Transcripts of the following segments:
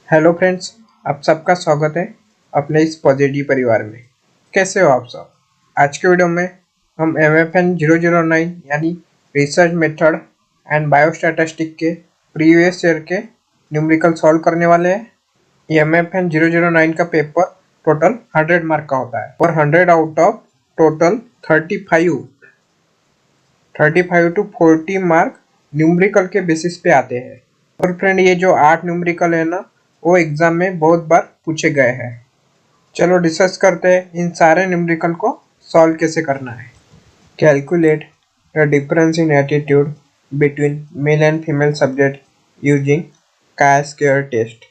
Hello friends, आप सबका स्वागत है अपने इस पॉजिटिव परिवार में। कैसे हो आप सब? आज के वीडियो में हम MFN 009 यानी रिसर्च मेथड एंड बायोस्टैटिस्टिक के प्रीवियस ईयर के न्यूमेरिकल सॉल्व करने वाले हैं। ये MFN 009 का पेपर टोटल 100 मार्क का होता है और 100 out of total 35 to 40 mark numerical के बेसिस पे आते हैं। और फ्रेंड, ये जो 8 न्यूमेरिकल है ना, वो एग्जाम में बहुत बार पूछे गए हैं। चलो डिस्कस करते हैं इन सारे न्यूमेरिकल को सॉल्व कैसे करना है। Calculate the difference in attitude between male and female subject using chi-square test.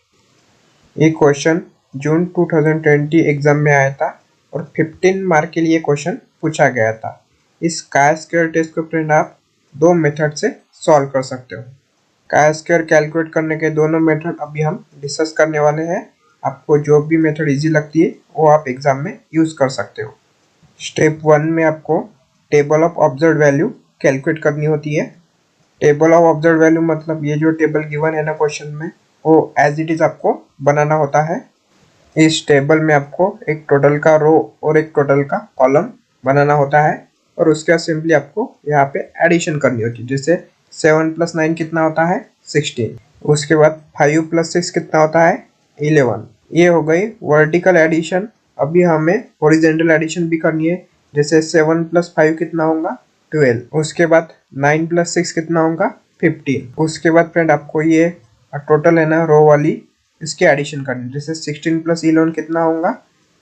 ये क्वेश्चन जून 2020 एग्जाम में आया था और 15 मार्क के लिए क्वेश्चन पूछा गया था। इस chi-square टेस्ट को फ्रेंड आप दो मेथड से सॉल्व कर सकते हो। chi-square कैलकुलेट करने के दोनों मेथड अभी हम डिस्कस करने वाले हैं। आपको जो भी मेथड इजी लगती है वो आप एग्जाम में यूज कर सकते हो। स्टेप 1 में आपको table of observe value calculate करनी होती है। टेबल ऑफ ऑब्जर्व वैल्यू मतलब ये जो टेबल गिवन है ना क्वेश्चन में, वो एज इट इज आपको बनाना होता है। इस टेबल में आपको एक टोटल का रो और एक टोटल का कॉलम बनाना होता है और उसके बाद सिंपली आपको यहाँ पे एडिशन करनी होती है। जैसे 7 + 9 कितना होता है? 16। उसके बाद 5 + 6 कितना होता है? 11। ये हो गई वर्टिकल एडिशन। अभी हमें हॉरिजॉन्टल एडिशन भी करनी है। जैसे 7 + 5 कितना होगा? 12। उसके बाद 9 + 6 कितना होगा? 15। उसके बाद फ्रेंड आपको ये टोटल है ना रो वाली, इसकी एडिशन करनी है। जैसे 16 + 11 कितना होगा?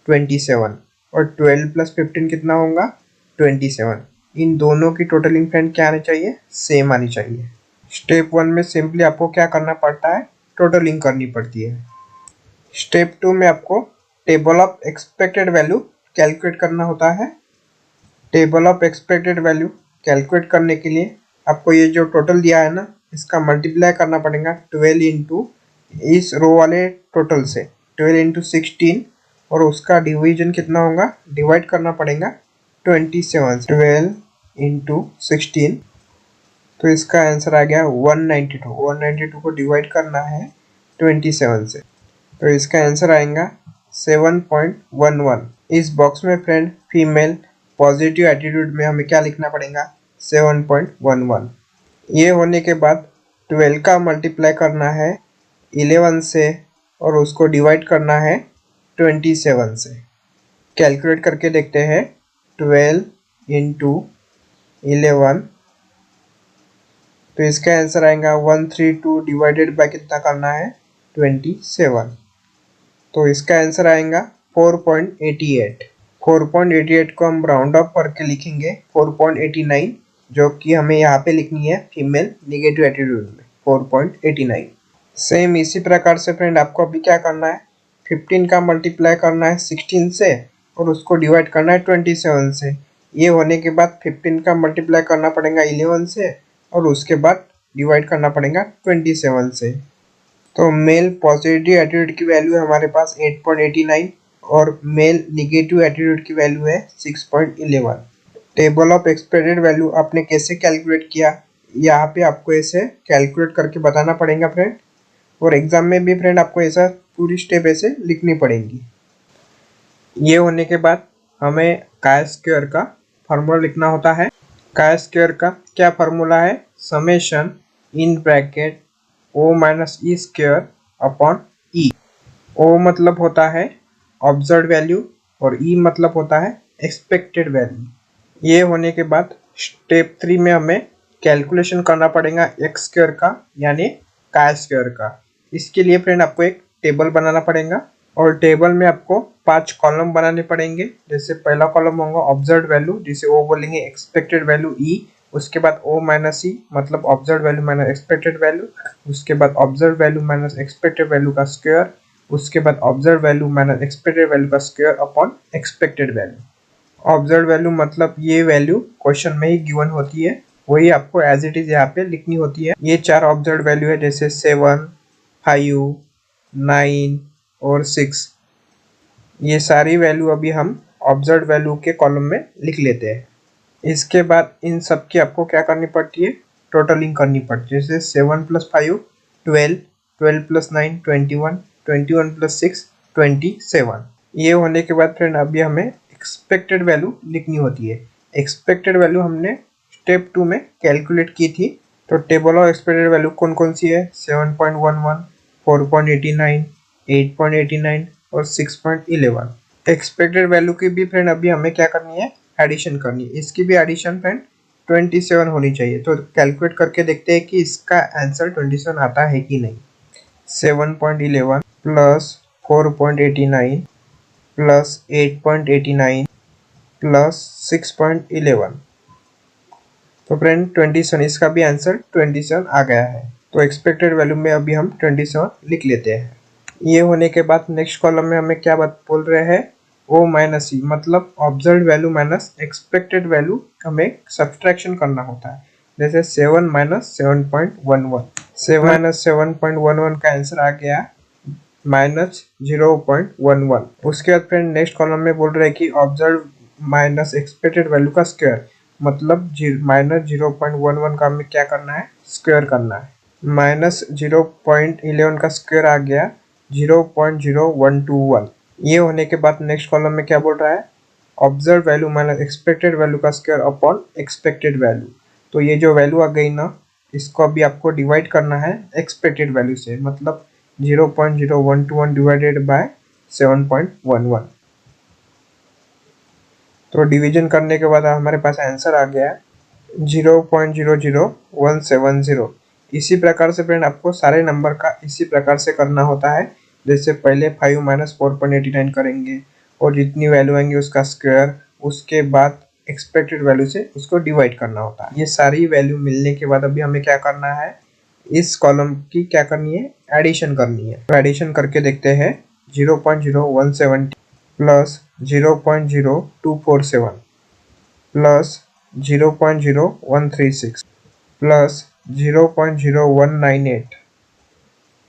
27। और 12 + 15 कितना होगा? 27। इन दोनों की टोटलिंग फ्रेंड क्या आनी चाहिए? सेम आनी चाहिए। स्टेप 1 में सिंपली आपको क्या करना पड़ता है? टोटलिंग करनी पड़ती है। स्टेप 2 में आपको table of expected value calculate करना होता है। Table of expected value calculate करने के लिए आपको ये जो टोटल दिया है ना, इसका मल्टीप्लाई करना पड़ेगा 12 इंटू इस रो वाले टोटल से, 12 इंटू 16, और उसका डिवीजन कितना होगा? डिवाइड करना पड़ेगा 27। 12 इंटू 16, तो इसका आंसर आ गया 192। 192 को डिवाइड करना है 27 से, तो इसका आंसर आएगा 7.11। इस बॉक्स में फ्रेंड फीमेल पॉजिटिव एटीट्यूड में हमें क्या लिखना पड़ेगा? 7.11। ये होने के बाद 12 का मल्टीप्लाई करना है 11 से और उसको डिवाइड करना है 27 से। कैलकुलेट करके देखते हैं। 12 इंटू 11, तो इसका आंसर आएगा 132 डिवाइडेड बाय कितना करना है? 27। तो इसका आंसर आएगा 4.88। 4.88 को हम राउंड ऑफ करके लिखेंगे 4.89, जो कि हमें यहाँ पे लिखनी है फीमेल निगेटिव एटीट्यूड में 4.89। सेम इसी प्रकार से फ्रेंड आपको अभी क्या करना है? 15 का मल्टीप्लाई करना है 16 से और उसको डिवाइड करना है 27 से। ये होने के बाद 15 का मल्टीप्लाई करना पड़ेगा 11 से और उसके बाद डिवाइड करना पड़ेगा 27 से। तो मेल पॉजिटिव एटीट्यूड की वैल्यू है हमारे पास 8.89 और मेल निगेटिव एटीट्यूड की वैल्यू है 6.11। टेबल ऑफ एक्सपेक्टेड वैल्यू आपने कैसे कैलकुलेट किया? यहाँ पे आपको ऐसे कैलकुलेट करके बताना पड़ेगा फ्रेंड, और एग्जाम में भी फ्रेंड आपको ऐसा पूरी स्टेप ऐसे लिखनी पड़ेगी। ये होने के बाद हमें chi-square का फार्मूला लिखना होता है। chi-square का क्या फार्मूला है? Summation in bracket o minus E square upon E. o मतलब होता है ऑब्जर्व वैल्यू और e मतलब होता है एक्सपेक्टेड वैल्यू। ये होने के बाद स्टेप 3 में हमें कैलकुलेशन करना पड़ेगा एक्स स्क्वायर का यानी chi-square का। इसके लिए फ्रेंड आपको एक टेबल बनाना पड़ेगा और टेबल में आपको 5 कॉलम बनाने पड़ेंगे। जैसे पहला कॉलम होगा ऑब्जर्व वैल्यू, जिसे ओ बोलेंगे, एक्सपेक्टेड वैल्यू ई, उसके बाद ओ माइनस ई मतलब observe value minus expected value, उसके बाद observe value minus expected value का स्क्वायर, उसके बाद observe value minus expected value का square upon expected value. Observe value मतलब ये वैल्यू क्वेश्चन में ही गिवन होती है, वही आपको एज इट इज यहाँ पे लिखनी होती है। ये 4 ऑब्जर्व वैल्यू है, जैसे 7, 5, 9 और 6। ये सारी वैल्यू अभी हम ऑब्जर्व वैल्यू के कॉलम में लिख लेते हैं। इसके बाद इन सब की आपको क्या करनी पड़ती है? टोटलिंग करनी पड़ती है। जैसे 7 + 5 12, 12 + 9 21, 21 प्लस 6 27। ये होने के बाद फ्रेंड अभी हमें एक्सपेक्टेड वैल्यू लिखनी होती है। एक्सपेक्टेड वैल्यू हमने स्टेप 2 में कैलकुलेट की थी। तो टेबल ऑफ एक्सपेक्टेड वैल्यू कौन कौन सी है? 7.11, 4.89, 8.89 और 6.11। एक्सपेक्टेड वैल्यू की भी फ्रेंड अभी हमें क्या करनी है? एडिशन करनी है। इसकी भी एडिशन फ्रेंड 27 होनी चाहिए। तो कैलकुलेट करके देखते हैं कि इसका आंसर 27 आता है कि नहीं। 7.11 प्लस 4.89 प्लस 8.89 प्लस 6.11। तो फ्रेंड 27, इसका भी आंसर 27 आ गया है। तो एक्सपेक्टेड वैल्यू में अभी हम 27 लिख लेते हैं। ये होने के बाद नेक्स्ट कॉलम में हमें क्या बात बोल रहे हैं? ओ माइनस सी, मतलब observe value minus expected value हमें सब्सट्रैक्शन करना होता है। जैसे 7 माइनस 7.11, 7 माइनस 7.11 का आंसर आ गया माइनस 0.11। उसके बाद फ्रेंड नेक्स्ट कॉलम में बोल रहे हैं कि ऑब्जर्व माइनस एक्सपेक्टेड वैल्यू का स्क्वायर, मतलब माइनस 0.11 का हमें क्या करना है? स्क्वायर करना है। माइनस 0.11 का स्क्वायर आ गया 0.0121। ये होने के बाद नेक्स्ट कॉलम में क्या बोल रहा है? Observe value minus expected value का स्क्वायर अपॉन एक्सपेक्टेड वैल्यू। तो ये जो वैल्यू आ गई ना, इसको अभी आपको डिवाइड करना है एक्सपेक्टेड वैल्यू से, मतलब 0.0121 डिवाइडेड बाय 7.11। तो डिवीजन करने के बाद हमारे पास आंसर आ गया 0.00170। इसी प्रकार से फ्रेंड आपको सारे नंबर का इसी प्रकार से करना होता है। जैसे पहले 5 माइनस 4.89 करेंगे और जितनी वैल्यू आएंगे उसका स्क्वायर, उसके बाद एक्सपेक्टेड वैल्यू से उसको डिवाइड करना होता है। ये सारी वैल्यू मिलने के बाद अभी हमें क्या करना है? इस कॉलम की क्या करनी है? एडिशन करनी है। तो एडिशन करके देखते हैं 0.0170 plus 0.0247 plus 0.0136 plus 0.0198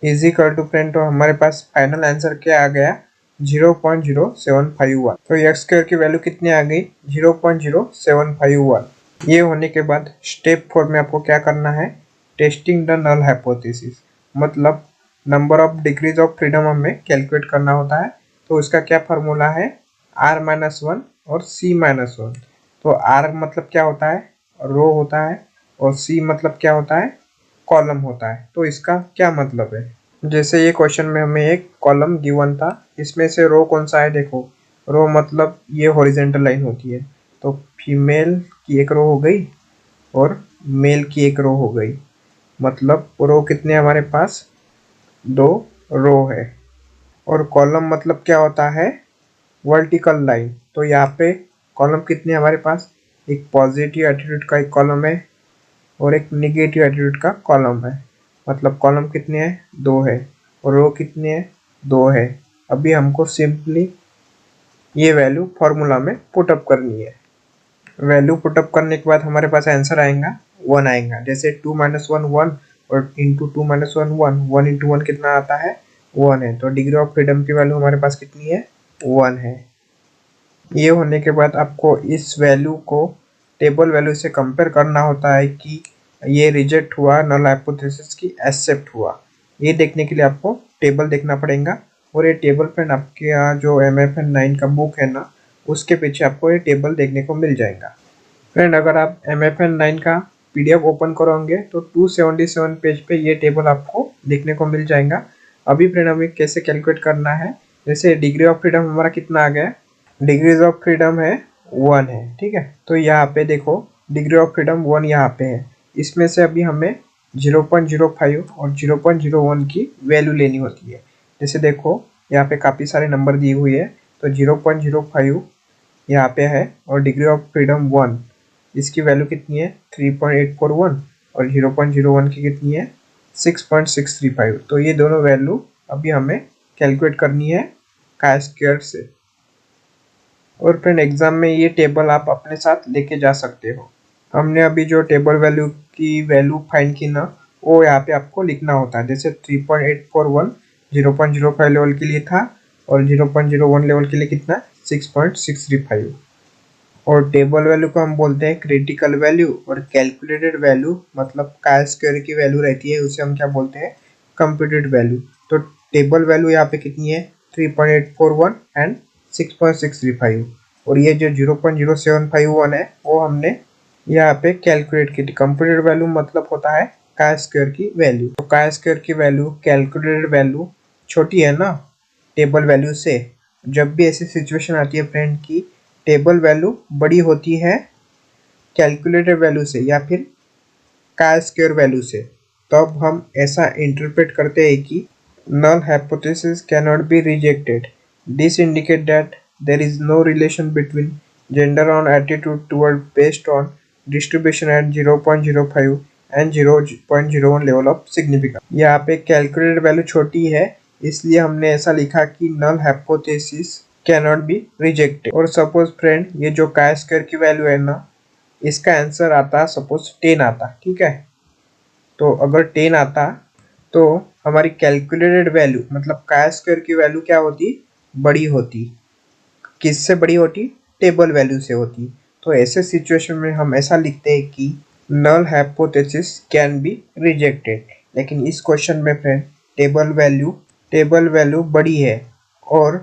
is equal to friend, तो हमारे पास फाइनल आंसर क्या आ गया? 0.0751। तो एक्स स्क्वायर की वैल्यू कितनी आ गई? 0.0751। ये होने के बाद स्टेप 4 में आपको क्या करना है? टेस्टिंग द नल हाइपोथेसिस, मतलब number of degrees of freedom हमें कैलकुलेट करना होता है। तो इसका क्या फार्मूला है? r-1 और c-1। तो r मतलब क्या होता है? रो होता है, और c मतलब क्या होता है? कॉलम होता है। तो इसका क्या मतलब है? जैसे ये क्वेश्चन में हमें एक कॉलम गिवन था, इसमें से रो कौन सा है? देखो, रो मतलब ये हॉरिजेंटल लाइन होती है। तो फीमेल की एक रो हो गई और मेल की एक रो हो गई, मतलब रो कितने हमारे पास? 2 रो है। और कॉलम मतलब क्या होता है? Vertical line. तो यहाँ पे कॉलम कितने हमारे पास? एक पॉजिटिव एटीट्यूड का एक कॉलम है और एक निगेटिव एटीट्यूड का कॉलम है। मतलब कॉलम कितने हैं? 2 है। और रो कितने हैं? 2 है। अभी हमको सिंपली ये वैल्यू फॉर्मूला में पुटअप करनी है। वैल्यू पुटअप करने के बाद हमारे पास आंसर आएगा 1 आएगा। जैसे 2 माइनस 1 1 और इंटू 2 माइनस 1 1, 1 इंटू 1 कितना आता है? 1 है। तो डिग्री ऑफ फ्रीडम की वैल्यू हमारे पास कितनी है? 1 है। ये होने के बाद आपको इस वैल्यू को टेबल वैल्यू से कंपेयर करना होता है कि ये रिजेक्ट हुआ, नल हाइपोथेसिस की एक्सेप्ट हुआ। ये देखने के लिए आपको टेबल देखना पड़ेगा। और ये टेबल फ्रेंड आपके यहाँ जो MFN9 का बुक है ना, उसके पीछे आपको ये टेबल देखने को मिल जाएगा। फ्रेंड अगर आप MFN9 का PDF ओपन करोगे तो 277 पेज पे ये टेबल आपको देखने को मिल जाएगा। अभी फ्रेंड हमें कैसे कैलकुलेट करना है? जैसे डिग्री ऑफ फ्रीडम हमारा कितना आ गया? डिग्रीज ऑफ फ्रीडम है 1 है, ठीक है। तो यहाँ पे देखो डिग्री ऑफ फ्रीडम 1 यहाँ पे है। इसमें से अभी हमें 0.05 और 0.01 की वैल्यू लेनी होती है। जैसे देखो यहाँ पे काफ़ी सारे नंबर दिए हुए हैं, तो 0.05 यहाँ पे है और डिग्री ऑफ फ्रीडम 1, इसकी वैल्यू कितनी है? 3.841 और 0.01 की कितनी है? 6.635। तो ये दोनों वैल्यू अभी हमें कैलकुलेट करनी है chi स्क्वायर से। और फ्रेंड एग्जाम में ये टेबल आप अपने साथ लेके जा सकते हो। हमने अभी जो टेबल वैल्यू की वैल्यू फाइंड की ना, वो यहाँ पे आपको लिखना होता है। जैसे 3.841 0.05 लेवल के लिए था और 0.01 लेवल के लिए कितना? 6.635। और टेबल वैल्यू को हम बोलते हैं क्रिटिकल वैल्यू, और कैलकुलेटेड वैल्यू मतलब chi स्क्वायर की वैल्यू रहती है, उसे हम क्या बोलते हैं? Computed value. तो टेबल वैल्यू यहाँ पे कितनी है 3.841 एंड 6.635 और ये जो 0.0751 है वो हमने यहाँ पे कैलकुलेट की थी। कंप्यूटेड वैल्यू मतलब होता है काय स्क्वायर की वैल्यू। तो काय स्क्वायर की वैल्यू कैलकुलेटेड वैल्यू छोटी है ना टेबल वैल्यू से। जब भी ऐसी सिचुएशन आती है फ्रेंड की टेबल वैल्यू बड़ी होती है कैलकुलेटेड वैल्यू से या फिर काय स्क्वायर वैल्यू से, तब हम ऐसा इंटरप्रेट करते हैं कि null hypothesis cannot be rejected. This indicates that there is no relation between gender and attitude toward based on distribution at 0.05 and 0.01 level of significance. यहाँ पे कैलकुलेटेड वैल्यू छोटी है इसलिए हमने ऐसा लिखा कि null hypothesis cannot be rejected। और सपोज फ्रेंड ये जो काय स्क्वायर की वैल्यू है ना इसका आंसर आता सपोज 10 आता, ठीक है। तो अगर 10 आता तो हमारी कैलकुलेटेड वैल्यू मतलब काय स्क्वायर की वैल्यू क्या होती बड़ी होती। किससे बड़ी होती टेबल वैल्यू से होती। तो ऐसे सिचुएशन में हम ऐसा लिखते हैं कि null hypothesis can be rejected. लेकिन इस क्वेश्चन में फ्रेंड टेबल वैल्यू बड़ी है और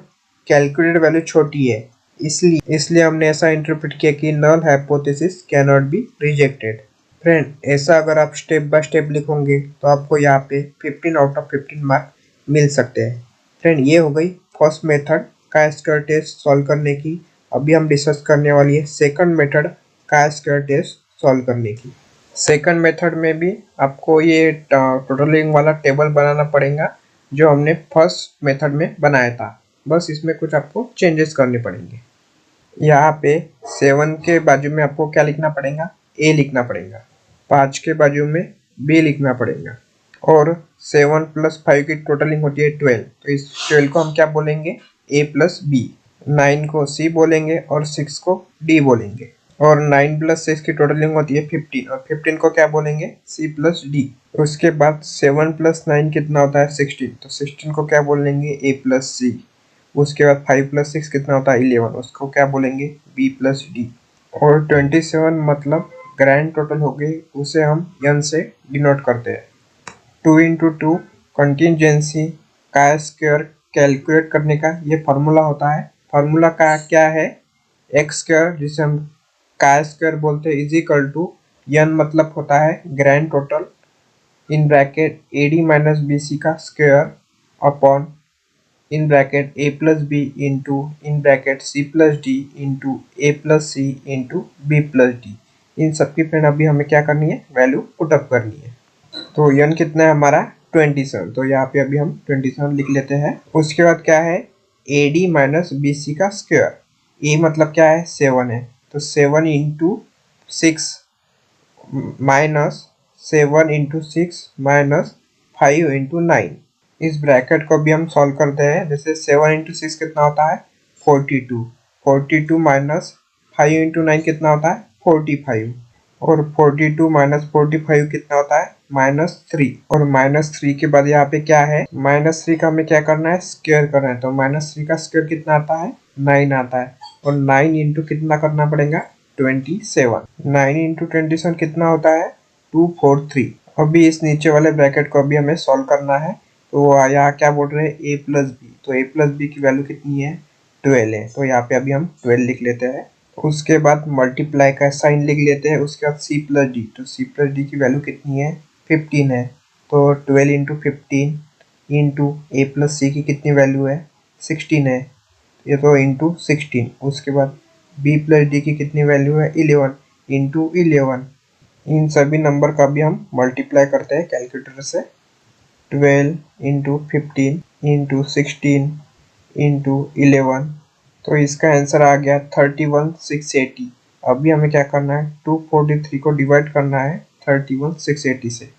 कैलकुलेटेड वैल्यू छोटी है, इसलिए हमने ऐसा इंटरप्रेट किया कि null hypothesis can not be rejected. Friend ऐसा अगर आप स्टेप बाय स्टेप लिखोगे तो आपको यहाँ पे 15 आउट ऑफ 15 मार्क मिल सकते हैं। फ्रेंड ये हो गई first method chi square test solve करने की। अभी हम डिस्कस करने वाली है second method chi square test solve करने की। सेकंड मेथड में भी आपको ये टोटलिंग वाला टेबल बनाना पड़ेगा जो हमने फर्स्ट मेथड में बनाया था, बस इसमें कुछ आपको चेंजेस करने पड़ेंगे। यहाँ पे 7 के बाजू में आपको क्या लिखना पड़ेगा ए लिखना पड़ेगा, 5 के बाजू में बी लिखना पड़ेगा और 7 + 5 की टोटलिंग होती है 12। तो इस 12 को हम क्या बोलेंगे ए प्लस बी, 9 को सी बोलेंगे और 6 को डी बोलेंगे और 9 + 6 की टोटलिंग होती है 15 और 15 को क्या बोलेंगे सी प्लस डी। उसके बाद 7 + 9 कितना होता है 16, तो 16 को क्या बोलेंगे ए प्लस सी। उसके बाद 5 + 6 कितना होता है 11, उसको क्या बोलेंगे बी प्लस डी। और 27 मतलब ग्रैंड टोटल हो गई, उसे हम n से डिनोट करते हैं। 2 × 2 कंटिजेंसी काय स्क्वायर कैलकुलेट करने का ये फार्मूला होता है। फार्मूला का क्या है एक्स स्क्वायर जिसे हम काय स्क्वायर बोलते हैं इज इक्वल टू n मतलब होता है grand total in bracket AD - BC का square upon in bracket A + B into in bracket C + D into A + C into B + D। इन सबकी friend अभी हमें क्या करनी है वैल्यू पुटअप करनी है। तो n कितना है हमारा 27, तो यहाँ पे अभी हम 27 लिख लेते हैं। उसके बाद क्या है AD - BC का स्क्वायर, A मतलब क्या है 7 है, तो 7 × 6 माइनस 7 × 6 माइनस 5 × 9। इस ब्रैकेट को भी हम सॉल्व करते हैं। जैसे 7 × 6 कितना होता है 42, 42 माइनस 5 × 9 कितना होता है 45 और 42 माइनस 45 कितना होता है -3 और -3 के बाद यहाँ पे क्या है -3 का हमें क्या करना है स्क्वायर करना है। तो -3 का स्क्वायर कितना आता है 9 आता है और 9 इंटू कितना करना पड़ेगा 27। 9 × 27 कितना होता है 243। अभी इस नीचे वाले ब्रैकेट को अभी हमें सॉल्व करना है। तो यहाँ क्या बोल रहे हैं a + b, तो a + b की वैल्यू कितनी है 12 है, तो यहाँ पे अभी हम 12 लिख लेते हैं। उसके बाद मल्टीप्लाई का साइन लिख लेते हैं। उसके बाद c + d, तो c + d की वैल्यू कितनी है 15 है, तो 12 × 15 इंटू a + c की कितनी वैल्यू है 16 है, ये तो इंटू 16। उसके बाद b + d की कितनी वैल्यू है 11 इंटू 11। इन सभी नंबर का भी हम मल्टीप्लाई करते हैं कैलकुलेटर से। 12 × 15 इंटू 16 इंटू 11, तो इसका आंसर आ गया 31,680। अभी हमें क्या करना है 243 को डिवाइड करना है 31,680 से।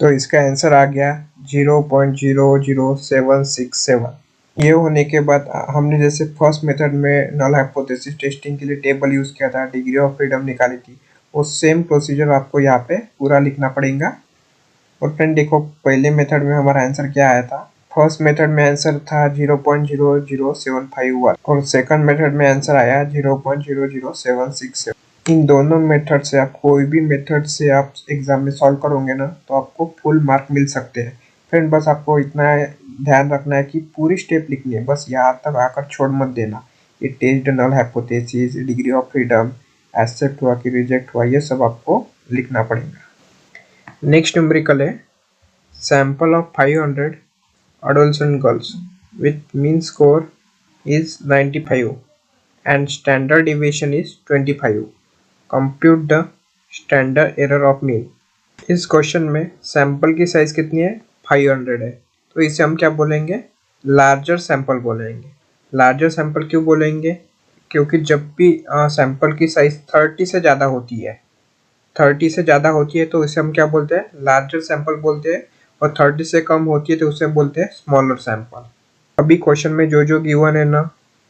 तो इसका आंसर आ गया 0.00767। ये होने के बाद हमने जैसे फर्स्ट मेथड में नल हाइपोथेसिस टेस्टिंग के लिए टेबल यूज किया था, डिग्री ऑफ फ्रीडम निकाली थी, वो सेम प्रोसीजर आपको यहाँ पे पूरा लिखना पड़ेगा। और फ्रेंड देखो पहले मेथड में हमारा आंसर क्या आया था, फर्स्ट मेथड में आंसर था 0.00751 और सेकंड मेथड में आंसर आया 0.00767। इन दोनों मेथड से आप कोई भी मेथड से आप एग्जाम में सॉल्व करोगे ना तो आपको फुल मार्क मिल सकते हैं। फ्रेंड बस आपको इतना ध्यान रखना है कि पूरी स्टेप लिखनी है, बस यहाँ तक आकर छोड़ मत देना। ये test null hypothesis, degree of freedom, accept हुआ कि रिजेक्ट हुआ, ये सब आपको लिखना पड़ेगा। नेक्स्ट न्यूमेरिकल है sample of 500 adolescent girls with mean score is 95 and standard deviation is 25. Compute the standard error of mean. इस क्वेश्चन में सैंपल की साइज कितनी है 500 है, तो इसे हम क्या बोलेंगे लार्जर सैंपल बोलेंगे। लार्जर सैंपल क्यों बोलेंगे, क्योंकि जब भी सैंपल की साइज 30 से ज़्यादा होती है, 30 से ज़्यादा होती है तो इसे हम क्या बोलते हैं लार्जर सैंपल बोलते हैं, और 30 से कम होती है तो उसे बोलते हैं स्मॉलर सैंपल। अभी क्वेश्चन में जो जो गिवन है ना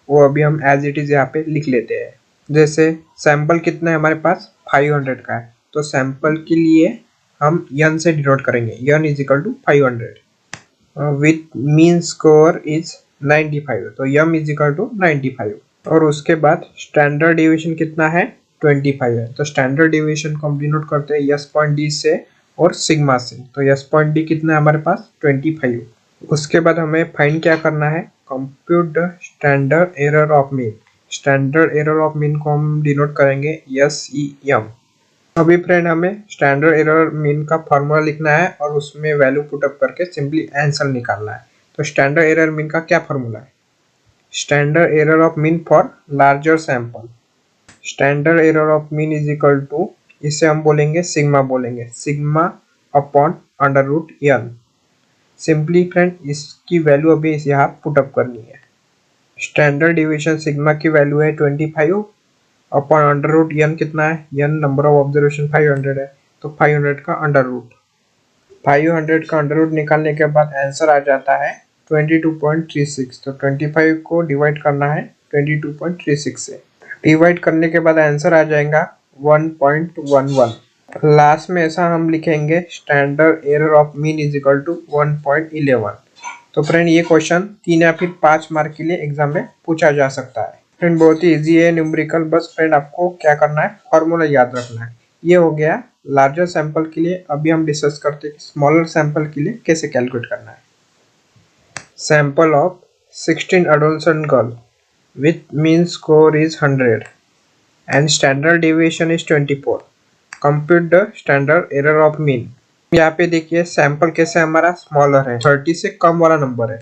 वो अभी हम एज इट इज़ यहाँ पे लिख लेते हैं। जैसे सैंपल कितना है हमारे पास 500 का है, तो सैंपल के लिए हम n से डिनोट करेंगे, n is equal to 500 with mean score is 95, तो m इज इक्वल टू 95। और उसके बाद स्टैंडर्ड डिविएशन कितना है 25 है, तो स्टैंडर्ड डिविएशन को हम डिनोट करते हैं s पॉइंट d से और सिग्मा से, तो s पॉइंट d कितना है हमारे पास 25। उसके बाद हमें फाइंड क्या करना है compute the standard error of mean. Standard error of mean को हम डिनोट करेंगे SEM। अभी फ्रेंड हमें स्टैंडर्ड एरर मीन का फॉर्मूला लिखना है और उसमें वैल्यू पुटअप करके सिंपली आंसर निकालना है। तो स्टैंडर्ड एरर मीन का क्या फॉर्मूला है, standard error of mean for larger sample, standard error of mean is equal to, इसे हम बोलेंगे सिग्मा बोलेंगे, sigma upon under root n। Simply friend इसकी वैल्यू अभी यहाँ पुटअप करनी है। स्टैंडर्ड डिविएशन सिग्मा की वैल्यू है 25 अपॉन अंडर रूट n कितना है, n नंबर ऑफ ऑब्जर्वेशन 500 है, तो 500 का अंडर रूट, 500 का अंडर रूट निकालने के बाद आंसर आ जाता है 22.36। तो 25 को डिवाइड करना है 22.36 से, डिवाइड करने के बाद आंसर आ जाएगा 1.11। लास्ट में ऐसा हम लिखेंगे standard error of mean is equal to 1.11। तो फ्रेंड ये क्वेश्चन 3 या फिर 5 मार्क के लिए एग्जाम में पूछा जा सकता है। फ्रेंड बहुत ही इजी है न्यूमेरिकल, बस फ्रेंड आपको क्या करना है फॉर्मूला याद रखना है। ये हो गया लार्जर सैंपल के लिए। अभी हम डिस्कस करते हैं स्मॉलर सैंपल के लिए कैसे कैलकुलेट करना है। Sample of 16 adolescent girl with mean score is 100 and standard deviation is 24. Compute the standard error of mean. यहाँ पे देखिए सैंपल कैसे हमारा स्मॉलर है, 30 से कम वाला नंबर है,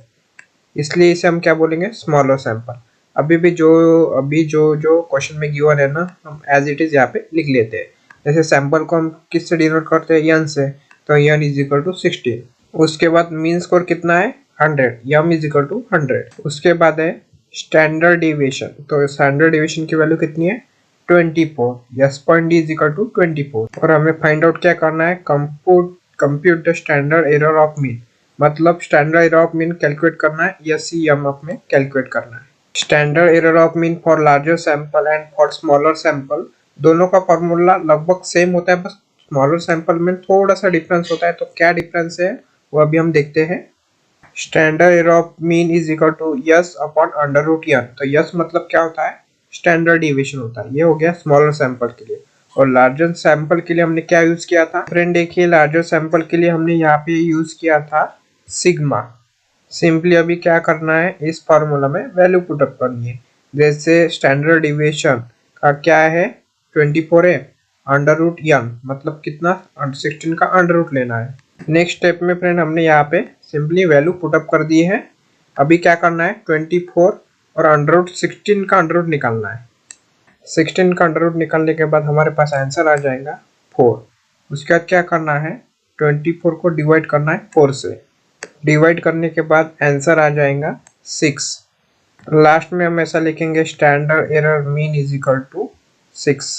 इसलिए इसे हम क्या बोलेंगे स्मॉलर सैंपल। अभी जो क्वेश्चन में गिवन है ना हम एज इट इज यहाँ पे लिख लेते हैं। जैसे सैंपल को हम किससे डिनोट करते हैं n से, तो n इज इक्वल टू 16। उसके बाद मीन स्कोर कितना है 100, m इज इक्वल टू 100। उसके बाद है स्टैंडर्ड डिविएशन, तो स्टैंडर्ड डिविएशन की वैल्यू कितनी है 24, s point d is equal to 24। और हमें फाइंड आउट क्या करना है compute the standard error of mean, मतलब standard error of mean calculate करना है, SEM में कैलकुलेट करना है। Standard error of mean for larger sample and for smaller sample, दोनों का फॉर्मूला लगभग सेम होता है, बस स्मॉलर सैंपल में थोड़ा सा डिफरेंस होता है। तो क्या डिफरेंस है वो अभी हम देखते हैं। Standard error of mean is equal to s upon under root n। तो s मतलब क्या होता है स्टैंडर्ड डिविएशन होता है। ये हो गया स्मॉलर सैंपल के लिए। और लार्जर सैंपल के लिए हमने क्या यूज किया था फ्रेंड, देखिए लार्जर सैंपल के लिए हमने यहाँ पे यूज किया था सिग्मा। सिंपली अभी क्या करना है इस फार्मूला में वैल्यू पुटअप करनी है। जैसे स्टैंडर्ड डिविएशन का क्या है 24 है, अंडर रूट n मतलब कितना 16 का अंडर रूट लेना है। नेक्स्ट स्टेप में फ्रेंड हमने यहाँ पे सिंपली वैल्यू पुटअप कर दी है। अभी क्या करना है 24 और अंडर रूट 16 का अंडर रूट निकालना है। 16 का अंडर रूट निकालने के बाद हमारे पास आंसर आ जाएगा 4। उसके बाद क्या करना है 24 को डिवाइड करना है 4 से, डिवाइड करने के बाद आंसर आ जाएगा 6। लास्ट में हम ऐसा लिखेंगे standard error mean is equal to 6।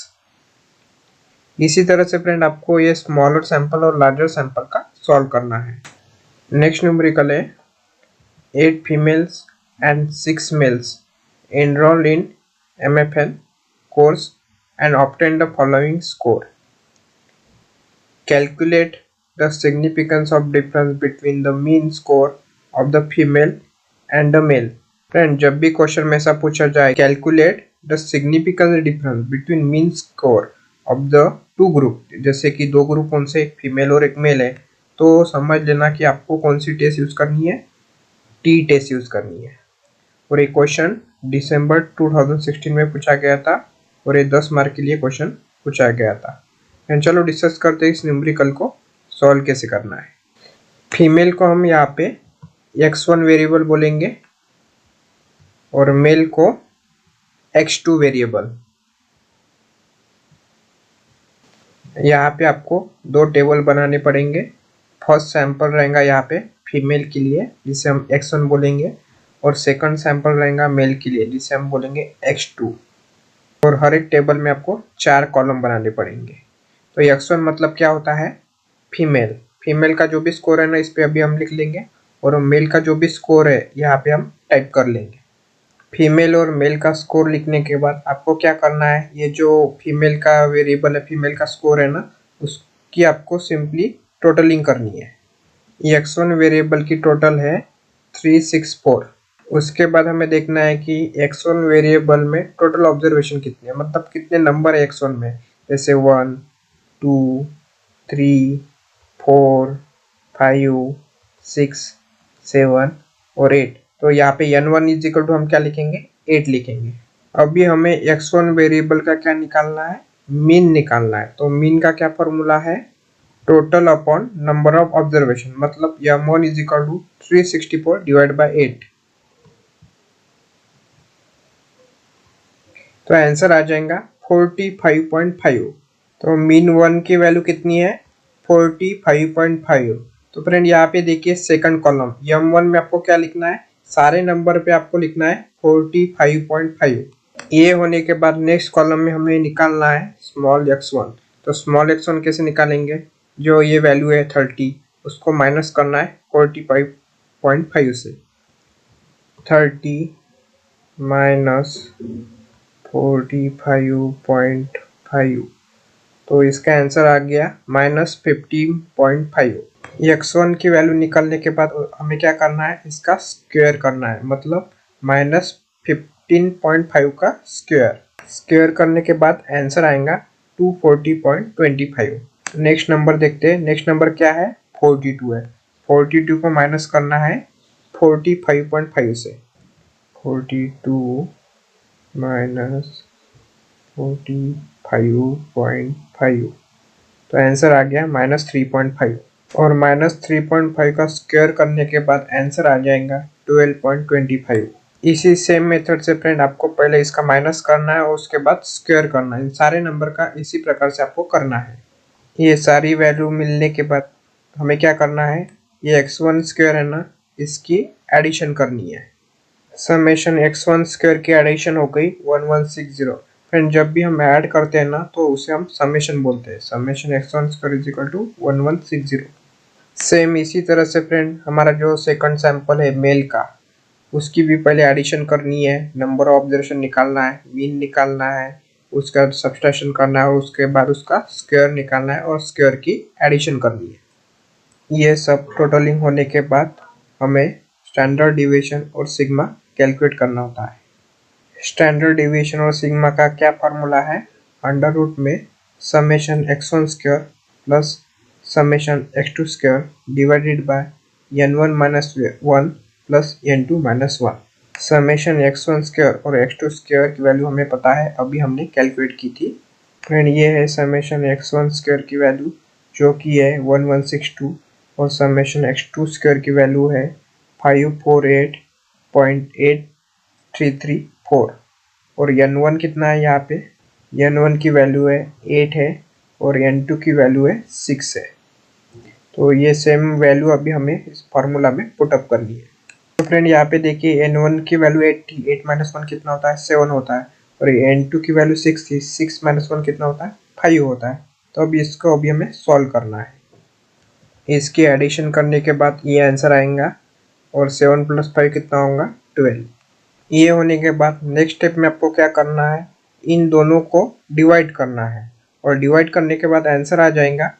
इसी तरह से फ्रेंड आपको ये स्मॉलर सैंपल और लार्जर सैंपल का सॉल्व करना है। नेक्स्ट न्यूमेरिकल है 8 females and 6 males enrolled in MFN course and obtained the following score. Calculate the significance of difference between the mean score of the female and the male. Friend जब भी question में ऐसा पूछा जाए calculate the significant difference between mean score of the two group. जैसे कि दो group कौन से, एक फीमेल और एक मेल है, तो समझ लेना कि आपको कौन सी टेस्ट यूज करनी है, टी टेस्ट यूज करनी है। और एक क्वेश्चन दिसंबर 2016 में पूछा गया था और ये 10 मार्क के लिए क्वेश्चन पूछा गया था। चलो डिस्कस करते हैं इस न्यूमेरिकल को सॉल्व कैसे करना है। फीमेल को हम यहाँ पे x1 वेरिएबल बोलेंगे और मेल को x2 वेरिएबल। यहाँ पे आपको दो टेबल बनाने पड़ेंगे। फर्स्ट सैंपल रहेगा यहाँ पे फीमेल के लिए जिसे हम x1 बोलेंगे और सेकंड सैंपल रहेगा मेल के लिए जिसे हम बोलेंगे x2। और हर एक टेबल में आपको 4 कॉलम बनाने पड़ेंगे। तो x1 मतलब क्या होता है, फीमेल। फीमेल का जो भी स्कोर है ना इस पे अभी हम लिख लेंगे और मेल का जो भी स्कोर है यहाँ पे हम टाइप कर लेंगे। फीमेल और मेल का स्कोर लिखने के बाद आपको क्या करना है, ये जो फीमेल का वेरिएबल है, फीमेल का स्कोर है ना, उसकी आपको सिंपली टोटलिंग करनी है। ये x1 वेरिएबल की टोटल है 364। उसके बाद हमें देखना है कि x1 वेरिएबल में टोटल ऑब्जर्वेशन कितने हैं, मतलब कितने नंबर है x1 में। जैसे 1 2 3 4 5 6 7 और 8। तो यहाँ पे n1 इज इक्वल टू हम क्या लिखेंगे, 8 लिखेंगे। अभी हमें x1 वेरिएबल का क्या निकालना है, मीन निकालना है। तो मीन का क्या फॉर्मूला है, total upon number of observation, मतलब m1 is equal to 364 divide by 8। तो आंसर आ जाएगा 45.5। तो मीन 1 की वैल्यू कितनी है, 45.5। तो फ्रेंड यहाँ पे देखिए सेकंड कॉलम m1 में आपको क्या लिखना है, सारे नंबर पे आपको लिखना है 45.5। ये होने के बाद नेक्स्ट कॉलम में हमें निकालना है स्मॉल x1। तो स्मॉल x1 कैसे निकालेंगे, जो ये वैल्यू है 30 उसको माइनस करना है 45.5 से। 30 माइनस 45.5, तो इसका आंसर आ गया -15.5। x1 की वैल्यू निकालने के बाद हमें क्या करना है, इसका स्क्वायर करना है, मतलब -15.5 का स्क्वायर। स्क्वायर करने के बाद आंसर आएगा 240.25। नेक्स्ट नंबर देखते हैं। नेक्स्ट नंबर क्या है, 42 है। 42 को माइनस करना है 45.5 से। 42 माइनस 45.5, तो आंसर आ गया -3.5। और -3.5 का स्क्वायर करने के बाद आंसर आ जाएगा 12.25। इसी सेम मेथड से फ्रेंड आपको पहले इसका माइनस करना है और उसके बाद स्क्वायर करना है। इन सारे नंबर का इसी प्रकार से आपको करना है। ये सारी वैल्यू मिलने के बाद हमें क्या करना है, ये x1 स्क्वायर है ना, इसकी एडिशन करनी है। समेशन x1 स्क्वायर की एडिशन हो गई 1160। फ्रेंड जब भी हम ऐड करते हैं ना तो उसे हम समेशन बोलते हैं। Summation x1 square is equal to 1160। Same इसी तरह से फ्रेंड हमारा जो सेकंड सैंपल है मेल का, उसकी भी पहले एडिशन करनी है, नंबर ऑफ ऑब्जर्वेशन निकालना है, मीन निकालना है, उसका सब्सट्रैक्शन करना है और उसके बाद उसका स्क्वायर निकालना है और स्क्वायर की एडिशन करनी है। ये सब टोटलिंग होने के बाद हमें स्टैंडर्ड डिविएशन और सिग्मा कैलकुलेट करना होता है। स्टैंडर्ड डिविएशन और सिग्मा का क्या फार्मूला है, अंडर रूट में summation x1 square plus summation x2 square divided by n1 minus 1 plus n2 minus 1। Summation x1 square और x2 स्क्वायर की वैल्यू हमें पता है, अभी हमने कैलकुलेट की थी। फ्रेंड ये है समेशन x1 स्क्वायर की वैल्यू जो कि है 1162 और समेशन x2 स्क्वायर की वैल्यू है 548.8334। और n1 कितना है, यहाँ पे n1 की वैल्यू है 8 है और n2 की वैल्यू है 6 है। तो ये सेम वैल्यू अभी हमें इस फार्मूला में पुटअप करनी है। तो फ्रेंड यहाँ पे देखिए n1 की वैल्यू 8 थी, 8 माइनस 1 कितना होता है, 7 होता है। और n2 की वैल्यू 6 थी, 6 माइनस 1 कितना होता है, 5 होता है। तो अब इसको अभी हमें सॉल्व करना है। इसकी एडिशन करने के बाद ये आंसर आएगा और 7 + 5 कितना होगा, 12। ये होने के बाद नेक्स्ट स्टेप में आपको क्या करना है, इन दोनों को डिवाइड करना है और डिवाइड करने के बाद आंसर आ जाएगा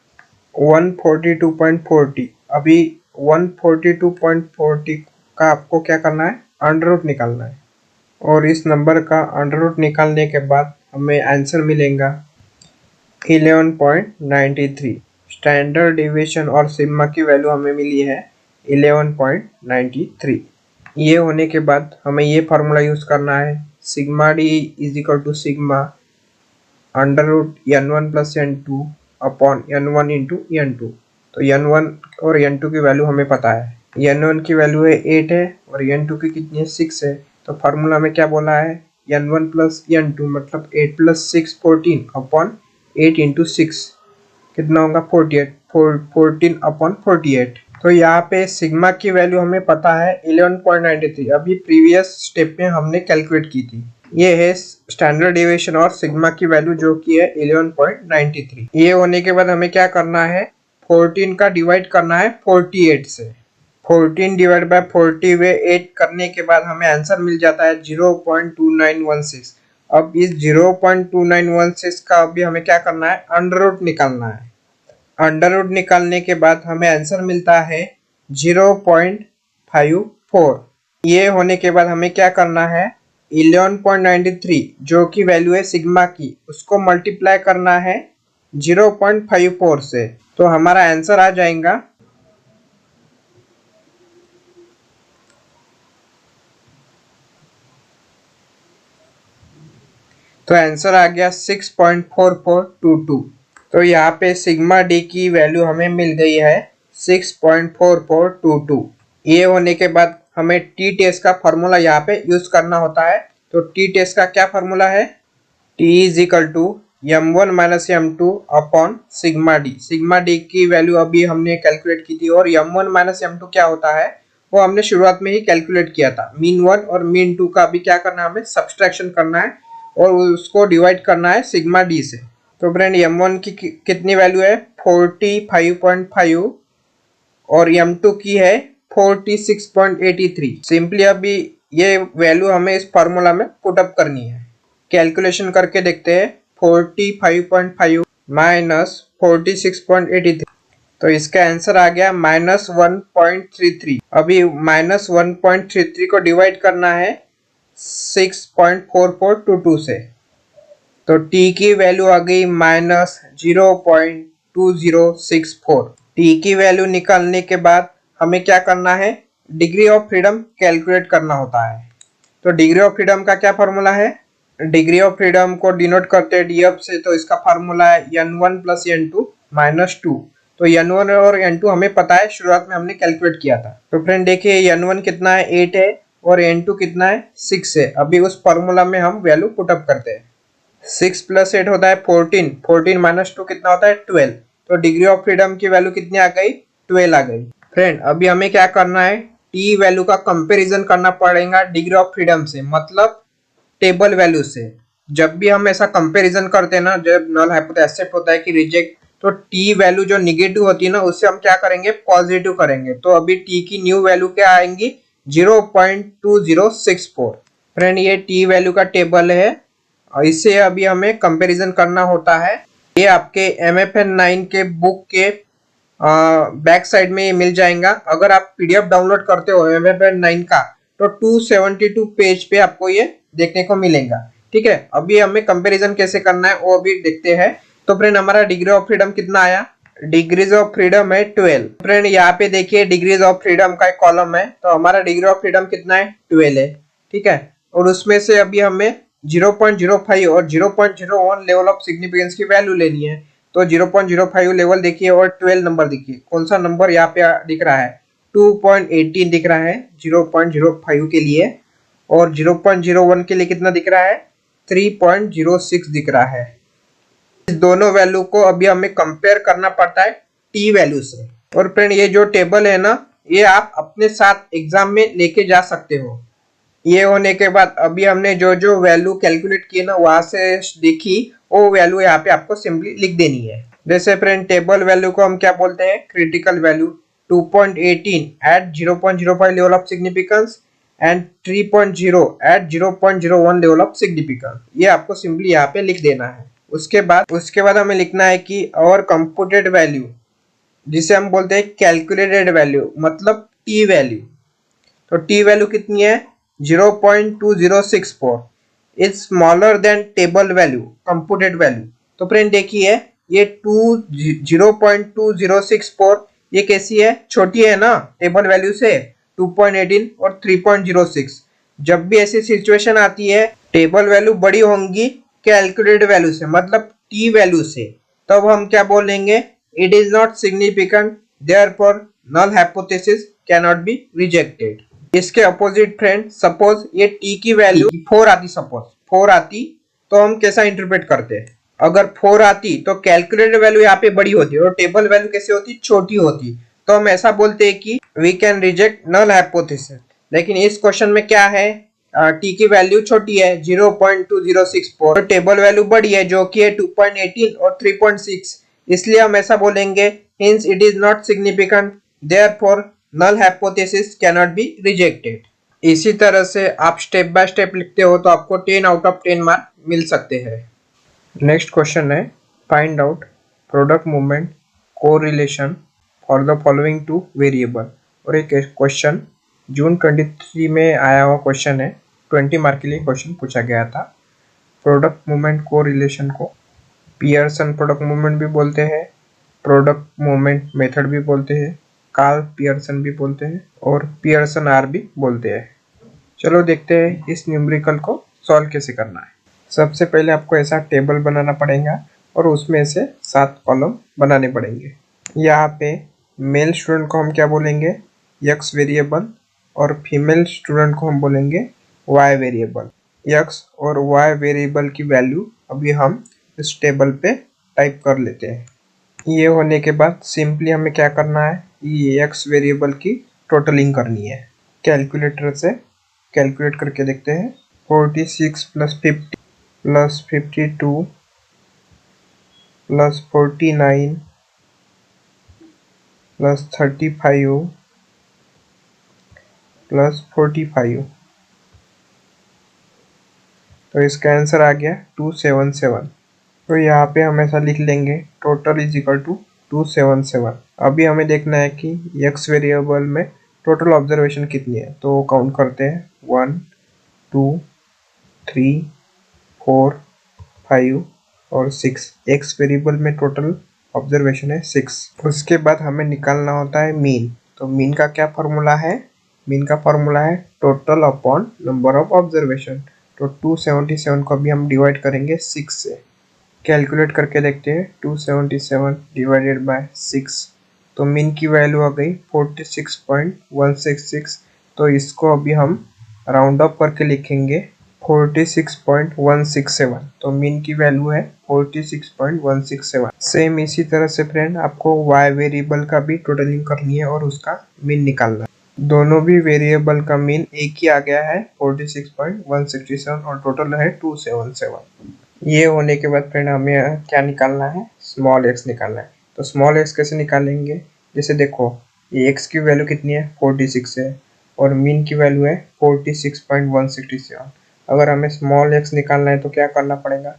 142.40। अभी 142.40 का आपको क्या करना है, अंडर रूट निकालना है। और इस नंबर का अंडर रूट निकालने के बाद हमें आंसर मिलेगा 11.93। स्टैंडर्ड डिविएशन और सिग्मा की वैल्यू हमें मिली है 11.93। ये होने के बाद हमें ये फार्मूला यूज करना है, sigma D is equal to sigma under root n1 plus n2 upon n1 into n2। तो n1 और n2 की वैल्यू हमें पता है, n1 की वैल्यू है 8 है और n2 की कितनी है 6 है। तो फार्मूला में क्या बोला है, n1 प्लस n2 मतलब 8 प्लस 6 14 अपॉन 8 इंटू 6 कितना होगा 48, 14 अपॉन 48। तो यहाँ पे सिग्मा की वैल्यू हमें पता है 11.93, अभी प्रीवियस स्टेप में हमने कैलकुलेट की थी। ये है स्टैंडर्ड डिविएशन और सिग्मा की वैल्यू जो कि है 11.93। ये होने के बाद हमें क्या करना है, 14 का डिवाइड करना है 48 से। 14 डिवाइड बाय 40 वे 8 करने के बाद हमें आंसर मिल जाता है 0.2916। अब इस 0.2916 का अभी हमें क्या करना है, अंडर रूट निकालना है। अंडर रूट निकालने के बाद हमें आंसर मिलता है 0.54। ये होने के बाद हमें क्या करना है, 11.93 जो कि वैल्यू है सिग्मा की, उसको मल्टीप्लाई करना है 0.54 से। तो हमारा आंसर आ जाएगा तो आंसर आ गया 6.4422। तो यहाँ पे सिग्मा डी की वैल्यू हमें मिल गई है 6.4422। ये होने के बाद हमें टी टेस्ट का फॉर्मूला यहाँ पे यूज करना होता है। तो टी टेस्ट का क्या फॉर्मूला है, T is equal to m1 minus m2 upon sigma D. Sigma D की वैल्यू अभी हमने कैलकुलेट की थी और m1 माइनस m2 क्या होता है वो हमने शुरुआत में ही कैलकुलेट किया था। मीन 1 और मीन 2 का अभी क्या करना है, हमें सब्सट्रैक्शन करना है और उसको डिवाइड करना है सिग्मा डी से। तो फ्रेंड m1 की कितनी वैल्यू है 45.5 और m2 की है 46.83। सिंपली अभी ये वैल्यू हमें इस फार्मूला में पुट अप करनी है। कैलकुलेशन करके देखते हैं, 45.5 माइनस 46.83, तो इसका आंसर आ गया -1.33। अभी -1.33 को डिवाइड करना है 6.4422 से। तो t की वैल्यू आ गई -0.2064। t की वैल्यू निकालने के बाद हमें क्या करना है, डिग्री ऑफ फ्रीडम कैलकुलेट करना होता है। तो डिग्री ऑफ फ्रीडम का क्या फार्मूला है, डिग्री ऑफ फ्रीडम को डिनोट करते हैं df से। तो इसका फार्मूला है n1 प्लस n2 माइनस 2। तो n1 और n2 हमें पता है, शुरुआत में हमने कैलकुलेट किया था। तो फ्रेंड देखिए n1 कितना है 8 है और n2 कितना है 6 है। अभी उस फार्मूला में हम वैल्यू पुटअप करते हैं। 6 प्लस 8 होता है 14, 14 माइनस 2 कितना होता है 12। तो डिग्री ऑफ फ्रीडम की वैल्यू कितनी आ गई 12 आ गई। फ्रेंड अभी हमें क्या करना है, टी वैल्यू का कंपैरिजन करना पड़ेगा डिग्री ऑफ फ्रीडम से, मतलब टेबल वैल्यू से। जब भी हम ऐसा कंपैरिजन करते हैं ना, जब नल हाइपोथेसिस एक्सेप्ट होता है कि रिजेक्ट, तो टी वैल्यू जो निगेटिव होती है ना उससे हम क्या करेंगे पॉजिटिव करेंगे। तो अभी टी की न्यू वैल्यू क्या आएंगी 0.2064। फ्रेंड ये टी वैल्यू का टेबल है और इससे अभी हमें कंपैरिजन करना होता है। ये आपके MFN9 के बुक के बैक साइड में ये मिल जाएगा। अगर आप PDF डाउनलोड करते हो MFN9 का तो 272 पेज पे आपको ये देखने को मिलेगा। ठीक है, अभी हमें कंपैरिजन कैसे करना है वो अभी देखते हैं। तो फ्रेंड हमारा डिग्री ऑफ फ्रीडम कितना आया, डिग्रीज ऑफ फ्रीडम है 12। फ्रेंड यहाँ पे देखिए डिग्रीज ऑफ फ्रीडम का एक कॉलम है, तो हमारा डिग्री ऑफ फ्रीडम कितना है 12 है। ठीक है, और उसमें से अभी हमें 0.05 और 0.01 लेवल ऑफ सिग्निफिकेंस की वैल्यू लेनी है। तो 0.05 लेवल देखिए और 12 नंबर देखिए, कौन सा नंबर यहाँ पे दिख रहा है 2.18 दिख रहा है 0.05 के लिए, और 0.01 के लिए कितना दिख रहा है 3.06 दिख रहा है। इस दोनों वैल्यू को अभी हमें कंपेयर करना पड़ता है टी वैल्यू से। और फ्रेंड ये जो टेबल है ना, ये आप अपने साथ एग्जाम में लेके जा सकते हो। ये होने के बाद अभी हमने जो जो वैल्यू कैलकुलेट की ना वहां से देखी, वो वैल्यू यहाँ पे आपको सिंपली लिख देनी है। जैसे फ्रेंड टेबल वैल्यू को हम क्या बोलते हैं, critical value 2.18 at 0.05 level of significance and 3.0 at 0.01 level of significance. ये आपको सिंपली यहाँ पे लिख देना है। उसके बाद हमें लिखना है कि और कंप्यूटेड वैल्यू, जिसे हम बोलते हैं कैलकुलेटेड वैल्यू, मतलब टी वैल्यू। तो टी वैल्यू कितनी है 0.2064 is smaller than table value computed value. तो फ्रेंड देखिए ये 0.2064 ये कैसी है, छोटी है ना टेबल वैल्यू से 2.18 और 3.06। जब भी ऐसी सिचुएशन आती है टेबल वैल्यू बड़ी होंगी कैलकुलेटेड वैल्यू से मतलब टी वैल्यू से, तब हम क्या बोलेंगे, it is not significant therefore null hypothesis can not be rejected. इसके अपोजिट फ्रेंड, सपोज ये टी की वैल्यू 4 आती, सपोज 4 आती, तो हम कैसा इंटरप्रेट करते हैं, अगर 4 आती तो कैलकुलेटेड वैल्यू यहाँ पे बड़ी होती और टेबल वैल्यू कैसी होती, छोटी होती, तो हम ऐसा बोलते हैं कि we can reject null hypothesis. लेकिन इस क्वेश्चन में क्या है, टी की वैल्यू छोटी है 0.2064 और टेबल वैल्यू बड़ी है जो कि है 2.18 और 3.6, इसलिए हम ऐसा बोलेंगे hence it is not significant therefore null hypothesis can not be rejected. इसी तरह से आप स्टेप बाय स्टेप लिखते हो तो आपको 10 आउट ऑफ 10 मार्क मिल सकते हैं। नेक्स्ट क्वेश्चन है, find out product movement correlation for the following two variable. और एक क्वेश्चन जून 23 में आया हुआ क्वेश्चन है, 20 मार्क के लिए क्वेश्चन पूछा गया था। प्रोडक्ट मूवमेंट कोरिलेशन को पियर्सन प्रोडक्ट मूवमेंट भी बोलते हैं, प्रोडक्ट मूवमेंट मेथड भी बोलते हैं, कार्ल पियर्सन भी बोलते हैं और पियर्सन आर भी बोलते हैं। चलो देखते हैं इस न्यूमेरिकल को सॉल्व कैसे करना है। सबसे पहले आपको ऐसा टेबल बनाना पड़ेगा और उसमें से 7 कॉलम बनाने पड़ेंगे। यहाँ पे मेल स्टूडेंट को हम क्या बोलेंगे, एक्स वेरिएबल, और फीमेल स्टूडेंट को हम बोलेंगे वाई वेरिएबल। एक्स और वाई वेरिएबल की वैल्यू अभी हम इस टेबल पे टाइप कर लेते हैं। ये होने के बाद सिंपली हमें क्या करना है, ये एक्स वेरिएबल की टोटलिंग करनी है। कैलकुलेटर से कैलकुलेट करके देखते हैं, 46 plus 50 plus 52 plus 49 plus 35 plus 45, तो इसका आंसर आ गया 277। तो यहाँ पे हम ऐसा लिख लेंगे टोटल इज इक्वल टू 277। अभी हमें देखना है कि एक्स वेरिएबल में टोटल ऑब्जर्वेशन कितनी है, तो काउंट करते हैं 1 2 3 4 5 और 6। एक्स वेरिएबल में टोटल ऑब्जर्वेशन है 6। उसके बाद हमें निकालना होता है मीन। तो मीन का क्या फॉर्मूला है, मीन का फॉर्मूला है total upon number of observation. तो 277 को अभी हम डिवाइड करेंगे 6 से। कैलकुलेट करके देखते हैं, 277 डिवाइडेड बाय 6, तो मीन की वैल्यू आ गई 46.166। तो इसको अभी हम राउंड अप करके लिखेंगे 46.167। तो मीन की वैल्यू है 46.167। सेम इसी तरह से फ्रेंड आपको y वेरिएबल का भी टोटलिंग करनी है और उसका मीन निकालना है। दोनों भी वेरिएबल का मीन एक ही आ गया है 46.167 और टोटल है 277। ये होने के बाद फ्रेंड हमें क्या निकालना है, स्मॉल एक्स निकालना है। तो स्मॉल एक्स कैसे निकालेंगे, जैसे देखो ये एक्स की वैल्यू कितनी है 46 है और मीन की वैल्यू है 46.167। अगर हमें स्मॉल एक्स निकालना है तो क्या करना पड़ेगा,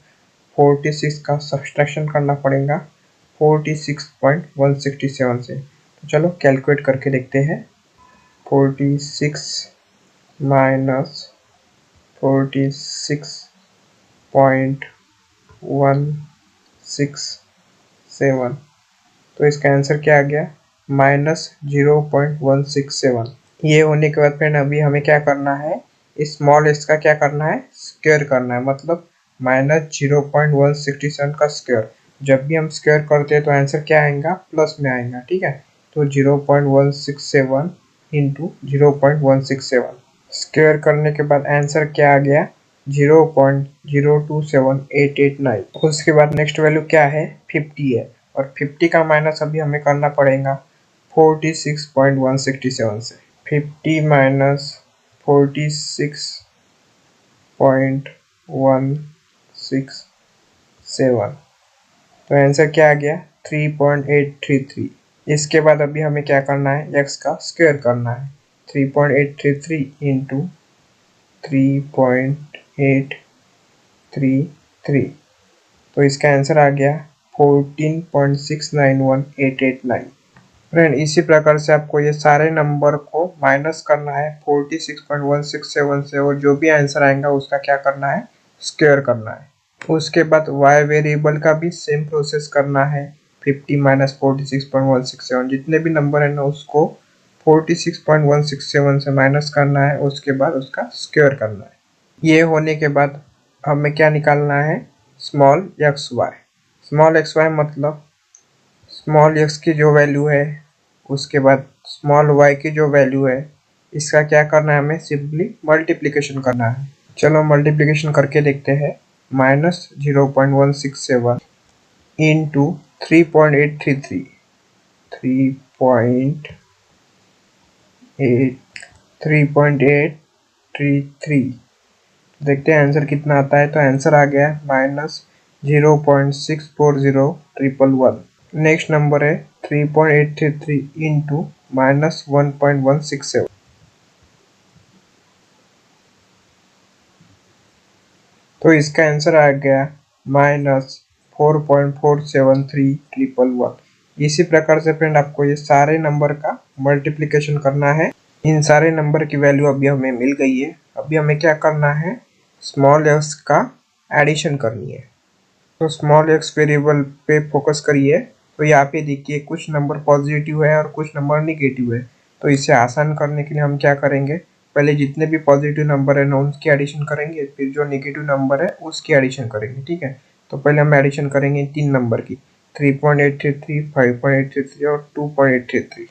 46 का सब्सट्रैक्शन करना पड़ेगा 46.167 से। तो चलो कैलकुलेट करके देखते हैं, 46 माइनस 46.167, तो इसका आंसर क्या आ गया, -0.167। ये होने के बाद फ्रेंड अभी हमें क्या करना है, इस स्मॉल एक्स का क्या करना है, स्क्वायर करना है, मतलब -0.167 का स्क्वायर। जब भी हम स्क्वायर करते हैं तो आंसर क्या आएगा, प्लस में आएगा, ठीक है। तो 0.167 इंटू 0.167 स्क्वायर करने के बाद आंसर क्या आ गया, 0.027889। उसके बाद नेक्स्ट वैल्यू क्या है, 50 है और 50 का माइनस अभी हमें करना पड़ेगा 46.167 से। 50 माइनस 46.167, तो आंसर क्या आ गया 3.833। इसके बाद अभी हमें क्या करना है, x का स्क्वायर करना है, 3.833 इंटू 3.833, तो इसका आंसर आ गया 14.691889। फ्रेंड इसी प्रकार से आपको ये सारे नंबर को माइनस करना है 46.167 से, और जो भी आंसर आएगा उसका क्या करना है, स्क्वायर करना है। उसके बाद y वेरिएबल का भी सेम प्रोसेस करना है। 50 माइनस 46.167, जितने भी नंबर है ना उसको 46.167 से माइनस करना है, उसके बाद उसका स्क्वायर करना है। ये होने के बाद हमें क्या निकालना है, small X Y. Small X Y मतलब स्मॉल एक्स की जो वैल्यू है, उसके बाद स्मॉल वाई की जो वैल्यू है, इसका क्या करना है, हमें सिंपली मल्टीप्लिकेशन करना है। चलो मल्टीप्लिकेशन करके देखते हैं। -0.167 इंटू 3.833, 3.833, देखते हैं आंसर कितना आता है। तो आंसर आ गया -0.640111। नेक्स्ट नंबर है 3.833 इंटू -1.167, तो इसका आंसर आ गया -4.473111। इसी प्रकार से फ्रेंड आपको ये सारे नंबर का मल्टीप्लिकेशन करना है। इन सारे नंबर की वैल्यू अभी हमें मिल गई है। अभी हमें क्या करना है, स्मॉल एक्स का एडिशन करनी है। तो स्मॉल एक्स वेरिएबल पे फोकस करिए। तो यहाँ पे देखिए कुछ नंबर पॉजिटिव है और कुछ नंबर निगेटिव है। तो इसे आसान करने के लिए हम क्या करेंगे, पहले जितने भी पॉजिटिव नंबर है ना उसकी एडिशन करेंगे, फिर जो निगेटिव नंबर है उसकी एडिशन करेंगे, ठीक है। तो पहले हम एडिशन करेंगे 3 नंबर की, 3.833, 5.833 और 2.833।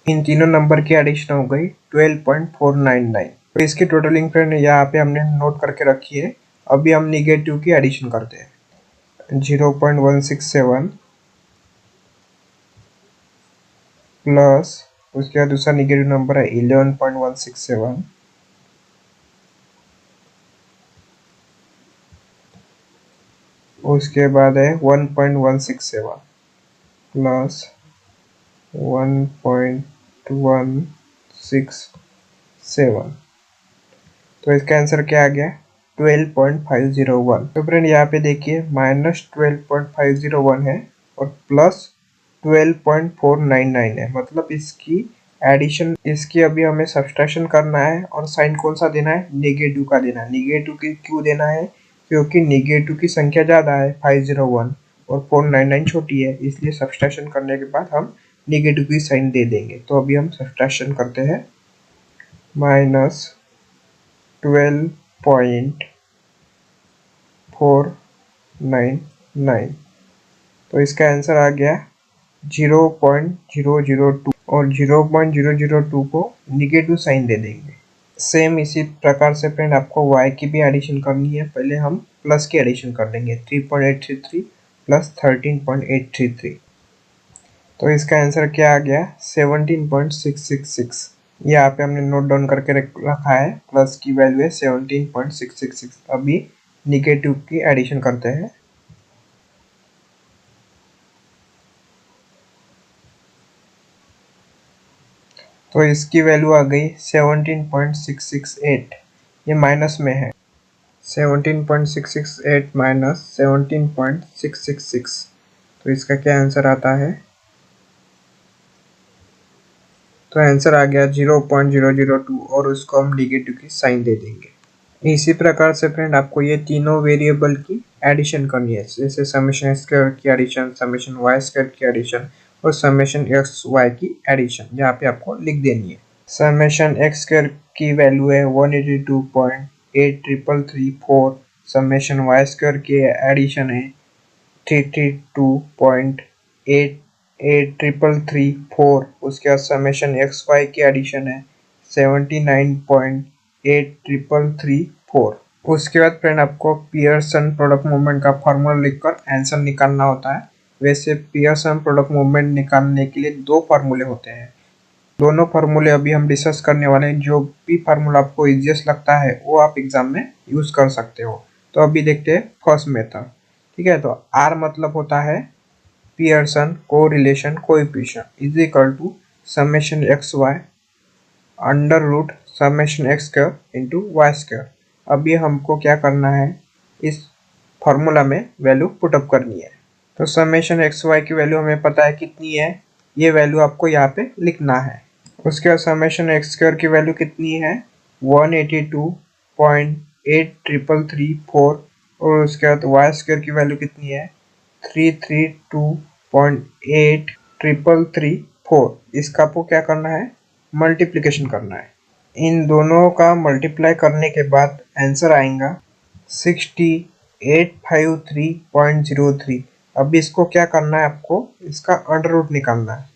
इन तीनों नंबर की एडिशन हो गई 12.499। तो इसकी टोटलिंग फ्रेंड यहाँ पे हमने नोट करके रखी है। अभी हम निगेटिव की एडिशन करते हैं। 0.167 प्लस उसके बाद दूसरा निगेटिव नंबर है 11.167 उसके बाद है 1.167 प्लस 1.167। तो इसका आंसर क्या आ गया, 12.501। तो फ्रेंड यहाँ पे देखिए -12.501 है और प्लस 12.499 है, मतलब इसकी एडिशन, इसकी अभी हमें सब्सट्रैक्शन करना है। और साइन कौन सा देना है, नेगेटिव का देना है। नेगेटिव की क्यों देना है, क्योंकि नेगेटिव की संख्या ज़्यादा है 501 और 499 छोटी है, इसलिए सब्सट्रैक्शन करने के बाद हम नेगेटिव की साइन दे देंगे। तो अभी हम सब्सट्रैक्शन करते हैं, -12.499, तो इसका आंसर आ गया 0.002, और 0.002 को निगेटिव साइन दे देंगे। सेम इसी प्रकार से फ्रेंड आपको y की भी एडिशन करनी है। पहले हम प्लस की एडिशन कर देंगे, 3.833 प्लस 13.833। तो इसका आंसर क्या आ गया, 17.666। यहाँ पे हमने नोट डाउन करके रखा है, प्लस की वैल्यू है 17.666। अभी निगेटिव की एडिशन करते हैं। तो इसकी वैल्यू आ गई 17.668, ये माइनस में है। 17.668 माइनस 17.666, तो इसका क्या आंसर आता है, तो आंसर आ गया 0.002, और उसको हम निगेटिव की साइन दे देंगे। इसी प्रकार से फ्रेंड आपको ये तीनों वेरिएबल की एडिशन करनी है, जैसे समेशन स्क्वायर की एडिशन, समेशन वाई स्क्वायर की एडिशन और समेशन एक्स वाई की एडिशन यहाँ पे आपको लिख देनी है। समेशन एक्स स्क्वायर की वैल्यू है 182.8334, समेशन वाई स्क्वायर की एडिशन है 332.883334, उसके बाद समेशन एक्स वाई की एडिशन है 79.8334। उसके बाद फ्रेंड आपको पियर्सन प्रोडक्ट मूवमेंट का फॉर्मूला लिखकर आंसर निकालना होता है। वैसे पियर्सन प्रोडक्ट मूवमेंट निकालने के लिए दो फार्मूले होते हैं। दोनों फार्मूले अभी हम डिस्कस करने वाले हैं। जो भी फार्मूला आपको इजीएस्ट लगता है वो आप एग्जाम में यूज कर सकते हो। तो अभी देखते हैं फर्स्ट मेथड, ठीक है। तो आर मतलब होता है Pearson correlation coefficient is equal to summation X Y under root summation X square into Y square. अभी हमको क्या करना है, इस फॉर्मूला में वैल्यू पुटअप करनी है। तो समेशन एक्स वाई की वैल्यू हमें पता है कितनी है, ये वैल्यू आपको यहाँ पे लिखना है। उसके बाद समेशन एक्स स्क्वायर की वैल्यू कितनी है 182.8334 और उसके बाद वाई स्क्वायर की वैल्यू कितनी है 332.8334। इसका आपको क्या करना है, मल्टीप्लिकेशन करना है। इन दोनों का मल्टीप्लाई करने के बाद आंसर आएगा 6853.03। अब इसको क्या करना है, आपको इसका अंडर रूट निकालना है।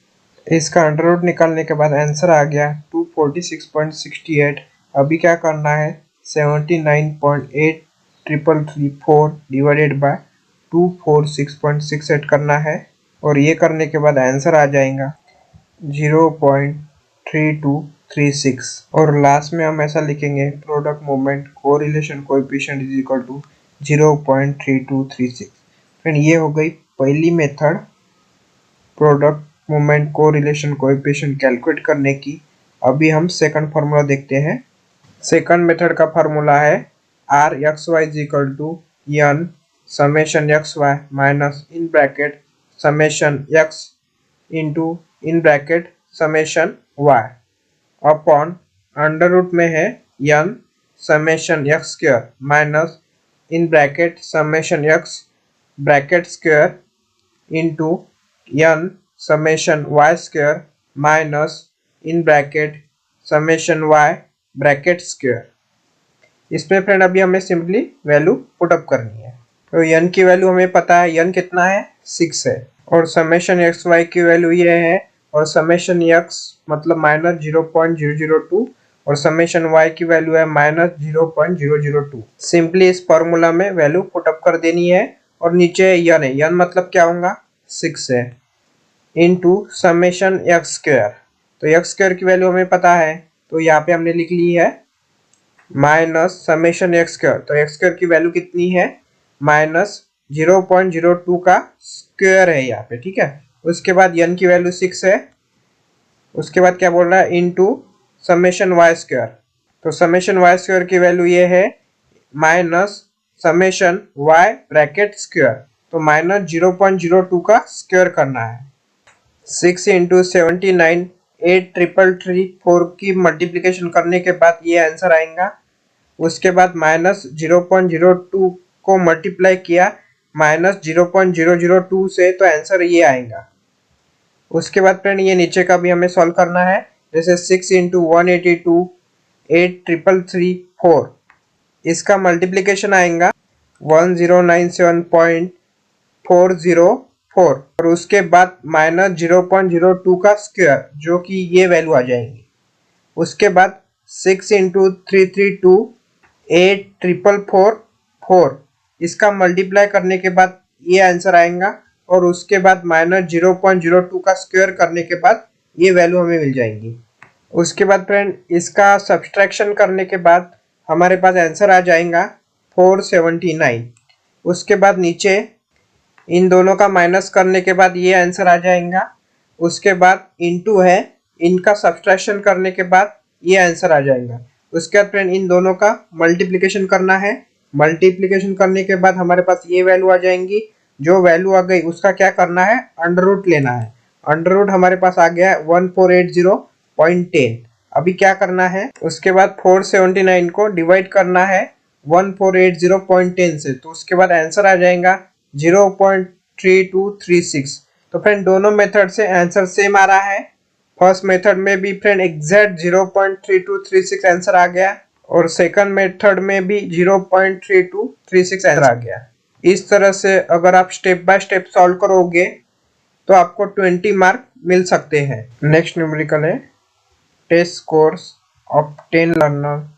इसका अंडर रूट निकालने के बाद आंसर आ गया 246.68। अभी क्या करना है 79.8334 डिवाइडेड बाय 246.68 करना है और ये करने के बाद आंसर आ जाएगा 0.3236 और लास्ट में हम ऐसा लिखेंगे product moment correlation coefficient is equal to 0.3236। Friend ये हो गई पहली method product moment correlation coefficient calculate करने की। अभी हम सेकंड फार्मूला देखते हैं। सेकंड मेथड का फार्मूला है R X Y is equal to N summation X Y minus in bracket summation X into in bracket summation Y upon under root में है N summation X square minus in bracket summation x bracket square into N summation Y square minus in bracket summation Y bracket square. इसमें friend अभी हमें simply value put up करनी है। तो n की value हमें पता है, n कितना है 6 है और समेशन एक्स वाई की वैल्यू ये है और समेशन x मतलब माइनस 0.002 और समेशन y की वैल्यू है माइनस 0.002। सिंपली इस फॉर्मूला में वैल्यू पुटअप कर देनी है और नीचे n है, n मतलब क्या होगा 6 है इंटू समेशन एक्स स्क्वायर। तो एक्स स्क्वायर की वैल्यू हमें पता है तो यहाँ पे हमने लिख ली है माइनस समेशन एक्स स्क्वायर। तो एक्स स्क्वायर की वैल्यू कितनी है माइनस 0.02 का स्क्वायर है यहाँ पे, ठीक है। उसके बाद n की वैल्यू 6 है। उसके बाद क्या बोल रहा है इंटू समेशन वाई स्क्वायर। तो समेशन वाई स्क्वायर की वैल्यू ये है minus summation Y bracket square. तो माइनस 0.02 का स्क्वायर करना है। 6 इंटू 79,83334 की मल्टीप्लिकेशन करने के बाद ये आंसर आएगा। उसके बाद माइनस 0.02 को मल्टीप्लाई किया माइनस 0.002 से तो आंसर ये आएगा। उसके बाद फ्रेंड ये नीचे का भी हमें सॉल्व करना है। जैसे 6 इंटू 182,83334 इसका मल्टीप्लिकेशन आएगा 1097.404 और उसके बाद माइनस 0.02 का स्क्वायर जो कि ये वैल्यू आ जाएंगी। उसके बाद 6 इंटू 332,844 इसका मल्टीप्लाई करने के बाद ये आंसर आएगा और उसके बाद माइनस 0.02 का स्क्वायर करने के बाद ये वैल्यू हमें मिल जाएगी। उसके बाद फ्रेंड इसका सब्सट्रैक्शन करने के बाद हमारे पास आंसर आ जाएगा 479। उसके बाद नीचे इन दोनों का माइनस करने के बाद ये आंसर आ जाएगा। उसके बाद इनटू है, इनका सब्सट्रैक्शन करने के बाद ये आंसर आ जाएगा। उसके बाद फ्रेंड इन दोनों का मल्टीप्लिकेशन करना है। मल्टीप्लिकेशन करने के बाद हमारे पास ये वैल्यू आ जाएंगी। जो वैल्यू आ गई उसका क्या करना है, अंडर रूट लेना है। अंडर रूट हमारे पास आ गया 1480.10। अभी क्या करना है, उसके बाद 479 को डिवाइड करना है 1480.10 से, तो उसके बाद आंसर आ जाएगा 0.3236। तो फ्रेंड दोनों मेथड से आंसर सेम आ रहा है। फर्स्ट मेथड में भी फ्रेंड एग्जैक्ट 0.3236 आंसर आ गया और सेकंड मेथड में भी 0.3236 आंसर आ गया। इस तरह से अगर आप स्टेप बाय स्टेप सॉल्व करोगे तो आपको 20 मार्क मिल सकते हैं। नेक्स्ट न्यूमेरिकल है test scores of 10 learner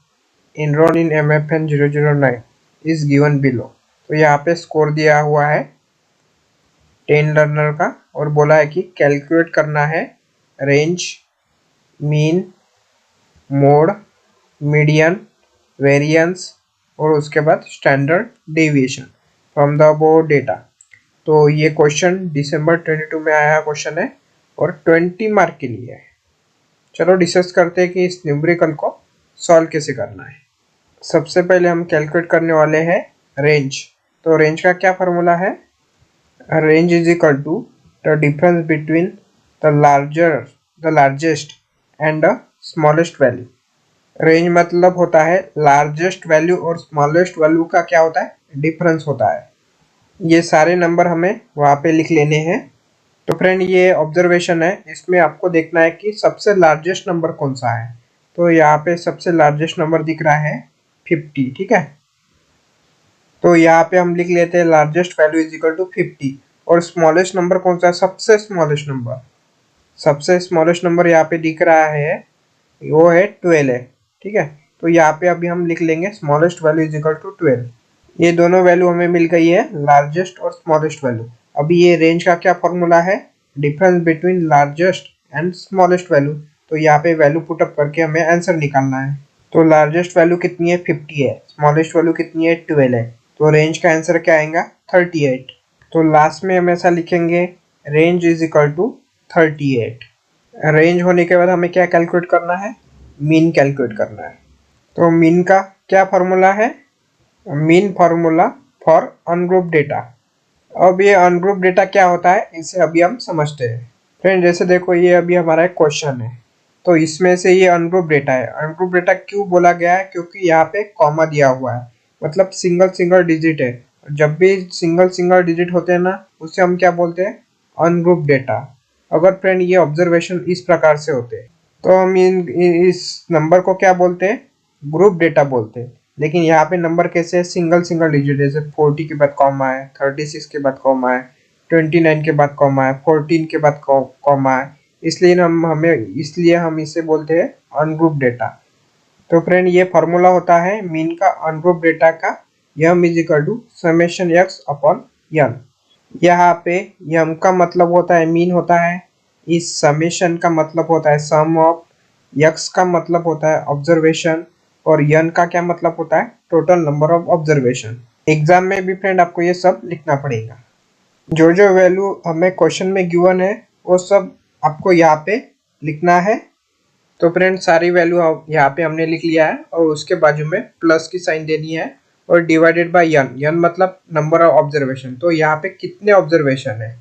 enrolled in MFN 009 is given below। तो यहाँ पे स्कोर दिया हुआ है 10 लर्नर का और बोला है कि कैलकुलेट करना है range, mean, mode, median, variance और उसके बाद standard deviation from the above data. तो ये क्वेश्चन दिसंबर 22 में आया क्वेश्चन है और 20 मार्क के लिए है। चलो डिस्कस करते हैं कि इस न्यूमेरिकल को सॉल्व कैसे करना है। सबसे पहले हम कैलकुलेट करने वाले हैं रेंज। तो रेंज का क्या फॉर्मूला है? Range is equal to the difference between the largest and the smallest value. Range मतलब होता है लार्जेस्ट वैल्यू और स्मॉलेस्ट वैल्यू का क्या होता है? डिफरेंस होता है। ये सारे नंबर हमें वहाँ पे लिख लेने हैं। तो फ्रेंड ये ऑब्जर्वेशन है, इसमें आपको देखना है कि सबसे लार्जेस्ट नंबर कौन सा है। तो यहाँ पे सबसे लार्जेस्ट नंबर दिख रहा है 50, ठीक है। तो यहाँ पे हम लिख लेते हैं largest value is equal to 50। और स्मॉलेस्ट नंबर कौन सा है? सबसे स्मॉलेस्ट नंबर। सबसे स्मॉलेस्ट नंबर यहाँ पे दिख रहा है, वो है 12 है, ठीक है। तो यहाँ पे अभी हम लिख लेंगे smallest value is equal to 12। ये दोनों वैल्यू हमें मिल गई है, लार्जेस्ट और स्मॉलेस्ट वैल्यू। अभी ये रेंज का क्या फॉर्मूला है? Difference between largest and smallest value. तो यहाँ पे वैल्यू पुटअप करके हमें आंसर निकालना है। तो लार्जेस्ट वैल्यू कितनी है? 50 है। स्मॉलेस्ट वैल्यू कितनी है? 12 है। तो रेंज का आंसर क्या आएगा? 38। तो लास्ट में हम ऐसा लिखेंगे range is equal to 38। Range होने के बाद हमें क्या कैलकुलेट करना है? मीन कैलकुलेट करना है। तो मीन का क्या फॉर्मूला है? Mean formula for ungroup data. अब ये अनग्रुप डेटा क्या होता है, इसे अभी हम समझते हैं। फ्रेंड जैसे देखो, ये अभी हमारा एक क्वेश्चन है, तो इसमें से ये अनग्रुप डेटा है। अनग्रुप डेटा क्यों बोला गया है? क्योंकि यहाँ पे कॉमा दिया हुआ है, मतलब सिंगल सिंगल डिजिट है। जब भी सिंगल सिंगल डिजिट होते हैं ना, उसे हम क्या बोलते हैं? Ungroup data. अगर फ्रेंड ये ऑब्जर्वेशन इस प्रकार से होते हैं तो हम इस नंबर को क्या बोलते हैं? ग्रुप डेटा बोलते हैं। लेकिन यहाँ पे नंबर कैसे है? सिंगल सिंगल डिजिट, जैसे 40 के बाद कॉमा है, 36 के बाद कॉमा है, 29 के बाद कॉमा है, 14 के बाद कॉमा है। इसलिए हम इसे बोलते हैं अनग्रुप डेटा। तो फ्रेंड ये फॉर्मूला होता है मीन का अनग्रुप डेटा का, m is equal to summation x upon n. यहाँ पे यम का मतलब होता है मीन होता है, इस समेशन का मतलब होता है सम ऑफ, यक्स का मतलब होता है ऑब्जर्वेशन, और यन का क्या मतलब होता है? Total number of observation. Exam में भी फ्रेंड आपको ये सब लिखना पड़ेगा। जो जो वैल्यू हमें क्वेश्चन में गिवन है वो सब आपको यहाँ पे लिखना है। तो फ्रेंड सारी वैल्यू यहाँ पे हमने लिख लिया है और उसके बाजू में प्लस की साइन देनी है और डिवाइडेड बाय यन। यन मतलब नंबर ऑफ ऑब्जर्वेशन। तो यहाँ पे कितने ऑब्जर्वेशन है?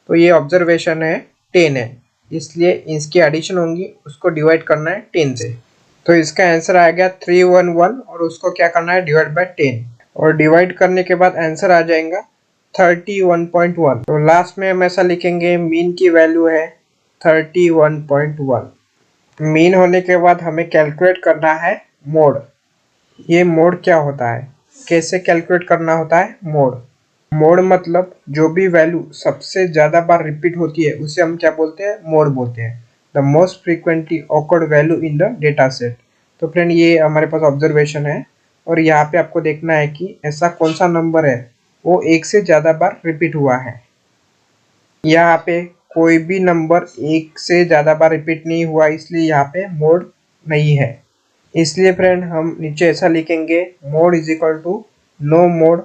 तो ये ऑब्जर्वेशन है 10 है, इसलिए इसकी एडिशन होंगी, उसको डिवाइड करना है 10 से। तो इसका आंसर आएगा 311 और उसको क्या करना है? Divide by 10। और डिवाइड करने के बाद आंसर आ जाएगा 31.1। तो लास्ट में हम ऐसा लिखेंगे मीन की वैल्यू है 31.1। मीन होने के बाद हमें कैलकुलेट करना है मोड। ये मोड क्या होता है, कैसे कैलकुलेट करना होता है? मोड मतलब जो भी वैल्यू सबसे ज्यादा बार रिपीट होती है उसे हम क्या बोलते हैं? मोड बोलते हैं। The most frequently awkward value in the data set. तो फ्रेंड ये हमारे पास ऑब्जर्वेशन है और यहाँ पे आपको देखना है कि ऐसा कौन सा नंबर है वो एक से ज्यादा बार रिपीट हुआ है। यहाँ पे कोई भी नंबर एक से ज्यादा बार रिपीट नहीं हुआ, इसलिए यहाँ पे मोड नहीं है। इसलिए फ्रेंड हम नीचे ऐसा लिखेंगे mode is equal to no mode,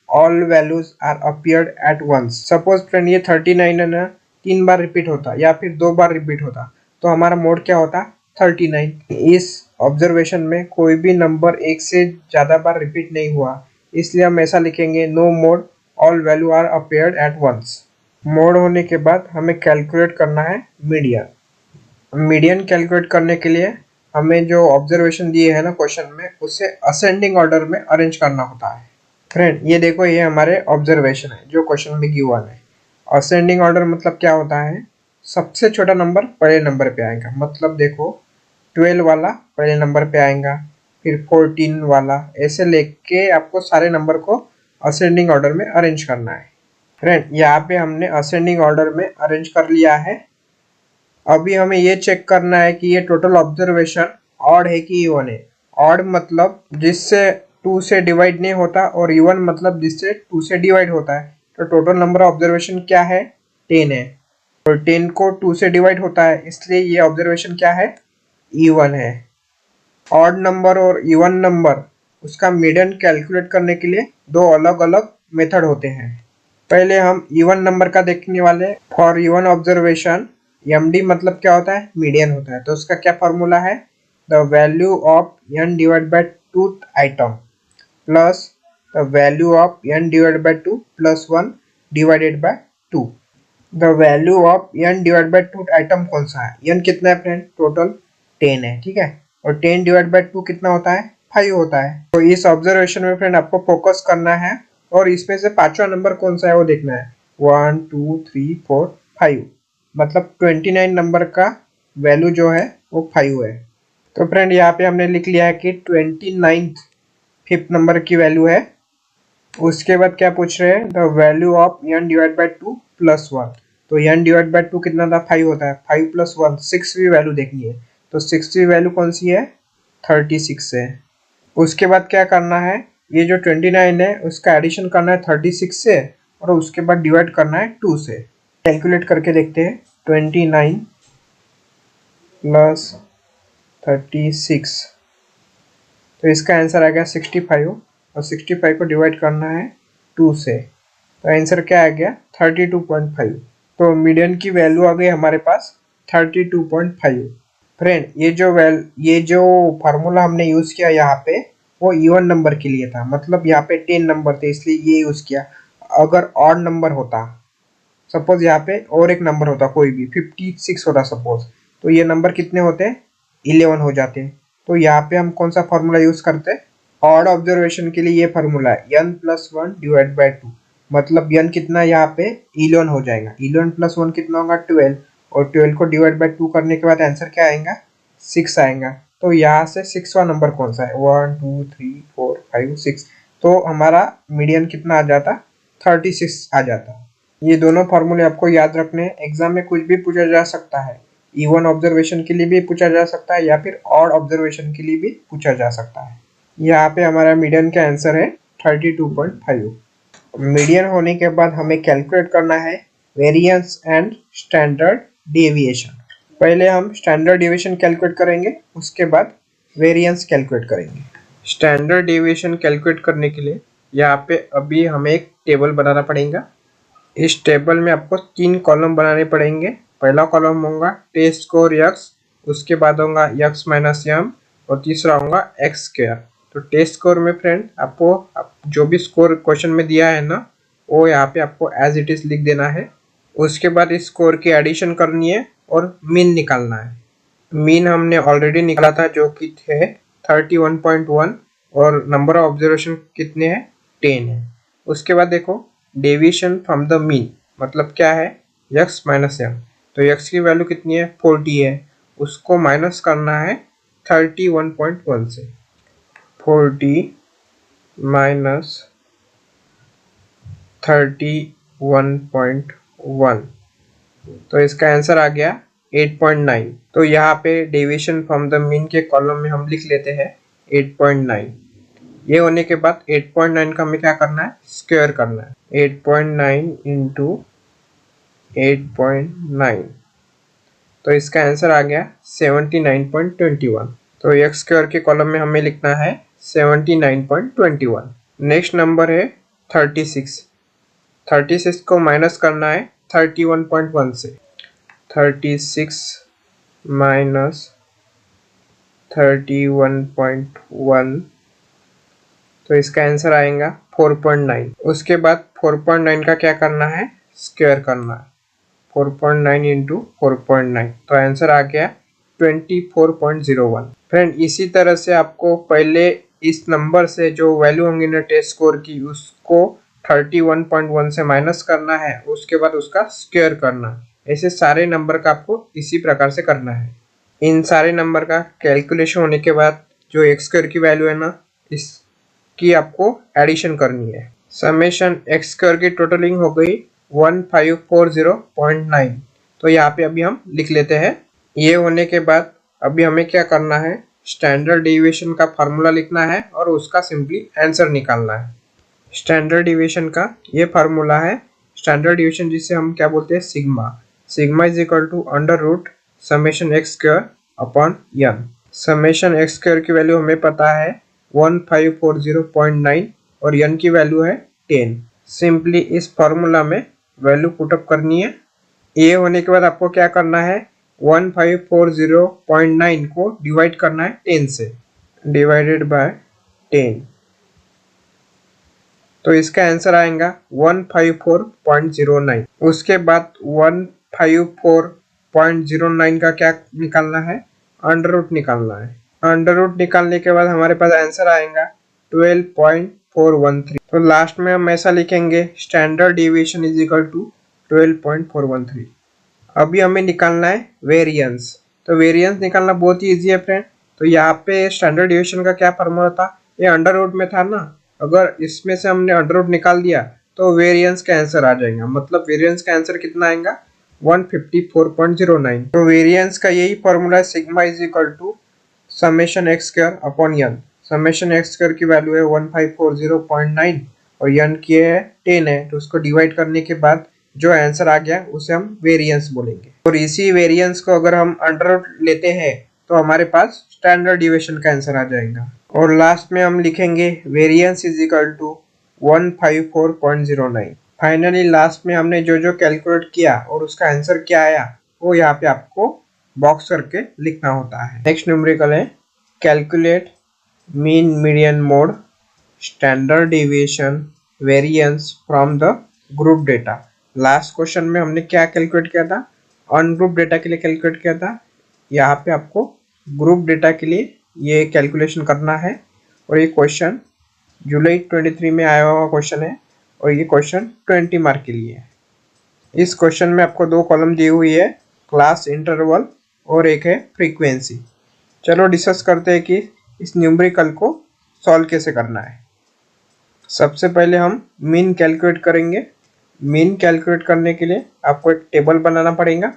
all values are appeared at once. Suppose friend ये 39 है ना, 3 बार रिपीट होता या फिर 2 बार रिपीट होता तो हमारा मोड क्या होता? 39। इस ऑब्जर्वेशन में कोई भी नंबर एक से ज्यादा बार रिपीट नहीं हुआ, इसलिए हम ऐसा लिखेंगे no mode, all value are appeared at once. Mode होने के बाद हमें कैलकुलेट करना है मीडियन। मीडियन कैलकुलेट करने के लिए हमें जो ऑब्जर्वेशन दिए है ना क्वेश्चन में, उसे असेंडिंग ऑर्डर में अरेंज करना होता है। फ्रेंड ये देखो, ये हमारे ऑब्जर्वेशन है जो क्वेश्चन में गिवन है। असेंडिंग ऑर्डर मतलब क्या होता है? सबसे छोटा नंबर पहले नंबर पे आएगा। मतलब देखो 12 वाला पहले नंबर पे आएगा, फिर 14 वाला, ऐसे लेके आपको सारे नंबर को असेंडिंग ऑर्डर में अरेंज करना है। फ्रेंड यहाँ पे हमने असेंडिंग ऑर्डर में अरेंज कर लिया है। अभी हमें ये चेक करना है कि ये टोटल ऑब्जर्वेशन ऑड है कि इवन है। ऑड मतलब जिससे 2 से डिवाइड नहीं होता और इवन मतलब जिससे 2 से डिवाइड होता है। तो टोटल नंबर ऑफ ऑब्जर्वेशन क्या है? 10 है और 10 को 2 से डिवाइड होता है, इसलिए ये ऑब्जर्वेशन क्या है? इवन है। ऑड नंबर और इवन नंबर उसका मीडियन कैलकुलेट करने के लिए दो अलग अलग मेथड होते हैं। पहले हम इवन नंबर का देखने वाले। फॉर इवन ऑब्जर्वेशन एमडी मतलब क्या होता है, मीडियन होता है। तो उसका क्या फॉर्मूला है, the value of N divide by twoth item plus the value of N divide by two plus one divided by two. The value of N divide by two item कौन सा है, N कितना है friend, total 10 है, ठीक है। और 10 divide by two कितना होता है, 5 होता है। तो इस ऑब्जर्वेशन में फ्रेंड आपको फोकस करना है और इसमें से पांचवा नंबर कौन सा है वो देखना है। 1 2 3 4 5 मतलब 29 नंबर का वैल्यू जो है वो 5 है। तो फ्रेंड यहाँ पे हमने लिख लिया है कि 29 फिफ्थ नंबर की वैल्यू है। उसके बाद क्या पूछ रहे हैं, the value of N divide by two plus one. तो एन डिवाइड बाय टू कितना था, 5 होता है। 5 प्लस वन, 6वीं वैल्यू देखनी है। तो 6वीं वैल्यू कौन सी है, 36 है। उसके बाद क्या करना है, ये जो 29 है उसका एडिशन करना है 36 से और उसके बाद डिवाइड करना है 2 से। कैलकुलेट करके देखते हैं, 29 प्लस 36, तो इसका आंसर आ गया 65 और 65 को डिवाइड करना है 2 से। तो आंसर क्या आ गया, 32.5। तो मीडियन की वैल्यू आ गई हमारे पास 32.5। फ्रेंड ये जो फार्मूला हमने यूज किया यहाँ पे वो इवन नंबर के लिए था, मतलब यहाँ पे 10 नंबर थे इसलिए ये यूज किया। अगर ऑड नंबर होता, सपोज यहाँ पे और एक नंबर होता कोई भी 56 होता सपोज, तो ये नंबर कितने होते, 11 हो जाते। तो यहाँ पे हम कौन सा फॉर्मूला यूज करते, ऑड ऑब्जर्वेशन के लिए ये फार्मूला है n plus one divide by two. मतलब n कितना यहाँ पे 11 हो जाएगा, 11 प्लस वन कितना होगा 12, और 12 को डिवाइड बाई टू करने के बाद आंसर क्या आएगा, 6 आएगा। तो यहाँ से 6वां नंबर कौन सा है, 1 2 3 4 5 6। तो हमारा मीडियन कितना आ जाता, 36 आ जाता। ये दोनों फार्मूले आपको याद रखने हैं, एग्जाम में कुछ भी पूछा जा सकता है। इवन ऑब्जर्वेशन के लिए भी पूछा जा सकता है या फिर ऑड ऑब्जर्वेशन के लिए भी पूछा जा सकता है। यहाँ पे हमारा मीडियन का आंसर है 32.5। मीडियन होने के बाद हमें कैलकुलेट करना है वेरिएंस एंड स्टैंडर्ड डेविएशन। पहले हम स्टैंडर्ड डेविएशन कैलकुलेट करेंगे, उसके बाद वेरिएंस कैलकुलेट करेंगे। स्टैंडर्ड डेविएशन कैलकुलेट करने के लिए यहाँ पे अभी हमें एक टेबल बनाना पड़ेगा। इस टेबल में आपको 3 कॉलम बनाने पड़ेंगे। पहला कॉलम होगा टेस्ट स्कोर एक्स, उसके बाद होगा एक्स माइनस एम, और तीसरा होगा एक्स स्क्वायर। तो टेस्ट स्कोर में फ्रेंड आपको जो भी स्कोर क्वेश्चन में दिया है ना, वो यहाँ पे आपको एज इट इज लिख देना है। उसके बाद इस स्कोर की एडिशन करनी है और मीन निकालना है। मीन हमने ऑलरेडी निकाला था जो कि थे 31.1 और नंबर ऑफ ऑब्जर्वेशन कितने हैं, 10 है। उसके बाद देखो डेविएशन फ्रॉम द मीन मतलब क्या है, x माइनस एम। तो x की वैल्यू कितनी है, 40 है, उसको माइनस करना है 31.1 से। 40 माइनस 31.1, तो इसका आंसर आ गया 8.9। तो यहाँ पे डेविएशन फ्रॉम द मीन के कॉलम में हम लिख लेते हैं 8.9। ये होने के बाद 8.9 का हमें क्या करना है, स्क्वायर करना है। 8.9 इंटू 8.9, तो इसका आंसर आ गया 79.21। तो एक्स स्क्वायर के कॉलम में हमें लिखना है 79.21। नेक्स्ट नंबर है 36। 36 को माइनस करना है 31.1 से। 36 माइनस 31.1, तो इसका आंसर आएगा 4.9। उसके बाद 4.9 का क्या करना है, स्क्वायर करना है। 4.9 इंटू 4.9, तो आंसर आ गया 24.01। फ्रेंड इसी तरह से आपको पहले इस नंबर से जो वैल्यू होंगी ना टेस्ट स्कोर की, उसको 31.1 से माइनस करना है, उसके बाद उसका स्क्वायर करना। ऐसे सारे नंबर का आपको इसी प्रकार से करना है। इन सारे नंबर का कैलकुलेशन होने के बाद जो एक्स स्क्वायर की वैल्यू है ना, इसकी आपको एडिशन करनी है। समेशन एक्स स्क्वायर की टोटलिंग हो गई 1540.9। तो यहाँ पे अभी हम लिख लेते हैं। ये होने के बाद अभी हमें क्या करना है, स्टैंडर्ड डेविएशन का फार्मूला लिखना है और उसका सिंपली आंसर निकालना है। स्टैंडर्ड डेविएशन का ये फार्मूला है, स्टैंडर्ड डेविएशन जिसे हम क्या बोलते हैं, sigma. Sigma is equal to under root summation X square upon N. Summation X square की वैल्यू हमें पता है 1540.9 और एन की वैल्यू है 10। सिंपली इस फॉर्मूला में वैल्यू पुटअप करनी है। ये होने के बाद आपको क्या करना है, 1540.9 को डिवाइड करना है 10 से, डिवाइडेड बाय 10। तो इसका आंसर आएगा 154.09। उसके बाद 154.09 का क्या निकालना है, अंडर रूट निकालना है। अंडर रूट निकालने के बाद हमारे पास आंसर आएगा 12.413। तो लास्ट में हम ऐसा लिखेंगे, standard deviation is equal to 12.413। अभी हमें निकालना है वेरिएंस। तो वेरिएंस निकालना बहुत ही इजी है फ्रेंड। तो यहाँ पे स्टैंडर्ड डिविएशन का क्या फॉर्मूला था, ये अंडर रूट में था ना, अगर इसमें से हमने अंडर रूट निकाल दिया तो वेरिएंस का आंसर आ जाएगा। मतलब वेरिएंस का आंसर कितना आएगा, 154.09। तो वेरिएंस का यही फॉर्मूला है, sigma is equal to summation X square upon N. Summation X square की वैल्यू है 1540.9 और एन की है 10 है, तो उसको डिवाइड करने के बाद जो आंसर आ गया उसे हम वेरिएंस बोलेंगे। और इसी वेरिएंस को अगर हम अंडर रूट लेते हैं तो हमारे पास स्टैंडर्ड डिविएशन का आंसर आ जाएगा। और लास्ट में हम लिखेंगे variance is equal to 154.09। Finally last में हमने जो जो कैलकुलेट किया और उसका आंसर क्या आया वो यहाँ पे आपको बॉक्स करके लिखना होता है। नेक्स्ट न्यूमेरिकल है, calculate mean median mode standard deviation variance from the group data. Last question में हमने क्या कैलकुलेट किया था, अनग्रुप डेटा के लिए कैलकुलेट किया था। यहाँ पे आपको ग्रुप डेटा के लिए ये कैलकुलेशन करना है। और ये क्वेश्चन जुलाई 23 में आया हुआ क्वेश्चन है और ये क्वेश्चन 20 मार्क के लिए है। इस क्वेश्चन में आपको दो कॉलम दी हुई है, क्लास इंटरवल और एक है फ्रीक्वेंसी। चलो डिस्कस करते हैं कि इस न्यूमेरिकल को सॉल्व कैसे करना है। सबसे पहले हम मीन कैलकुलेट करेंगे। मीन कैलकुलेट करने के लिए आपको एक टेबल बनाना पड़ेगा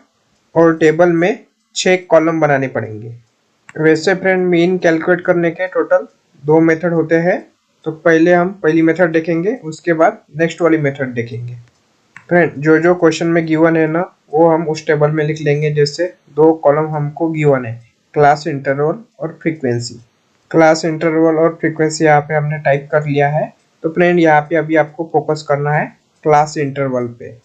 और टेबल में 6 कॉलम बनाने पड़ेंगे। वैसे फ्रेंड मीन कैलकुलेट करने के टोटल 2 मेथड होते हैं। तो पहले हम पहली मेथड देखेंगे, उसके बाद नेक्स्ट वाली मेथड देखेंगे। फ्रेंड जो जो क्वेश्चन में गिवन है ना वो हम उस टेबल में लिख लेंगे। जैसे 2 कॉलम हमको गिवन है, क्लास इंटरवल और फ्रीक्वेंसी। क्लास इंटरवल और फ्रीक्वेंसी यहाँ पे हमने टाइप कर लिया है। तो फ्रेंड यहाँ पे अभी आपको फोकस करना है क्लास इंटरवल पे।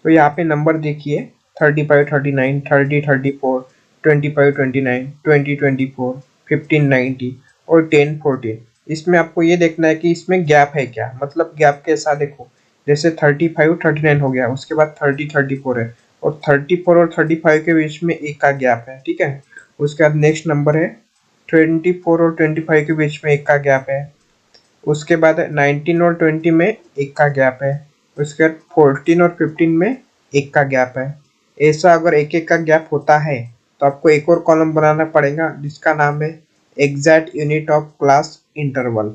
तो यहाँ पे नंबर देखिए 35, 39, 30, 34, 25, 29, 20, 24, 15, 90 और 10, 14। इसमें आपको ये देखना है कि इसमें गैप है क्या, मतलब गैप कैसा, देखो जैसे 35, 39 हो गया, उसके बाद 30, 34 है और 34 और 35 के बीच में एक का गैप है, ठीक है। उसके बाद नेक्स्ट नंबर है 24 और 25 के बीच में एक का गैप है। उसके बाद 19 और 20 में एक का गैप है। उसके बाद 14 और 15 में एक का गैप है। ऐसा अगर एक एक का गैप होता है तो आपको एक और कॉलम बनाना पड़ेगा जिसका नाम है exact unit of class interval.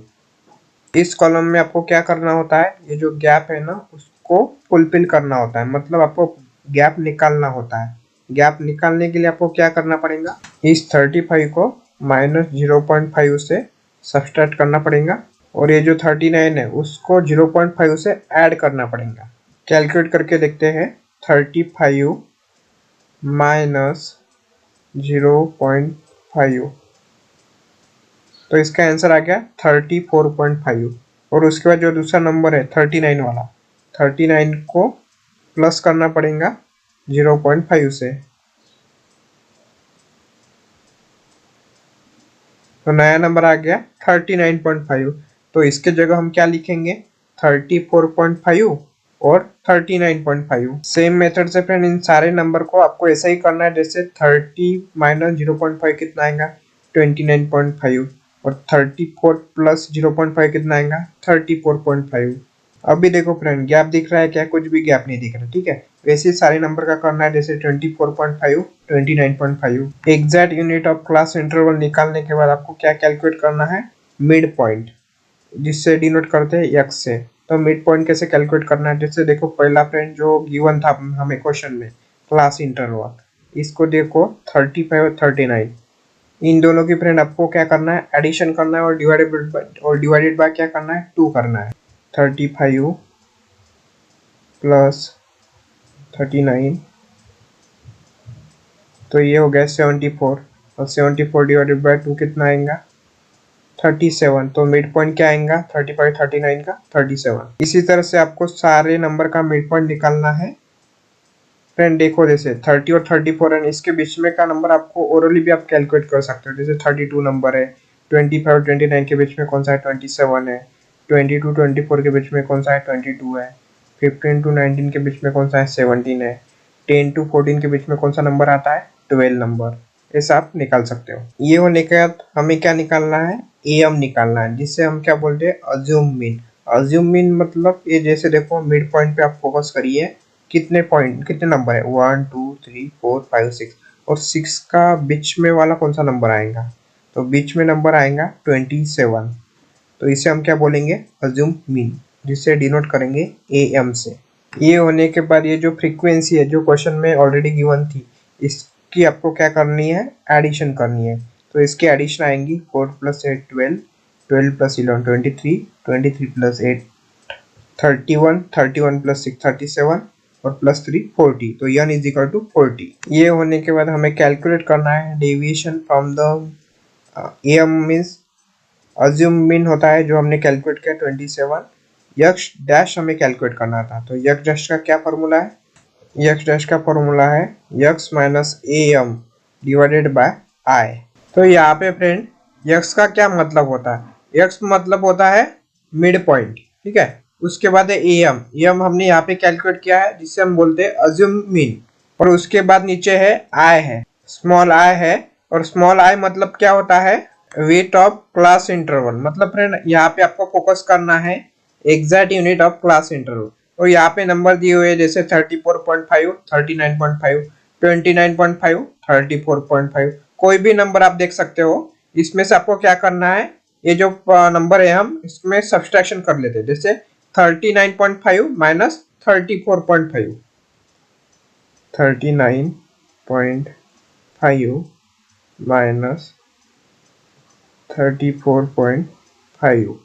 इस कॉलम में आपको क्या करना होता है, ये जो गैप है ना उसको फुलफिल करना होता है, मतलब आपको गैप निकालना होता है। गैप निकालने के लिए आपको क्या करना पड़ेगा, इस 35 को -0.5 से सब्सट्रैक्ट करना पड़ेगा और ये जो 39 है उसको 0.5 से ऐड करना पड़ेगा। कैलकुलेट करके देखते हैं, 35 -0.5, तो इसका आंसर आ गया 34.5। और उसके बाद जो दूसरा नंबर है 39 वाला, 39 को प्लस करना पड़ेगा 0.5 से, तो नया नंबर आ गया 39.5। तो इसके जगह हम क्या लिखेंगे, 34.5 और 39.5। सेम मेथड से फ्रेंड इन सारे नंबर को आपको ऐसा ही करना है। जैसे 30 - 0.5 कितना आएगा, 29.5 और 34 + 0.5 कितना आएगा, 34.5। अभी देखो फ्रेंड गैप दिख रहा है क्या, कुछ भी गैप नहीं दिख रहा, ठीक है। वैसे सारे नंबर का करना है, जैसे 24.5, 29.5। Exact unit of class interval निकालने के बाद आपको क्या कैलकुलेट करना है, मिड पॉइंट, जिससे डिनोट करते हैं x से। तो मिड पॉइंट कैसे कैलकुलेट करना है, जैसे देखो पहला फ्रेंड जो गिवन था हमें क्वेश्चन में क्लास इंटरवल, इसको देखो 35 और 39, इन दोनों की फ्रेंड आपको क्या करना है, एडिशन करना है और डिवाइडेड बाय क्या करना है, 2 करना है। 35 + 39, तो ये हो गया 74 और 74 डिवाइडेड बाय 2 कितना आएगा, 37, तो मिड पॉइंट क्या आएगा 35 39 का 37। इसी तरह से आपको सारे नंबर का मिड पॉइंट निकालना है। फ्रेंड देखो जैसे 30 और 34 एंड इसके बीच में का नंबर आपको ओरली भी आप कैलकुलेट कर सकते हो। जैसे 32 नंबर है, 25 और 29 के बीच में कौन सा है 27 है, 22 24 के बीच में कौन सा है 22 है, 15 टू 19 के बीच में कौन सा है 17 है, 10 टू 14 के बीच में कौन सा नंबर आता है 12 नंबर। ऐसा आप निकाल सकते हो। ये होने के बाद हमें क्या निकालना है, एम निकालना है, जिससे हम क्या बोलते हैं अज्यूम मीन। अज्यूम मीन मतलब ये जैसे देखो मिड पॉइंट पे आप फोकस करिए, कितने पॉइंट कितने नंबर है 1 2 3 4 5 6 और 6 का बीच में वाला कौन सा नंबर आएगा, तो बीच में नंबर आएगा 27। तो इसे हम क्या बोलेंगे अज्यूम मीन, जिसे डिनोट करेंगे एम से। ये होने के बाद ये जो फ्रीक्वेंसी है जो क्वेश्चन में ऑलरेडी गिवन थी, इसकी आपको क्या करनी है एडिशन करनी है। तो इसकी एडिशन आएंगी 4 + 8 12, 12 + 11 23, 23 + 8 31, 31 + 6 37 और +3 40। तो n = 40। ये होने के बाद हमें कैलकुलेट करना है deviation from the M means assume mean होता है जो हमने कैलकुलेट किया 27। यक्स डैश हमें कैलकुलेट करना था, तो यक्स डैश का क्या फॉर्मूला है, यक्स डैश का फॉर्मूला है x minus m divided by i. तो यहाँ पे फ्रेंड यक्स का क्या मतलब होता है, यक्स मतलब होता है मिड पॉइंट, ठीक है। उसके बाद है एम, एम हमने यहाँ पे कैलकुलेट किया है जिससे हम बोलते हैं अज्यूम मीन। और उसके बाद नीचे है आई है, स्मॉल आई है, और स्मॉल आई मतलब क्या होता है वेट ऑफ क्लास इंटरवल। मतलब फ्रेंड यहाँ पे आपको फोकस करना है exact unit of class interval. और यहाँ पे नंबर दिए हुए जैसे 34.5, 39.5, 29.5, 34.5, कोई भी नंबर आप देख सकते हो। इसमें से आपको क्या करना है, ये जो नंबर है हम इसमें सब्सट्रैक्शन कर लेते हैं। जैसे 39.5 माइनस 34.5, 39.5 माइनस 34.5,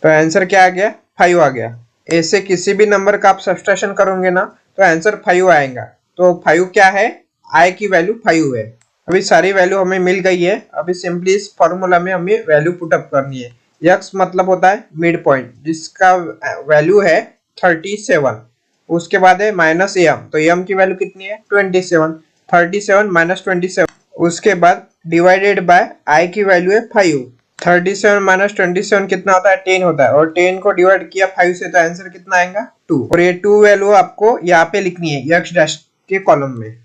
तो आंसर क्या आ गया 5 आ गया। ऐसे किसी भी नंबर का आप सब्सट्रैक्शन करोगे ना तो आंसर 5 आएगा। तो 5 क्या है, आई की वैल्यू 5 है। अभी सारी वैल्यू हमें मिल गई है, अभी सिंपली इस फॉर्मूला में हमें वैल्यू पुटअप करनी है। यक्स मतलब होता है मिड पॉइंट जिसका वैल्यू है 37। उसके बाद है माइनस एम, तो एम की वैल्यू कितनी है 27, 37 माइनस 27। उसके बाद डिवाइडेड बाय आई की वैल्यू है 5। 37 माइनस 27 कितना होता है 10 होता है, और 10 को डिवाइड किया 5 से तो आंसर कितना आएगा 2। और ये 2 वैल्यू आपको यहाँ पे लिखनी है यक्स डैश के कॉलम में।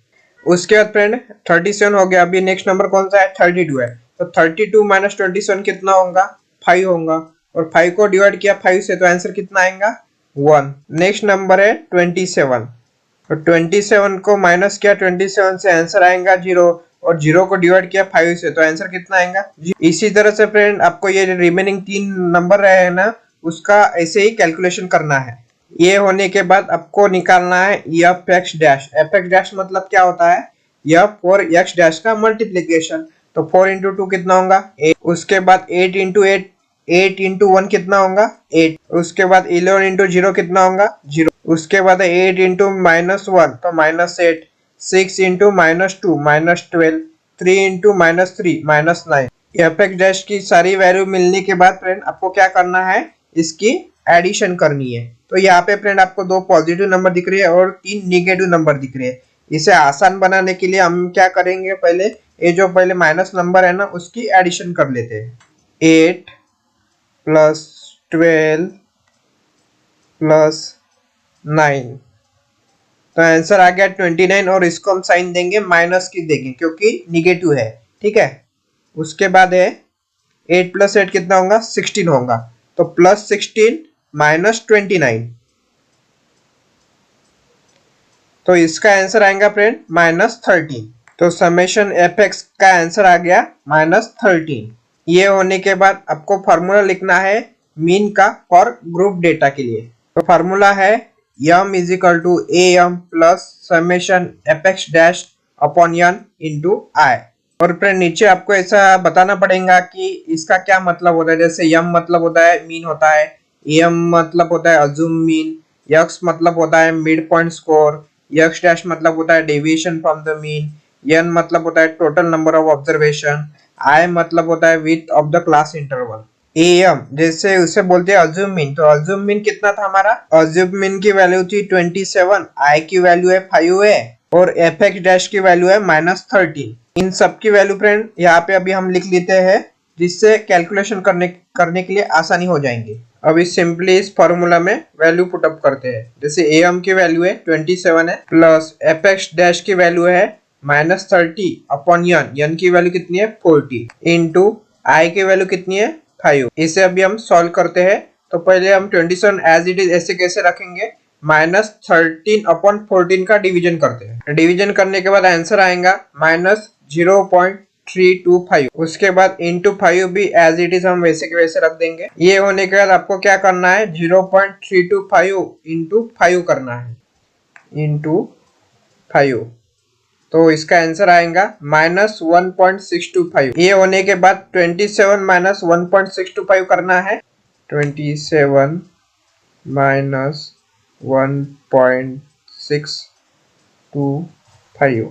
उसके बाद फ्रेंड 37 हो गया, अभी नेक्स्ट नंबर कौन सा है 32 है, तो 32 माइनस 27 कितना होगा 5 होगा, और 5 को डिवाइड किया 5 से तो आंसर कितना आएगा 1। नेक्स्ट नंबर है 27, तो 27 को माइनस किया 27 से आंसर आएगा 0, और 0 को डिवाइड किया 5 से तो आंसर कितना आएगा। इसी तरह से फ्रेंड आपको ये रिमेनिंग 3 नंबर रहे ना उसका ऐसे ही कैलकुलेशन करना है। ये होने के बाद आपको निकालना है F x dash. F x dash मतलब क्या होता है एफ और एक्स डैश का मल्टीप्लीकेशन। तो 4 इंटू 2 कितना होगा 8, उसके बाद 8 इंटू 8, 8 इंटू 1 कितना होगा 8, उसके बाद 11 इंटू 0 कितना होगा 0, उसके बाद 8 इंटू -1 तो -8, 6 into -2 -12, 3 into -3 -9। F x dash की सारी वैल्यू मिलने के बाद फ्रेंड आपको क्या करना है इसकी एडिशन करनी है। तो यहाँ पे फ्रेंड आपको 2 पॉजिटिव नंबर दिख रही है और 3 निगेटिव नंबर दिख रहे हैं। इसे आसान बनाने के लिए हम क्या करेंगे, पहले ये जो पहले माइनस नंबर है ना उसकी एडिशन कर लेते हैं। 8 + 12 + 9, तो आंसर आ गया 29, और इसको हम साइन देंगे माइनस की देंगे क्योंकि निगेटिव है, ठीक है। उसके बाद है 8 + 8 कितना होगा 16 होगा, तो +16 -29, तो इसका आंसर आएगा फ्रेंड -13। तो समेशन एफ एक्स का आंसर आ गया -13। ये होने के बाद आपको फार्मूला लिखना है मीन का फॉर ग्रुप डेटा के लिए। तो फार्मूला है m = am plus summation F x dash upon n into i. और फिर नीचे आपको ऐसा बताना पड़ेगा कि इसका क्या मतलब होता है। जैसे m मतलब होता है मीन होता है, am मतलब होता है अज्यूम मीन, x मतलब होता है mid point score, x dash मतलब होता है deviation from the mean, n मतलब होता है total number of observation, I मतलब होता है width of the class interval. M जैसे उसे बोलते हैं अज्यूम मीन, तो अज्यूम मीन कितना था हमारा, अज्यूम मीन की वैल्यू थी 27, आई की वैल्यू है 5 है और एफ एक्स डैश की वैल्यू है -13। इन सब की वैल्यू फ्रेंड यहाँ पे अभी हम लिख लेते हैं, जिससे कैलकुलेशन करने के लिए आसानी हो जाएंगी। अभी सिंपली इस फॉर्मूला में वैल्यू पुटअप करते हैं। जैसे एम की वैल्यू है 27 है, प्लस एफ एक्स डैश की वैल्यू है -30 अपॉन यन की वैल्यू कितनी है 40 इंटू आई की वैल्यू कितनी है 5। इसे अभी हम सॉल्व करते हैं। तो पहले हम 27 एज इट इज ऐसे कैसे रखेंगे, -13 अपॉन 14 का डिवीजन करते हैं। डिवीजन करने के बाद आंसर आएगा -0.325। उसके बाद इंटू 5 भी एज इट इज हम वैसे के वैसे रख देंगे। ये होने के बाद आपको क्या करना है, 0.325 इंटू 5 करना है, इंटू 5। तो इसका आंसर आएगा -1.625। ये होने के बाद 27 माइनस 1.625 करना है, 27 माइनस 1.625।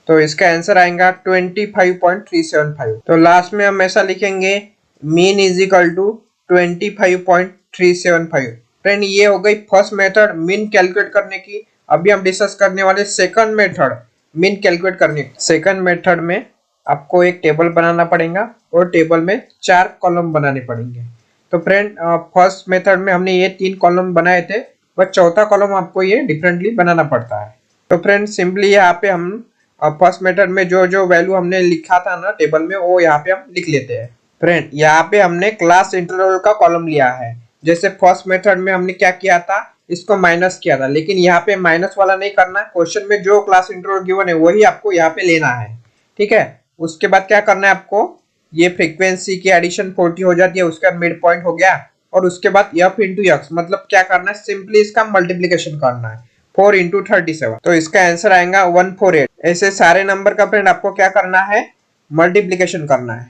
तो इसका आंसर आएगा 25.375। तो लास्ट में हम ऐसा लिखेंगे, mean is equal to 25.375। Friend ये हो गई फर्स्ट मेथड मीन कैलकुलेट करने की। अभी हम डिस्कस करने वाले सेकंड मेथड मीन कैलकुलेट करने की। सेकंड मेथड में आपको एक टेबल बनाना पड़ेगा और टेबल में 4 कॉलम बनाने पड़ेंगे। तो फ्रेंड फर्स्ट मेथड में हमने ये 3 कॉलम बनाए थे, बट चौथा कॉलम आपको ये डिफरेंटली बनाना पड़ता है। तो फ्रेंड सिंपली यहाँ पे हम फर्स्ट मेथड में जो जो वैल्यू हमने लिखा था ना टेबल में, वो यहाँ पे हम लिख लेते हैं। फ्रेंड यहाँ पे हमने क्लास इंटरवल का कॉलम लिया है। जैसे फर्स्ट मेथड में हमने क्या किया था, इसको माइनस किया था, लेकिन यहाँ पे माइनस वाला नहीं करना है। क्वेश्चन में जो क्लास इंटरवल गिवन है वही आपको यहाँ पे लेना है, ठीक है। उसके बाद क्या करना है आपको, ये फ्रीक्वेंसी की एडिशन 40 हो जाती है, उसका मिड पॉइंट हो गया। और उसके बाद f इंटू एक्स मतलब क्या करना है, सिंपली इसका मल्टीप्लीकेशन करना है, 4 इंटू 37। तो इसका आंसर आएगा 148। ऐसे सारे नंबर का फ्रेंड आपको क्या करना है, मल्टीप्लीकेशन करना है।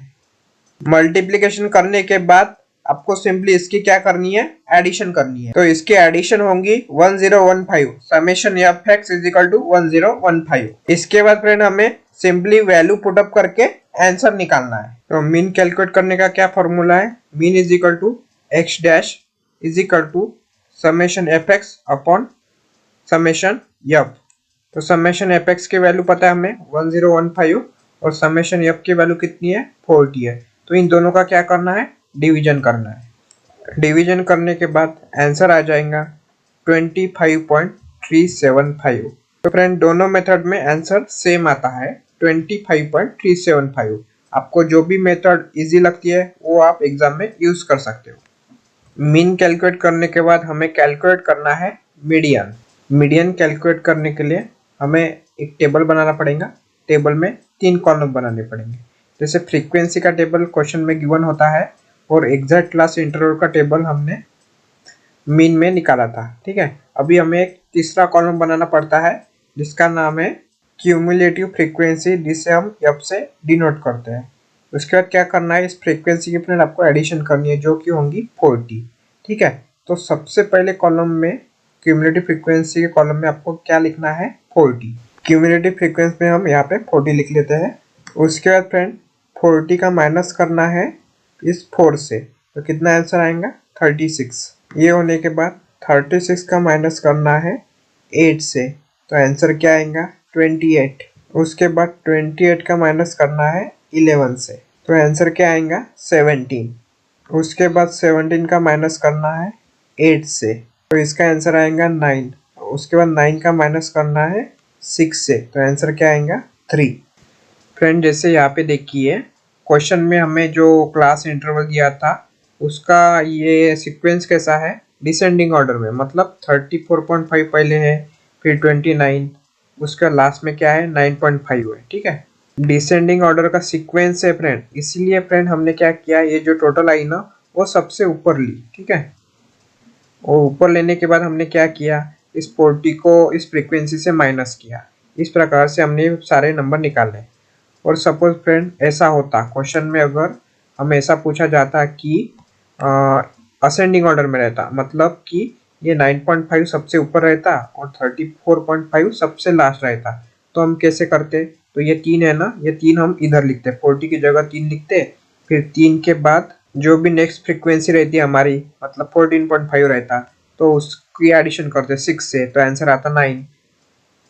मल्टीप्लीकेशन करने के बाद आपको सिंपली इसकी क्या करनी है, एडिशन करनी है। तो इसकी एडिशन होंगी 1015, summation F X is equal to 1015। इसके बाद फ्रेंड हमें सिंपली वैल्यू पुटअप करके आंसर निकालना है। तो मीन कैलकुलेट करने का क्या फॉर्मूला है, mean is equal to X dash is equal to summation F X upon summation F. तो समेशन एफ एक्स की वैल्यू पता है हमें 1015 और समेशन एफ की वैल्यू कितनी है 40 है। तो इन दोनों का क्या करना है, डिवीजन करना है। डिवीजन करने के बाद आंसर आ जाएगा 25.375। तो फ्रेंड दोनों मेथड में आंसर सेम आता है 25.375। आपको जो भी मेथड इजी लगती है वो आप एग्जाम में यूज कर सकते हो। मीन कैलकुलेट करने के बाद हमें कैलकुलेट करना है मीडियन। मीडियन कैलकुलेट करने के लिए हमें एक टेबल बनाना पड़ेगा। टेबल में 3 कॉलम बनाने पड़ेंगे। जैसे फ्रीक्वेंसी का टेबल क्वेश्चन में गिवन होता है और एग्जैक्ट क्लास इंटरवल का टेबल हमने मीन में निकाला था, ठीक है। अभी हमें एक तीसरा कॉलम बनाना पड़ता है जिसका नाम है क्यूमुलेटिव फ्रीक्वेंसी, जिसे हम एफ से डिनोट करते हैं। उसके बाद क्या करना है, इस फ्रीक्वेंसी की फ्रेंड आपको एडिशन करनी है जो कि होंगी 40, ठीक है। तो सबसे पहले कॉलम में क्यूमुलेटिव फ्रीक्वेंसी के कॉलम में आपको क्या लिखना है 40। क्यूमुलेटिव फ्रीक्वेंसी में हम यहाँ पे 40 लिख लेते हैं। उसके बाद फ्रेंड 40 का माइनस करना है इस 4 से, तो कितना आंसर आएगा 36। ये होने के बाद 36 का माइनस करना है 8 से, तो आंसर क्या आएगा 28। उसके बाद 28 का माइनस करना है 11 से, तो आंसर क्या आएगा 17। उसके बाद 17 का माइनस करना है 8 से, तो इसका आंसर आएगा 9। उसके बाद 9 का माइनस करना है 6 से, तो आंसर क्या आएगा 3। फ्रेंड जैसे यहाँ पे देखिए क्वेश्चन में हमें जो क्लास इंटरवल दिया था उसका ये सीक्वेंस कैसा है, डिसेंडिंग ऑर्डर में, मतलब 34.5 पहले है, फिर 29, उसका लास्ट में क्या है 9.5 है, ठीक है। डिसेंडिंग ऑर्डर का सीक्वेंस है फ्रेंड, इसीलिए फ्रेंड हमने क्या किया, ये जो टोटल आई ना वो सबसे ऊपर ली, ठीक है। और ऊपर लेने के बाद हमने क्या किया, इस 40 को इस फ्रीक्वेंसी से माइनस किया। इस प्रकार से हमने सारे नंबर निकाले। और सपोज फ्रेंड ऐसा होता क्वेश्चन में, अगर हमें ऐसा पूछा जाता कि असेंडिंग ऑर्डर में रहता, मतलब कि ये 9.5 सबसे ऊपर रहता और 34.5 सबसे लास्ट रहता, तो हम कैसे करते, तो ये 3 है ना, ये 3 हम इधर लिखते, 40 की जगह 3 लिखते, फिर 3 के बाद जो भी नेक्स्ट फ्रीक्वेंसी रहती है हमारी, मतलब 14.5 रहता, तो उसकी एडिशन करते 6 से, तो आंसर आता 9।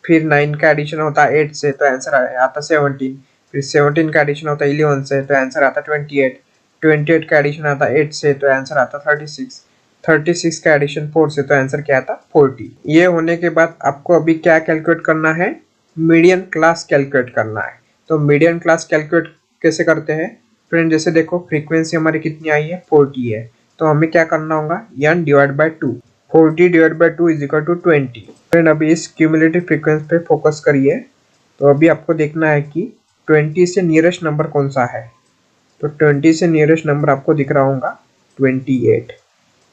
फिर 9 का एडिशन होता 8 से, तो आंसर आता 17। फिर 17 का एडिशन होता 11 से, तो आंसर आता 28। 28 का एडिशन आता 8 से, तो आंसर आता 36। 36 का एडिशन 4 से, तो आंसर क्या आता 40। ये होने के बाद आपको अभी क्या कैलकुलेट करना है, मीडियन क्लास कैलकुलेट करना है। तो मीडियन क्लास कैलकुलेट कैसे करते हैं फ्रेंड, जैसे देखो फ्रीक्वेंसी हमारी कितनी आई है 40 है, तो हमें क्या करना होगा n divide by 2, 40 divide by 2 is equal to 20। Friend अभी इस क्यूमुलेटिव फ्रीक्वेंसी पे फोकस करिए। तो अभी आपको देखना है कि 20 से नियरेस्ट नंबर कौन सा है, तो 20 से नियरेस्ट नंबर आपको दिख रहा होगा 28।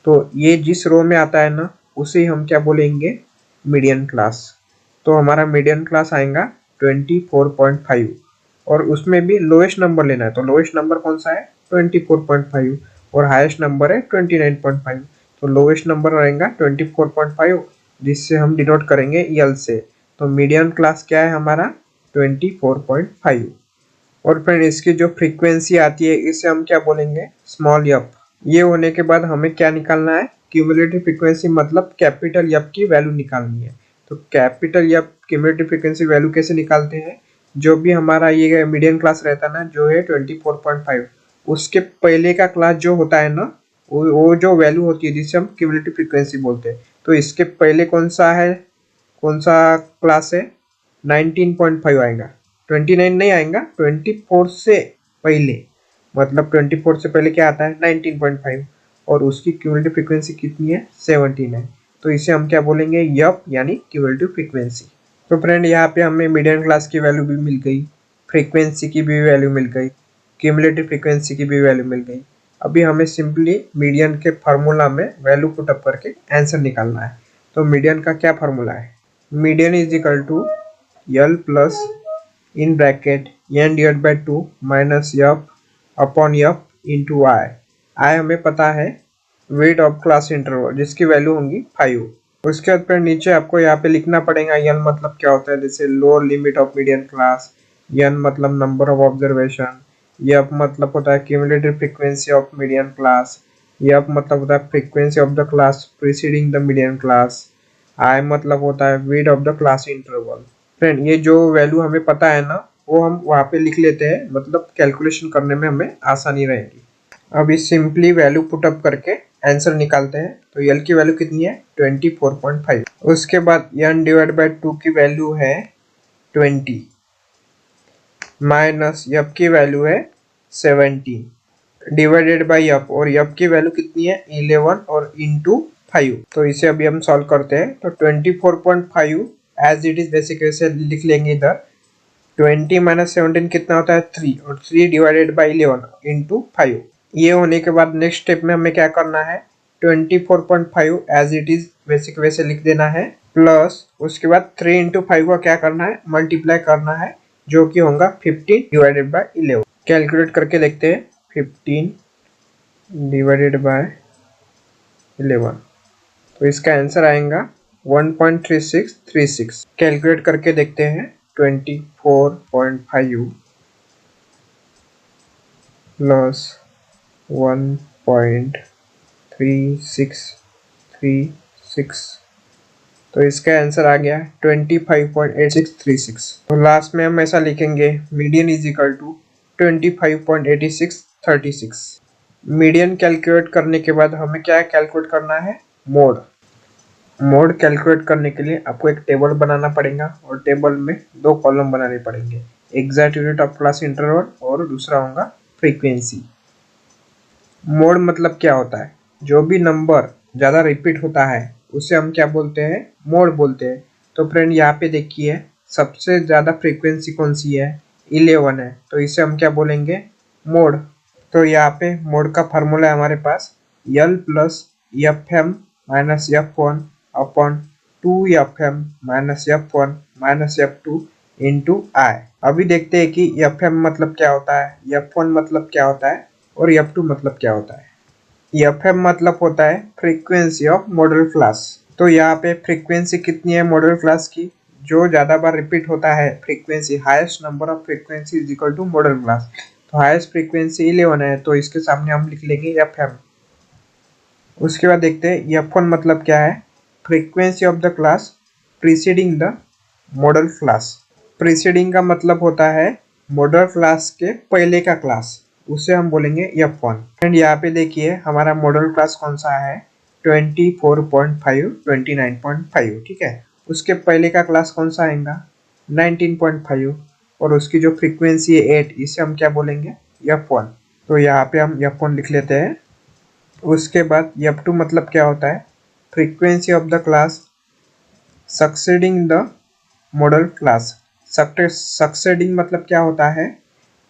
तो ये जिस रो में आता है ना, उसे हम क्या बोलेंगे, मीडियन क्लास। तो हमारा मीडियन क्लास आएगा 24.5, और उसमें भी लोएस्ट नंबर लेना है, तो लोएस्ट नंबर कौन सा है 24.5, और हाईएस्ट नंबर है 29.5। तो लोएस्ट नंबर रहेगा 24.5, जिससे हम डिनोट करेंगे यल से। तो मीडियन क्लास क्या है हमारा 24.5। और फ्रेंड इसकी जो फ्रीक्वेंसी आती है इसे हम क्या बोलेंगे, स्मॉल यप। ये होने के बाद हमें क्या निकालना है, क्यूमुलेटिव फ्रीक्वेंसी मतलब कैपिटल यप की वैल्यू निकालनी है। तो कैपिटल यप क्यूमुलेटिव फ्रीक्वेंसी वैल्यू कैसे निकालते हैं, जो भी हमारा ये मीडियन क्लास रहता है ना, जो है 24.5, उसके पहले का क्लास जो होता है ना, वो जो वैल्यू होती है जिसे हम क्यूमुलेटिव फ्रीक्वेंसी बोलते हैं। तो इसके पहले कौन सा है, कौन सा क्लास है, 19.5 आएगा, 29 नहीं आएगा, 24 से पहले, मतलब 24 से पहले क्या आता है 19.5, और उसकी क्यूमुलेटिव फ्रीक्वेंसी कितनी है 17 है। तो इसे हम क्या बोलेंगे, यप यानी क्यूमुलेटिव फ्रीक्वेंसी। तो फ्रेंड यहाँ पे हमें मीडियन क्लास की वैल्यू भी मिल गई, फ्रीक्वेंसी की भी वैल्यू मिल गई, क्यूमुलेटिव फ्रीक्वेंसी की भी वैल्यू मिल गई। अभी हमें सिंपली मीडियन के फार्मूला में वैल्यू पुटअप करके आंसर निकालना है। तो मीडियन का क्या फार्मूला है, median is equal to l plus in bracket n divide by 2 minus f upon f into i. I हमें पता है वेट ऑफ क्लास इंटरवल, जिसकी वैल्यू होंगी 5। उसके बाद फिर नीचे आपको यहाँ पे लिखना पड़ेगा n मतलब क्या होता है, जैसे lower limit of median class, n मतलब नंबर ऑफ ऑब्जर्वेशन, यप मतलब होता है cumulative frequency of median class, यप मतलब होता है frequency of the class preceding the median class, I मतलब होता है wait of the class interval. Friend ये जो वैल्यू हमें पता है ना, वो हम वहाँ पे लिख लेते हैं, मतलब कैलकुलेशन करने में हमें आसानी रहेगी। अभी सिंपली वैल्यू पुटअप करके आंसर निकालते हैं। तो यल की वैल्यू कितनी है 24.5। उसके बाद n डिवाइड बाई 2 की वैल्यू है 20 माइनस यप की वैल्यू है 17 डिवाइडेड बाई यप, और यप की वैल्यू कितनी है 11 और इंटू 5। तो इसे अभी हम सॉल्व करते हैं। तो 24.5 एज इट इज बेसिक वैसे लिख लेंगे इधर। 20 माइनस 17 कितना होता है 3, और 3 डिवाइडेड बाई 11 इंटू 5। ये होने के बाद नेक्स्ट स्टेप में हमें क्या करना है, 24.5 एज इट इज बेसिक वैसे लिख देना है, प्लस उसके बाद 3 इंटू 5 का क्या करना है, मल्टीप्लाई करना है, जो कि होगा 15 डिवाइडेड बाई 11। कैलकुलेट करके देखते हैं, 15 डिवाइडेड बाय 11, तो इसका आंसर आएगा 1.3636। कैलकुलेट करके देखते हैं, 24.5 प्लस 1.3636, तो इसका आंसर आ गया 25.8636। तो लास्ट में हम ऐसा लिखेंगे, median is equal to 25.8636। Median calculate करने के बाद हमें क्या कैलकुलेट करना है, मोड। मोड कैलकुलेट करने के लिए आपको एक टेबल बनाना पड़ेगा, और टेबल में 2 कॉलम बनाने पड़ेंगे, exact unit of class interval और दूसरा होगा फ्रीक्वेंसी। मोड मतलब क्या होता है, जो भी नंबर ज़्यादा रिपीट होता है उसे हम क्या बोलते हैं, मोड बोलते हैं। तो फ्रेंड यहाँ पे देखिए सबसे ज़्यादा फ्रीक्वेंसी कौन सी है, 11 है, तो इसे हम क्या बोलेंगे, मोड। तो यहाँ पे मोड का फार्मूला है हमारे पास, L plus F M minus F1 upon 2FM minus F1 minus F2 into I. अभी देखते हैं कि FM मतलब क्या होता है, F1 मतलब क्या होता है, और F2 मतलब क्या होता है। FM मतलब होता है फ्रीक्वेंसी ऑफ मॉडल क्लास। तो यहाँ पे फ्रीक्वेंसी कितनी है मॉडल क्लास की, जो ज़्यादा बार रिपीट होता है frequency, highest number of frequency is equal to modal class. तो हाईएस्ट फ्रीक्वेंसी 11 है, तो इसके सामने हम लिख लेंगे FM। उसके बाद देखते हैं F1 मतलब क्या है। Frequency of the class preceding the model class. Preceding का मतलब होता है मॉडल क्लास के पहले का क्लास, उसे हम बोलेंगे F1। एंड यहाँ पे देखिए हमारा मॉडल क्लास कौन सा है, 24.5 29.5, ठीक है। उसके पहले का क्लास कौन सा आएगा, 19.5, और उसकी जो फ्रीक्वेंसी है 8, इसे हम क्या बोलेंगे, F1। तो यहाँ पे हम F1 लिख लेते हैं। उसके बाद F2 मतलब क्या होता है, frequency of the class succeeding the model class. Succeeding मतलब क्या होता है,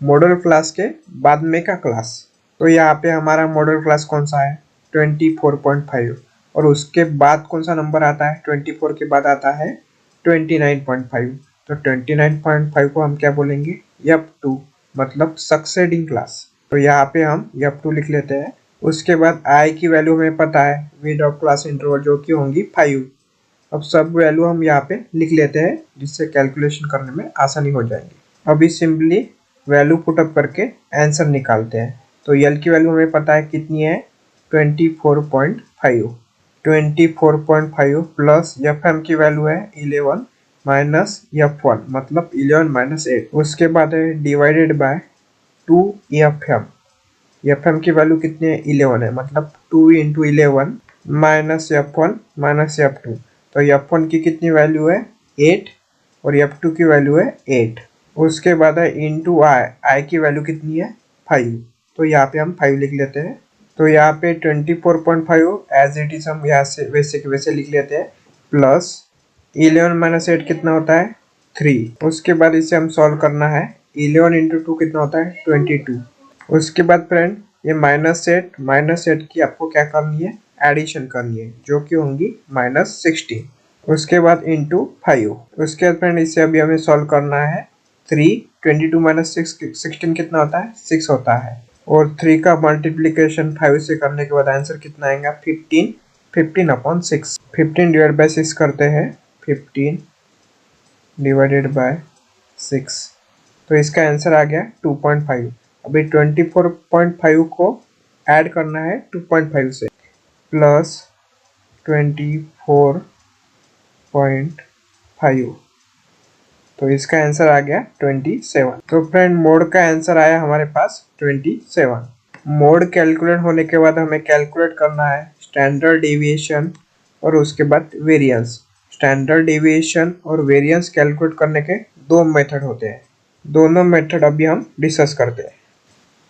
मॉडल क्लास के बाद में का क्लास। तो यहाँ पे हमारा मॉडल क्लास कौन सा है, 24.5, और उसके बाद कौन सा नंबर आता है, 24 के बाद आता है 29.5। तो 29.5 को हम क्या बोलेंगे, F2 मतलब सक्सेडिंग क्लास। तो यहाँ पे हम F2 लिख लेते हैं। उसके बाद I की वैल्यू हमें पता है, विद ऑफ क्लास इंटरवल, जो कि होंगी 5। अब सब वैल्यू हम यहाँ पे लिख लेते हैं, जिससे कैलकुलेशन करने में आसानी हो जाएगी। अभी सिंपली वैल्यू पुटअप करके आंसर निकालते हैं। तो यल की वैल्यू हमें पता है कितनी है, 24.5। 24.5 प्लस FM की वैल्यू है 11 माइनस F1 मतलब 11 माइनस 8। उसके बाद है डिवाइडेड बाय 2FM। FM की वैल्यू कितनी है, 11 है, मतलब 2 into 11 minus F1 minus F2। तो F1 की कितनी वैल्यू है, 8, और F2 की वैल्यू है 8। उसके बाद है इंटू I की वैल्यू कितनी है, 5। तो यहाँ पे हम 5 लिख लेते हैं। तो यहाँ पे 24.5 एज इट इज हम यहाँ से वैसे के वैसे लिख लेते हैं, प्लस 11 माइनस 8 कितना होता है, 3। उसके बाद इसे हम सॉल्व करना है, 11 इंटू 2 कितना होता है, 22। उसके बाद फ्रेंड ये माइनस एट की आपको क्या करनी है, एडिशन करनी है, जो कि होंगी -16। उसके बाद इंटू 5। उसके बाद फ्रेंड इसे अभी हमें सॉल्व करना है, 3 22 माइनस 16 कितना होता है, 6 होता है। और 3 का मल्टीप्लीकेशन 5 से करने के बाद आंसर कितना आएगा, 15। 15/6, 15 डिवाइड बाई 6 करते हैं, 15 डिवाइडेड बाय 6। तो इसका आंसर आ गया 2.5। अभी 24.5 को ऐड करना है 2.5 से, प्लस 24.5, तो इसका आंसर आ गया 27। तो फ्रेंड मोड का आंसर आया हमारे पास 27। मोड कैलकुलेट होने के बाद हमें कैलकुलेट करना है स्टैंडर्ड डेविएशन और उसके बाद वेरिएंस। स्टैंडर्ड डेविएशन और वेरिएंस कैलकुलेट करने के दो मेथड होते हैं, दोनों मेथड अभी हम डिस्कस करते हैं।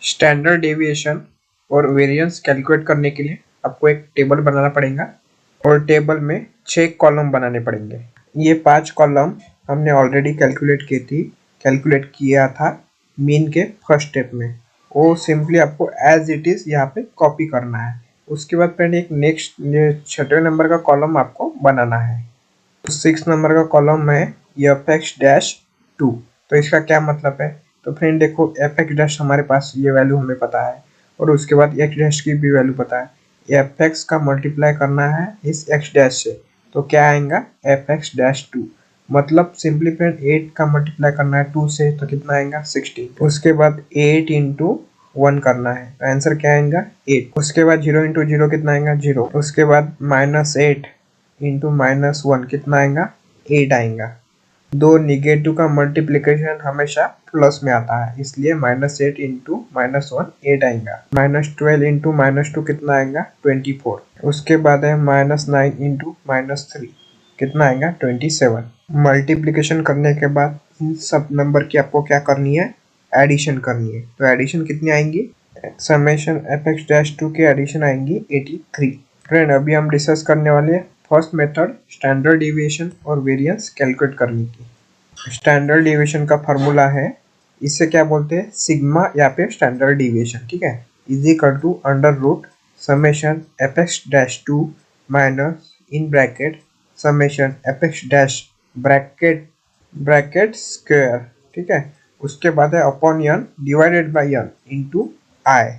स्टैंडर्ड डेविएशन और वेरिएंस कैलकुलेट करने के लिए आपको एक टेबल बनाना पड़ेगा, और टेबल में 6 कॉलम बनाने पड़ेंगे। ये 5 कॉलम हमने ऑलरेडी कैलकुलेट किया था मीन के फर्स्ट स्टेप में। वो सिंपली आपको एज इट इज यहाँ पे कॉपी करना है। उसके बाद फ्रेंड एक नेक्स्ट 6 नंबर का कॉलम आपको बनाना है। तो 6 नंबर का कॉलम है fx-2। तो इसका क्या मतलब है, तो फ्रेंड देखो fx- हमारे पास ये वैल्यू हमें पता है, और उसके बाद x- की भी वैल्यू पता है। fx का मल्टीप्लाई करना है इस x- से, तो क्या आएगा, fx-2। मतलब सिंपली फ्रेंड 8 का मल्टीप्लाई करना है 2 से, तो कितना आएगा, 16। उसके बाद 8 इंटू 1 करना है, तो आंसर क्या आएगा, 8। उसके बाद 0 इंटू 0 कितना आएगा, 0। उसके बाद -8 इंटू -1 कितना आएगा, 8 आएगा। दो निगेटिव का मल्टीप्लिकेशन हमेशा प्लस में आता है, इसलिए -8 इंटू -1 8 आएगा। -12 इंटू -2 कितना आएगा, 24। उसके बाद है -9 इंटू -3 कितना आएगा, 27। मल्टीप्लिकेशन करने के बाद इन सब नंबर की आपको क्या करनी है, एडिशन करनी है। तो एडिशन कितनी आएंगी, समेशन fx-2 की एडिशन आएंगी 83। फ्रेंड अभी हम डिस्कस करने वाले हैं फर्स्ट मेथड स्टैंडर्ड डेविएशन और वेरिएंस कैलकुलेट करने की। स्टैंडर्ड डेविएशन का फार्मूला है, इससे क्या बोलते हैं, सिग्मा या फिर स्टैंडर्ड डेविएशन, ठीक है, is equal to under root summation fx-2 minus in bracket summation fx- bracket square, ठीक है। उसके बाद है upon n divided by n into I.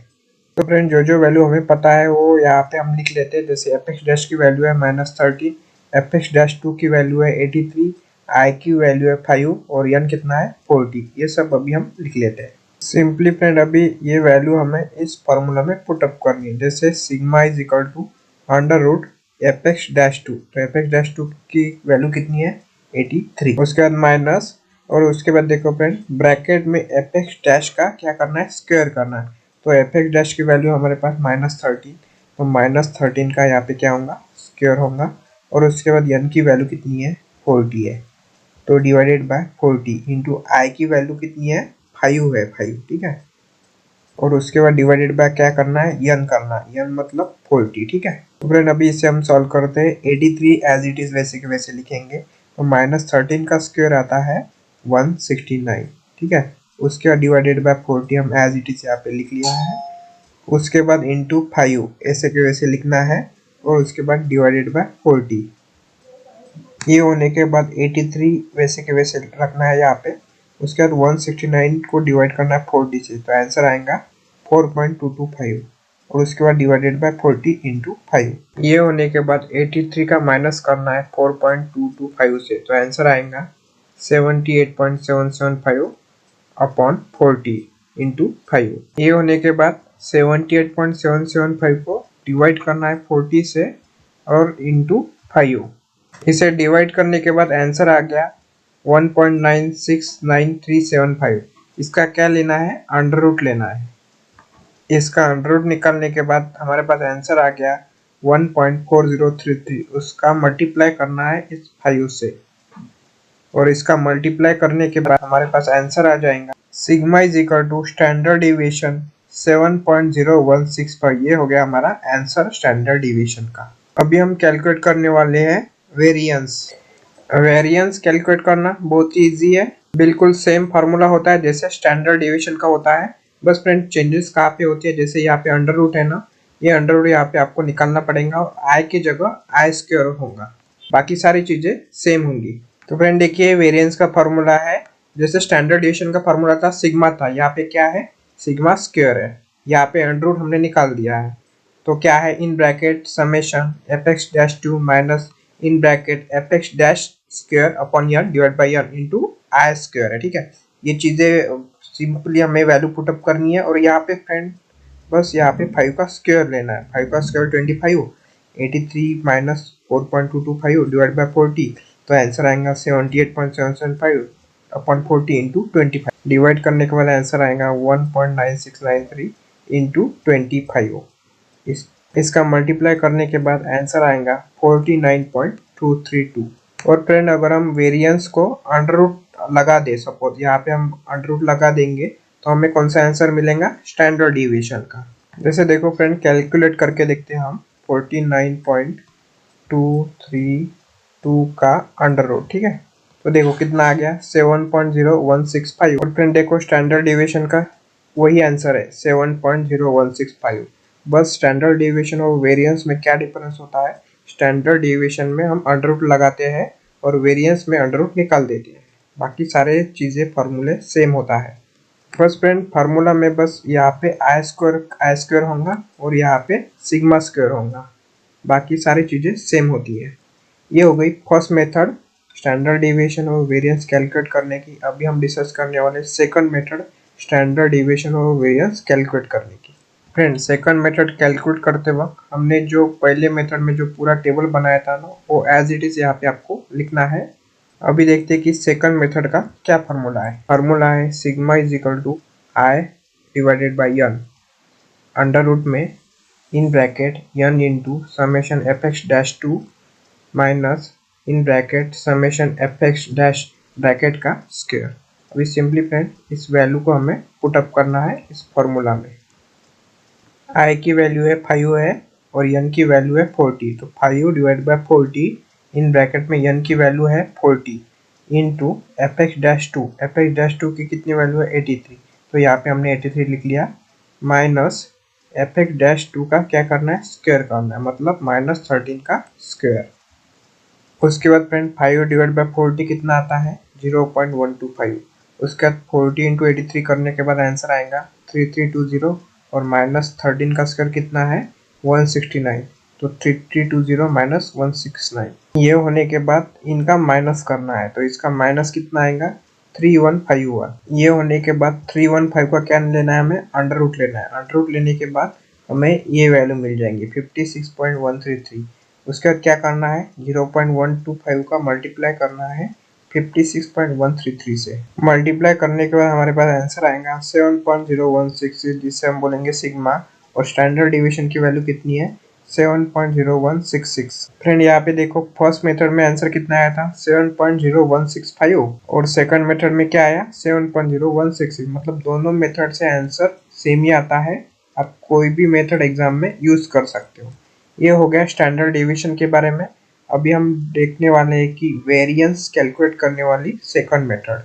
तो फ्रेंड जो वैल्यू हमें पता है वो यहाँ पे हम लिख लेते हैं। जैसे fx- की वैल्यू है -13, fx-2 की वैल्यू है 83, आई की वैल्यू है 5 और n कितना है 40। ये सब अभी हम लिख लेते हैं। सिंपली फ्रेंड अभी ये वैल्यू हमें इस फॉर्मूला में पुट अप करनी है। जैसे sigma is equal to under root F x dash two, तो एफ एक्स डैश टू की वैल्यू कितनी है 83। उसके बाद माइनस, और उसके बाद देखो फ्रेंड ब्रैकेट में एफ एक्स डैश का क्या करना है स्क्वायर करना है। तो एफ एक्स डैश की वैल्यू हमारे पास -13, तो -13 का यहाँ पे क्या होगा स्क्वायर होगा। और उसके बाद n की वैल्यू कितनी है 40 है, तो डिवाइडेड बाय 40 इंटू आई की वैल्यू कितनी है 5 है 5, ठीक है। और उसके बाद डिवाइडेड बाय क्या करना है n करना है, n मतलब 40, ठीक है। तो फ्रेंड अभी इसे हम सॉल्व करते हैं। 83 एज इट इज वैसे के वैसे लिखेंगे, तो -13 का स्क्वायर आता है 169, ठीक है। उसके बाद डिवाइडेड बाय 40 हम एज इट इज यहाँ पे लिख लिया है। उसके बाद इंटू 5 ऐसे के वैसे लिखना है, और उसके बाद डिवाइडेड बाय 40। ये होने के बाद 83 वैसे के वैसे रखना है यहाँ पे। उसके बाद 169 को डिवाइड करना है 40 से, तो आंसर आएगा 4.225, और उसके बाद डिवाइडेड बाय 40 इंटू 5। ये होने के बाद 83 का माइनस करना है 4.225 से, तो आंसर आएगा 78.775 अपॉन 40 इंटू 5। ये होने के बाद 78.775 को डिवाइड करना है 40 से और इंटू 5। इसे डिवाइड करने के बाद आंसर आ गया 1.969375। इसका क्या लेना है अंडर रूट लेना है। इसका अंडर रूट निकालने के बाद हमारे पास आंसर आ गया 1.4033। उसका मल्टीप्लाई करना है इस 5 से, और इसका मल्टीप्लाई करने के बाद हमारे पास आंसर आ जाएगा sigma is equal to standard deviation 7.0165। ये हो गया हमारा आंसर स्टैंडर्ड डिविएशन का। अभी हम कैलकुलेट करने वाले हैं वेरिएंस। वेरिएंस कैलकुलेट करना बहुत ही इजी है, बिल्कुल सेम फार्मूला होता है जैसे स्टैंडर्ड डिविएशन का होता है। बस फ्रेंड चेंजेस कहाँ पे होती है, जैसे यहाँ पे अंडर रूट है ना, ये अंडर रूट यहाँ पे आपको निकालना पड़ेगा और आई की जगह आई स्क्वायर होगा, बाकी सारी चीजें सेम होंगी। तो फ्रेंड देखिए वेरिएंस का फार्मूला है, जैसे स्टैंडर्ड डिविएशन का फार्मूला था सिग्मा था, यहाँ पे क्या है सिग्मा स्क्वायर है, यहाँ पे अंडर रूट हमने निकाल दिया है। तो क्या है in bracket summation F x dash two minus in bracket F x dash square upon n divide by n into I square है, ठीक है। ये चीजें सिंपली हमें वैल्यू पुटअप करनी है, और यहाँ पे फ्रेंड बस यहाँ पे 5 का स्क्वायर लेना है। 5 का स्क्वायर 25, 83 माइनस 4.225 डिवाइड बाई 40, तो आंसर आएगा 78.775 अपॉन 40 इंटू 25। डिवाइड करने के बाद आंसर आएगा 1.9693 इंटू 25। इसका मल्टीप्लाई करने के बाद आंसर आएगा 49.232। और फ्रेंड अगर हम वेरिएंस को अंडर रूट लगा दे, सपोज यहाँ पे हम अंडर रूट लगा देंगे, तो हमें कौन सा आंसर मिलेगा स्टैंडर्ड डिविएशन का। जैसे देखो फ्रेंड कैलकुलेट करके देखते हैं हम 49.232 का अंडर रूट, ठीक है। तो देखो कितना आ गया 7.0165। और फ्रेंड देखो स्टैंडर्ड डिविएशन का वही आंसर है 7.0165। बस स्टैंडर्ड डिविएशन और वेरिएंस में क्या डिफरेंस होता है, स्टैंडर्ड डिविएशन में हम अंडर रूट लगाते हैं और वेरिएंस में अंडर रूट निकाल देते हैं, बाकी सारे चीज़ें फार्मूले सेम होता है। बस फ्रेंड फार्मूला में बस यहाँ पे आई स्क्वायर होगा और यहाँ पे सिग्मा स्क्वायर होगा, बाकी सारी चीज़ें सेम होती है। ये हो गई फर्स्ट मेथड स्टैंडर्ड डिविएशन और वेरिएंस कैलकुलेट करने की। अभी हम डिस्कस करने वाले सेकंड मेथड स्टैंडर्ड डिविएशन और वेरिएंस कैलकुलेट करने की। फ्रेंड सेकंड मेथड कैलकुलेट करते वक्त हमने जो पहले मेथड में जो पूरा टेबल बनाया था ना, वो एज इट इज यहाँ पे आपको लिखना है। अभी देखते हैं कि सेकंड मेथड का क्या फार्मूला है। फार्मूला है sigma is equal to I divided by n under root में in bracket n into summation F x dash two minus in bracket summation F x dash bracket का square. अभी simply friend इस value को हमें put up करना है इस formula में। आई की वैल्यू है 5 है और n की वैल्यू है 40, तो 5 डिवाइड बाई 40 इन ब्रैकेट में n की वैल्यू है 40 into F x dash two, F x dash two की कितनी वैल्यू है 83, तो यहाँ पे हमने 83 लिख लिया, minus F x dash two का क्या करना है स्क्वायर करना है, मतलब -13 का स्क्वायर। उसके बाद फ्रेंड 5 डिवाइड बाई 40 कितना आता है 0.125। उसके बाद 40 इंटू 83 करने के बाद आंसर आएगा 3320, और -13 का स्क्वायर कितना है 169, तो 3320 माइनस 169। ये होने के बाद इनका माइनस करना है, तो इसका माइनस कितना आएगा 3151। ये होने के बाद 315 का क्या लेना है, हमें अंडर रूट लेना है। अंडर रूट लेने के बाद हमें ये वैल्यू मिल जाएंगी 56.133। उसके बाद क्या करना है 0.125 का मल्टीप्लाई करना है 56.133 से। मल्टीप्लाई करने के बाद हमारे पास आंसर आएगा 7.016, जिसे हम बोलेंगे सिग्मा। और स्टैंडर्ड डिवीजन की वैल्यू कितनी है 7.0166। फ्रेंड यहाँ पे देखो फर्स्ट मेथड में आंसर कितना आया था 7.0165 और सेकंड मेथड में क्या आया 7.0166। मतलब दोनों मेथड से आंसर सेम ही आता है। आप कोई भी मेथड एग्जाम में यूज कर सकते हो। ये हो गया स्टैंडर्ड डिवीजन के बारे में। अभी हम देखने वाले हैं कि वेरिएंस कैलकुलेट करने वाली सेकंड मेथड।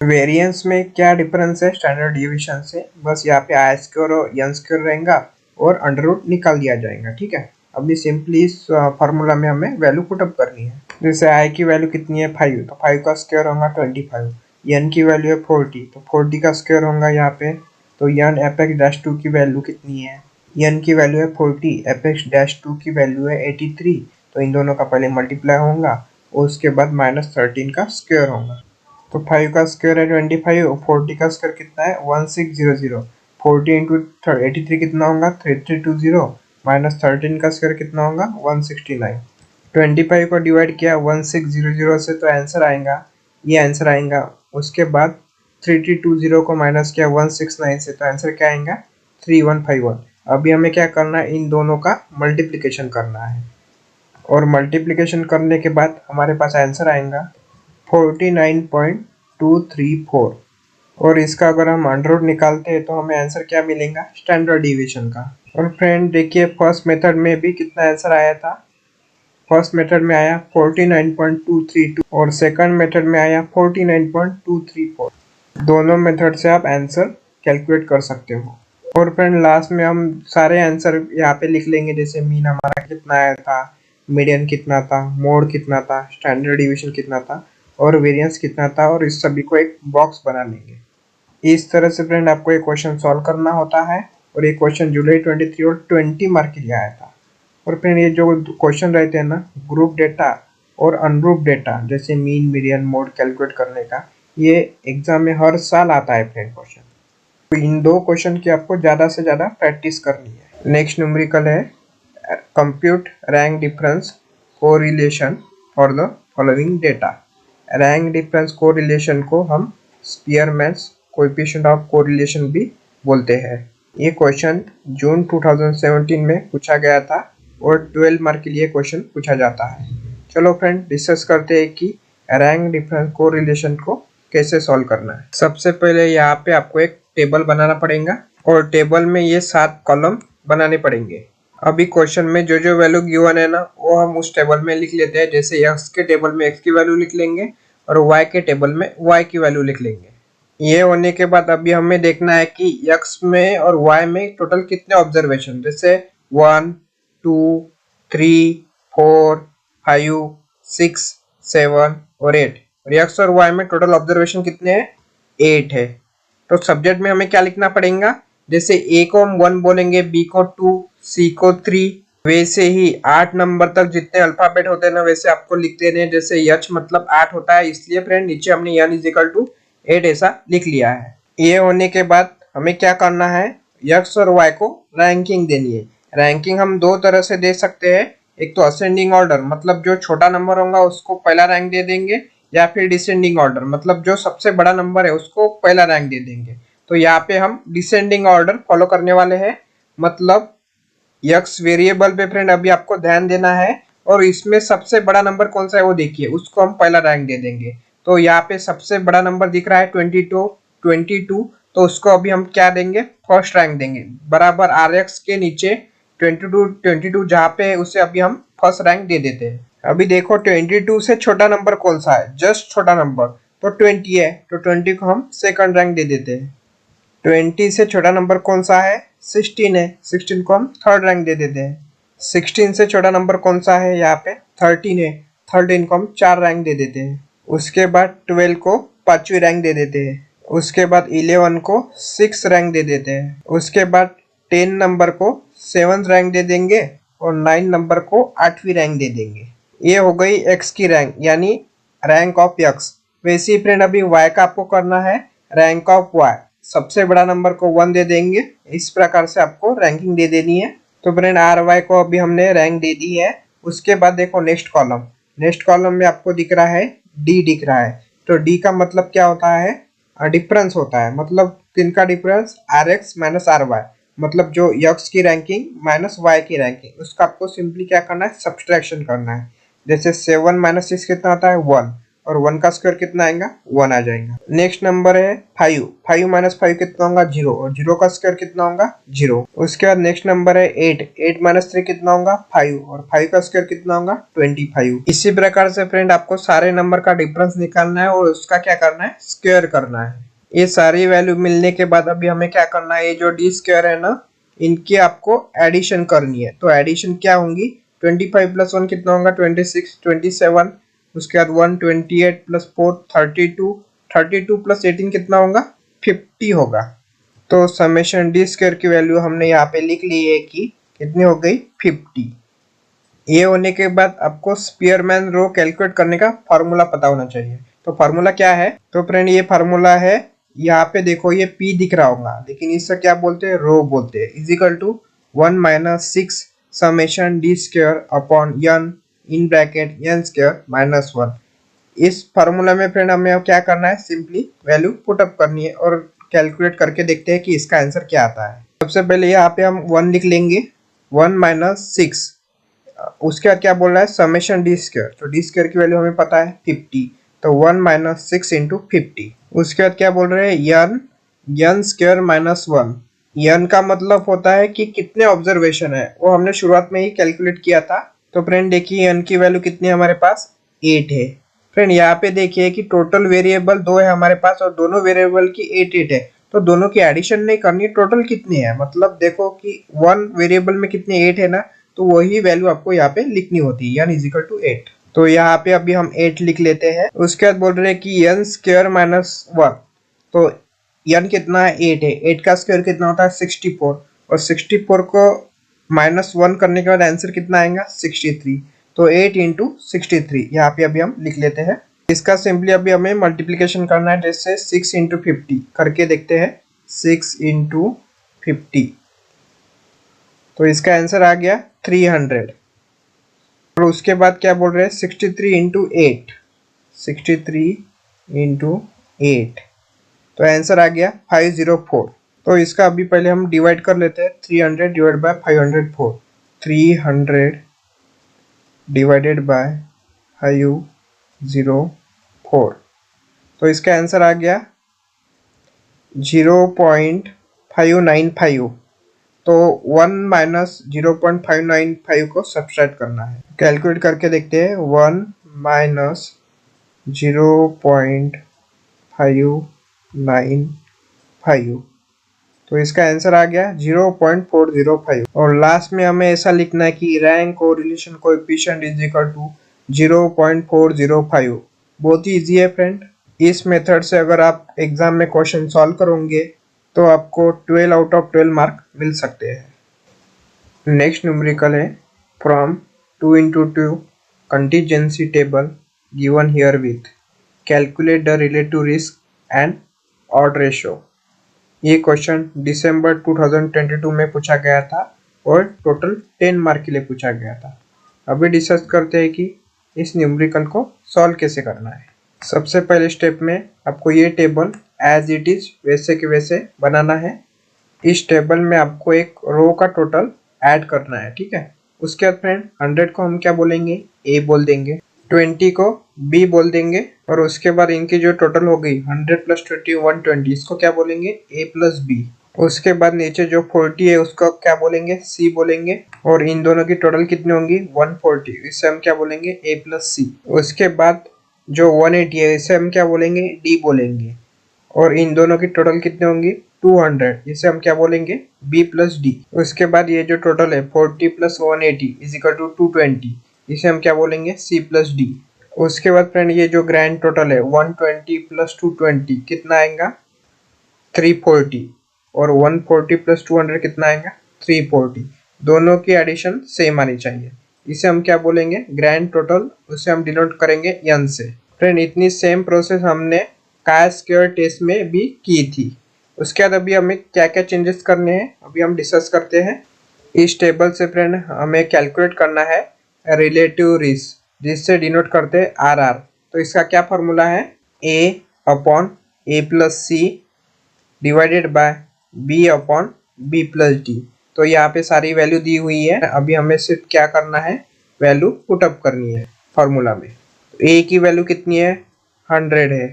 वेरिएंस में क्या डिफरेंस है स्टैंडर्ड डिवीजन से, बस यहाँ पे आई स्क्वायर और एन स्क्वायर रहेगा और अंडर रूट निकाल दिया जाएगा। ठीक है, अभी सिंपली इस फार्मूला में हमें वैल्यू पुटअप करनी है। जैसे आई की वैल्यू कितनी है 5, तो 5 का स्क्वायर होगा 25। एन की वैल्यू है 40, तो 40 का स्क्वायर होगा यहाँ पे। तो एन एपेक्स डैश 2 की वैल्यू कितनी है, एन की वैल्यू है 40, एपेक्स डैश 2 की वैल्यू है 83। तो इन दोनों का पहले मल्टीप्लाई होगा और उसके बाद -13 का स्क्वायर होगा। तो 5 का स्क्वायर है 25 और 40 का स्क्वायर कितना है 1600। 40 इंटू 83 कितना होगा 3320 माइनस 13 का स्क्वायर कितना होगा 169। 25 को डिवाइड किया 1600 से तो आंसर आएगा, ये आंसर आएगा। उसके बाद 3320 को माइनस किया 169 से तो आंसर क्या आएगा 3151। अभी हमें क्या करना है इन दोनों का मल्टीप्लिकेशन करना है और मल्टीप्लिकेशन करने के बाद हमारे पास आंसर आएगा 49.234। और इसका अगर हम अंडर रूट निकालते हैं तो हमें आंसर क्या मिलेगा स्टैंडर्ड डिवीजन का। और फ्रेंड देखिए फर्स्ट मेथड में भी कितना आंसर आया था, फर्स्ट मेथड में आया 49.232 और सेकंड मेथड में आया 49.234। दोनों मेथड से आप आंसर कैलकुलेट कर सकते हो। और फ्रेंड लास्ट में हम सारे आंसर यहाँ पे लिख लेंगे, जैसे मीन हमारा कितना आया था, मीडियन कितना था, मोड कितना था, स्टैंडर्ड डिवीजन कितना था और वेरिएंस कितना था, और इस सभी को एक बॉक्स बना लेंगे। इस तरह से फ्रेंड आपको एक क्वेश्चन सॉल्व करना होता है। और ये क्वेश्चन जुलाई 23 और 20 मार्क के लिए आया था। और फ्रेंड ये जो क्वेश्चन रहते हैं ना ग्रुप डेटा और अनग्रुप डेटा, जैसे मीन मीडियन मोड कैलकुलेट करने का, ये एग्जाम में हर साल आता है फ्रेंड क्वेश्चन। तो इन दो क्वेश्चन की आपको ज़्यादा से ज़्यादा प्रैक्टिस करनी है। नेक्स्ट न्यूमेरिकल है compute rank difference correlation for the following data. Rank difference correlation को हम स्पीयरमैन्स कोएफिशिएंट ऑफ कोरिलेशन भी बोलते हैं। ये क्वेश्चन जून 2017 में पूछा गया था और 12 मार्क के लिए क्वेश्चन पूछा जाता है। चलो फ्रेंड डिस्कस करते हैं कि रैंक डिफरेंस कोरिलेशन को कैसे सॉल्व करना है। सबसे पहले यहाँ पे आपको एक टेबल बनाना पड़ेगा और टेबल में ये 7 कॉलम बनाने पड़ेंगे। अभी क्वेश्चन में जो जो वैल्यू गिवन है ना वो हम उस टेबल में लिख लेते हैं। जैसे x के टेबल में x की वैल्यू लिख लेंगे और y के टेबल में y की वैल्यू लिख लेंगे। ये होने के बाद अभी हमें देखना है कि x में और y में टोटल कितने ऑब्जर्वेशन, जैसे 1 2 3 4 5 6 7 और 8, और x और y में टोटल ऑब्जर्वेशन कितने हैं 8 है। तो सब्जेक्ट में हमें क्या लिखना पड़ेगा, जैसे a को हम 1 बोलेंगे, b को 2, c को 3, वैसे ही 8 नंबर तक जितने अल्फाबेट होते हैं ना वैसे आपको लिख देने हैं। जैसे h मतलब 8 होता है, इसलिए फ्रेंड नीचे हमने n = 8 ऐसा लिख लिया है। ये होने के बाद हमें क्या करना है x और y को रैंकिंग देनी है। रैंकिंग हम दो तरह से दे सकते हैं, एक तो असेंडिंग ऑर्डर, मतलब जो छोटा नंबर होगा उसको पहला रैंक दे देंगे, या फिर डिसेंडिंग ऑर्डर, मतलब जो सबसे बड़ा नंबर है उसको पहला रैंक दे देंगे। तो यहाँ पे हम डिसेंडिंग ऑर्डर फॉलो करने वाले हैं। मतलब x वेरिएबल पे फ्रेंड अभी आपको ध्यान देना है और इसमें सबसे बड़ा नंबर कौन सा है वो देखिए, उसको हम पहला रैंक दे देंगे। तो यहाँ पे सबसे बड़ा नंबर दिख रहा है 22, तो उसको अभी हम क्या देंगे फर्स्ट रैंक देंगे, बराबर rx के नीचे 22 जहाँ पे है उसे अभी हम फर्स्ट रैंक दे देते हैं। अभी देखो 22 से छोटा नंबर कौन सा है, जस्ट छोटा नंबर तो 20 है, तो 20 को हम सेकंड रैंक दे देते हैं। 20 से छोटा नंबर कौन सा है 16 है, 16 को हम थर्ड रैंक दे देते हैं। 16 से छोटा नंबर कौन सा है यहाँ पे 13 है, 13 को हम 4 रैंक दे देते हैं। उसके बाद 12 को 5वीं रैंक दे देते हैं। उसके बाद 11 को 6 रैंक दे देते हैं। उसके बाद 10 नंबर को 7th रैंक दे देंगे और 9 नंबर को 8वीं रैंक दे देंगे। ये हो गई x की रैंक यानी रैंक ऑफ x। वैसे ही फ्रेंड अभी y का आपको करना है रैंक ऑफ y। सबसे बड़ा नंबर को 1 दे देंगे। इस प्रकार से आपको रैंकिंग दे देनी है। तो फ्रेंड आर वाई को अभी हमने रैंक दे दी है। उसके बाद देखो नेक्स्ट कॉलम में आपको दिख रहा है डी दिख रहा है। तो डी का मतलब क्या होता है? डिफरेंस होता है। मतलब किनका difference? R X minus R Y. मतलब जो यक्स की रैंकिंग माइनस वाई की रैंकिंग, उसका आपको सिंपली क्या करना है? सब्सट्रैक्शन करना है। जैसे 7 माइनस 6 कितना आता है? 1। और 1 का स्क्वायर कितना आएगा? 1 आ जाएगा। नेक्स्ट नंबर है 5 माइनस 5 कितना होगा? 0। और 0 का स्क्वायर कितना होगा? 0। उसके बाद नेक्स्ट नंबर है 8 माइनस 3 कितना होगा? 5। और 5 का स्क्वायर कितना होगा? 25। इसी प्रकार से फ्रेंड आपको सारे नंबर का डिफरेंस निकालना है और उसका क्या करना है? स्क्वायर करना है। ये सारी वैल्यू मिलने के बाद अभी हमें क्या करना है? ये जो डी स्क्वायर है ना, इनकी आपको एडिशन करनी है। तो एडिशन क्या होंगी? 25 प्लस 1 कितना होगा? 26, 27। उसके बाद 128 प्लस 4 32, 32 प्लस 18 कितना होगा? 50 होगा। तो समेशन डी स्क्वायर की वैल्यू हमने यहाँ पे लिख ली है कि कितनी हो गई? 50। ये होने के बाद आपको स्पीयरमैन रो कैलकुलेट करने का फॉर्मूला पता होना चाहिए। तो फॉर्मूला क्या है? तो फ्रेंड ये फॉर्मूला है, यहाँ पे देखो ये P दिख रहा होगा, लेकिन इससे क्या बोलते हैं? रो बोलते हैं। Is equal to 1 minus 6 summation D square upon n in bracket n square minus 1। इस फार्मूला में फ्रेंड हमें क्या करना है? सिंपली वैल्यू पुट अप करनी है और कैलकुलेट करके देखते हैं कि इसका आंसर क्या आता है। सबसे पहले यहाँ पे हम 1 लिख लेंगे, 1 माइनस 6। उसके बाद क्या बोल रहा है? Summation D square. तो डी स्क्वायर की वैल्यू हमें पता है 50। तो 1 माइनस 6 इंटू 50। उसके बाद क्या बोल रहे हैं? n square minus 1। n का मतलब होता है कि कितने ऑब्जर्वेशन है, वो हमने शुरुआत में ही कैलकुलेट किया था। तो फ्रेंड देखिए n की वैल्यू कितनी है हमारे पास? 8 है। फ्रेंड यहाँ पे देखिए कि टोटल वेरिएबल 2 है हमारे पास और दोनों वेरिएबल की 8 है। तो दोनों की एडिशन नहीं करनी, टोटल कितनी है। मतलब देखो कि 1 वेरिएबल में कितनी 8 है ना, तो वही वैल्यू आपको यहाँ पे लिखनी होती है, n इज इक्वल टू 8। तो यहाँ पे अभी हम 8 लिख लेते हैं। उसके बाद बोल रहे हैं कि n स्क्वायर माइनस 1। तो n कितना है? 8 है। 8 का स्क्वायर कितना होता है? 64। और 64 को माइनस 1 करने के बाद आंसर कितना आएगा? 63। तो 8 इंटू 63 यहाँ पे अभी हम लिख लेते हैं। इसका सिंपली अभी हमें मल्टीप्लीकेशन करना है, जैसे 6 इंटू 50 करके देखते हैं। 6 इंटू 50, तो इसका आंसर आ गया 300। और उसके बाद क्या बोल रहे हैं? 63 इंटू 8, 63 इंटू 8, तो आंसर आ गया 504। तो इसका अभी पहले हम डिवाइड कर लेते हैं। 300 डिवाइड बाय 504, 300 डिवाइडेड बाय 504। तो इसका आंसर आ गया 0.595। तो 1 माइनस 0.595 को सब्सट्रैक्ट करना है। कैलकुलेट करके देखते हैं। 1 माइनस 0.595, तो इसका आंसर आ गया 0.405। और लास्ट में हमें ऐसा लिखना है कि rank correlation coefficient is equal to 0.405। बहुत ही इजी है फ्रेंड। इस मेथड से अगर आप एग्जाम में क्वेश्चन सॉल्व करोगे तो आपको 12 आउट ऑफ 12 मार्क मिल सकते हैं। नेक्स्ट न्यूमेरिकल है from 2 into 2 contingency table given here with calculate the relative risk and odd ratio। ये क्वेश्चन दिसंबर 2022 में पूछा गया था और टोटल 10 मार्क के लिए पूछा गया था। अभी डिस्कस करते हैं कि इस न्यूमेरिकल को सॉल्व कैसे करना है। सबसे पहले स्टेप में आपको ये टेबल एज इट इज वैसे के वैसे बनाना है। इस टेबल में आपको एक रो का टोटल ऐड करना है, ठीक है। उसके बाद फ्रेंड 100 को हम क्या बोलेंगे? ए बोल देंगे। 20 को बी बोल देंगे। और उसके बाद इनकी जो टोटल हो गई 100 प्लस 20 120, इसको क्या बोलेंगे? ए प्लस बी। उसके बाद नीचे जो 40 है उसको क्या बोलेंगे? सी बोलेंगे। और इन दोनों की टोटल कितनी होंगी? 140, इससे हम क्या बोलेंगे? ए प्लस सी। उसके बाद जो 180 है इसे हम क्या बोलेंगे? डी बोलेंगे। और इन दोनों की टोटल कितनी होंगी? 200, इसे हम क्या बोलेंगे? B plus D. उसके बाद ये जो टोटल है 40 प्लस 180 इज इक्वल टू 220, इसे हम क्या बोलेंगे? C plus D. उसके बाद फ्रेंड ये जो ग्रैंड टोटल है 120 प्लस 220 कितना आएगा? 340। और 140 प्लस 200 कितना आएगा? 340। दोनों की एडिशन सेम आनी चाहिए। इसे हम क्या बोलेंगे, ग्रैंड टोटल, उसे हम डिनोट करेंगे n से। फ्रेंड इतनी सेम प्रोसेस हमने chi-square टेस्ट में भी की थी। उसके बाद अभी हमें क्या क्या चेंजेस करने हैं अभी हम डिस्कस करते हैं। इस टेबल से फ्रेंड हमें कैलकुलेट करना है रिलेटिव रिस्क, जिससे डिनोट करते हैं RR। तो इसका क्या फॉर्मूला है, A upon A plus C divided by B upon B plus D. तो यहाँ पे सारी वैल्यू दी हुई है। अभी हमें सिर्फ क्या करना है, वैल्यू पुटअप करनी है फॉर्मूला में। तो A की वैल्यू कितनी है, 100 है,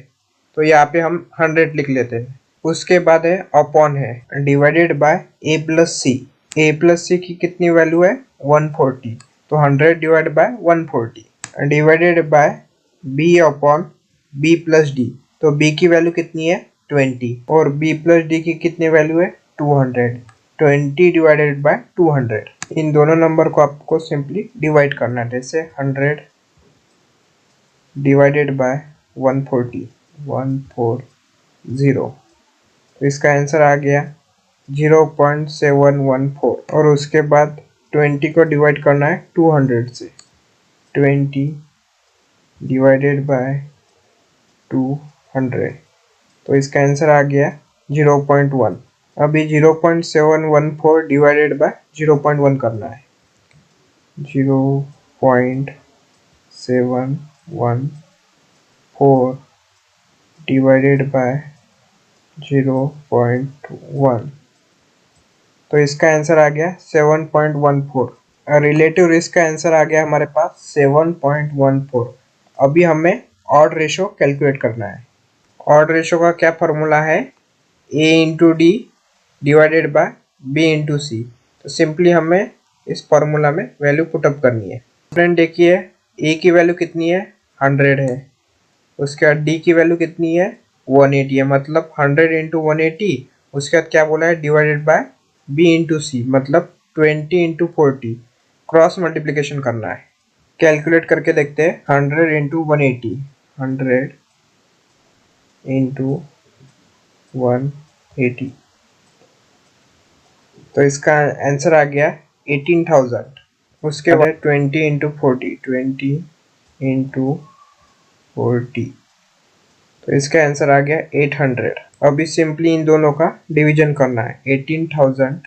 तो यहाँ पे हम 100 लिख लेते हैं। उसके बाद है अपॉन है divided by A plus C. A plus C की कितनी वैल्यू है, 140, तो 100 divide by 140 divided by B upon B plus D. तो B की वैल्यू कितनी है, 20, और B प्लस डी की कितनी वैल्यू है, 200। 20 डिवाइडेड बाय 200। इन दोनों नंबर को आपको सिंपली डिवाइड करना है, जैसे 100 डिवाइडेड बाय 140, 140। तो इसका आंसर आ गया 0.714। और उसके बाद 20 को डिवाइड करना है 200 से, 20 डिवाइडेड बाय 200। तो इसका आंसर आ गया 0.1। अभी 0.714 डिवाइडेड बाय 0.1 करना है, 0.714 डिवाइडेड बाय 0.1। तो इसका आंसर आ गया 7.14। रिलेटिव रिस्क का आंसर आ गया हमारे पास 7.14। अभी हमें ऑड रेशो कैलकुलेट करना है। ऑड रेशो का क्या फॉर्मूला है, A into D divided by B into C. तो सिंपली हमें इस फॉर्मूला में वैल्यू पुटअप करनी है। फ्रेंड देखिए, A की वैल्यू कितनी है, 100 है। उसके बाद D की वैल्यू कितनी है, 180 है, मतलब 100 इंटू 180। उसके बाद क्या बोला है, डिवाइडेड बाय B इंटू सी, मतलब 20 इंटू 40। क्रॉस मल्टीप्लीकेशन करना है। कैलकुलेट करके देखते हैं, 100 इंटू 180, 100 इंटू 180। तो इसका आंसर आ गया 18,000। उसके बाद 20 इंटू 40, 20 इंटू 40। तो इसका आंसर आ गया 800। अभी सिंपली इन दोनों का डिवीजन करना है, 18,000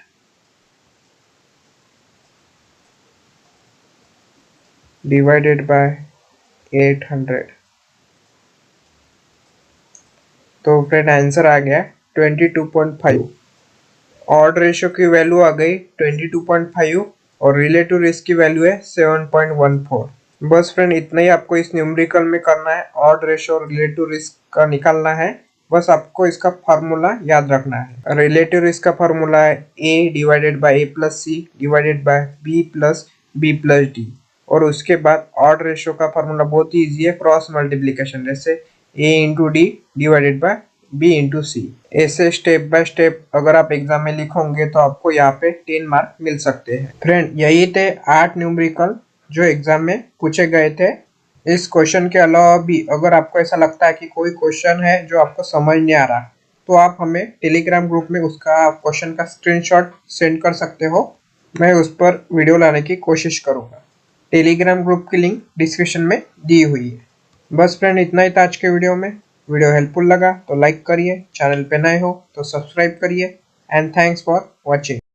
डिवाइडेड बाय 800। तो फ्रेंड आंसर आ गया 22.5। ऑड रेशियो की वैल्यू आ गई 22.5 और रिलेटिव रिस्क की वैल्यू है 7.14। बस फ्रेंड इतना ही आपको इस न्यूमेरिकल में करना है, ऑड रेशियो और रिलेटिव रिस्क का निकालना है। बस आपको इसका फार्मूला याद रखना है। रिलेटिव रिस्क का फार्मूला है A divided by A plus C divided by B plus B plus D. और उसके बाद ऑड रेशियो का फार्मूला बहुत ही ईजी है, क्रॉस मल्टीप्लीकेशन, जैसे A into D divided by B into C. ऐसे स्टेप बाय स्टेप अगर आप एग्जाम में लिखोगे तो आपको यहाँ पे 10 मार्क मिल सकते हैं। फ्रेंड यही थे 8 न्यूमेरिकल जो एग्जाम में पूछे गए थे। इस क्वेश्चन के अलावा भी अगर आपको ऐसा लगता है कि कोई क्वेश्चन है जो आपको समझ नहीं आ रहा, तो आप हमें टेलीग्राम ग्रुप में उसका क्वेश्चन का स्क्रीनशॉट सेंड कर सकते हो। मैं उस पर वीडियो लाने की कोशिश करूँगा। टेलीग्राम ग्रुप की लिंक डिस्क्रिप्शन में दी हुई है। बस फ्रेंड इतना ही था आज के वीडियो में। वीडियो हेल्पफुल लगा तो लाइक करिए, चैनल पे नए हो तो सब्सक्राइब करिए, एंड थैंक्स फॉर वॉचिंग।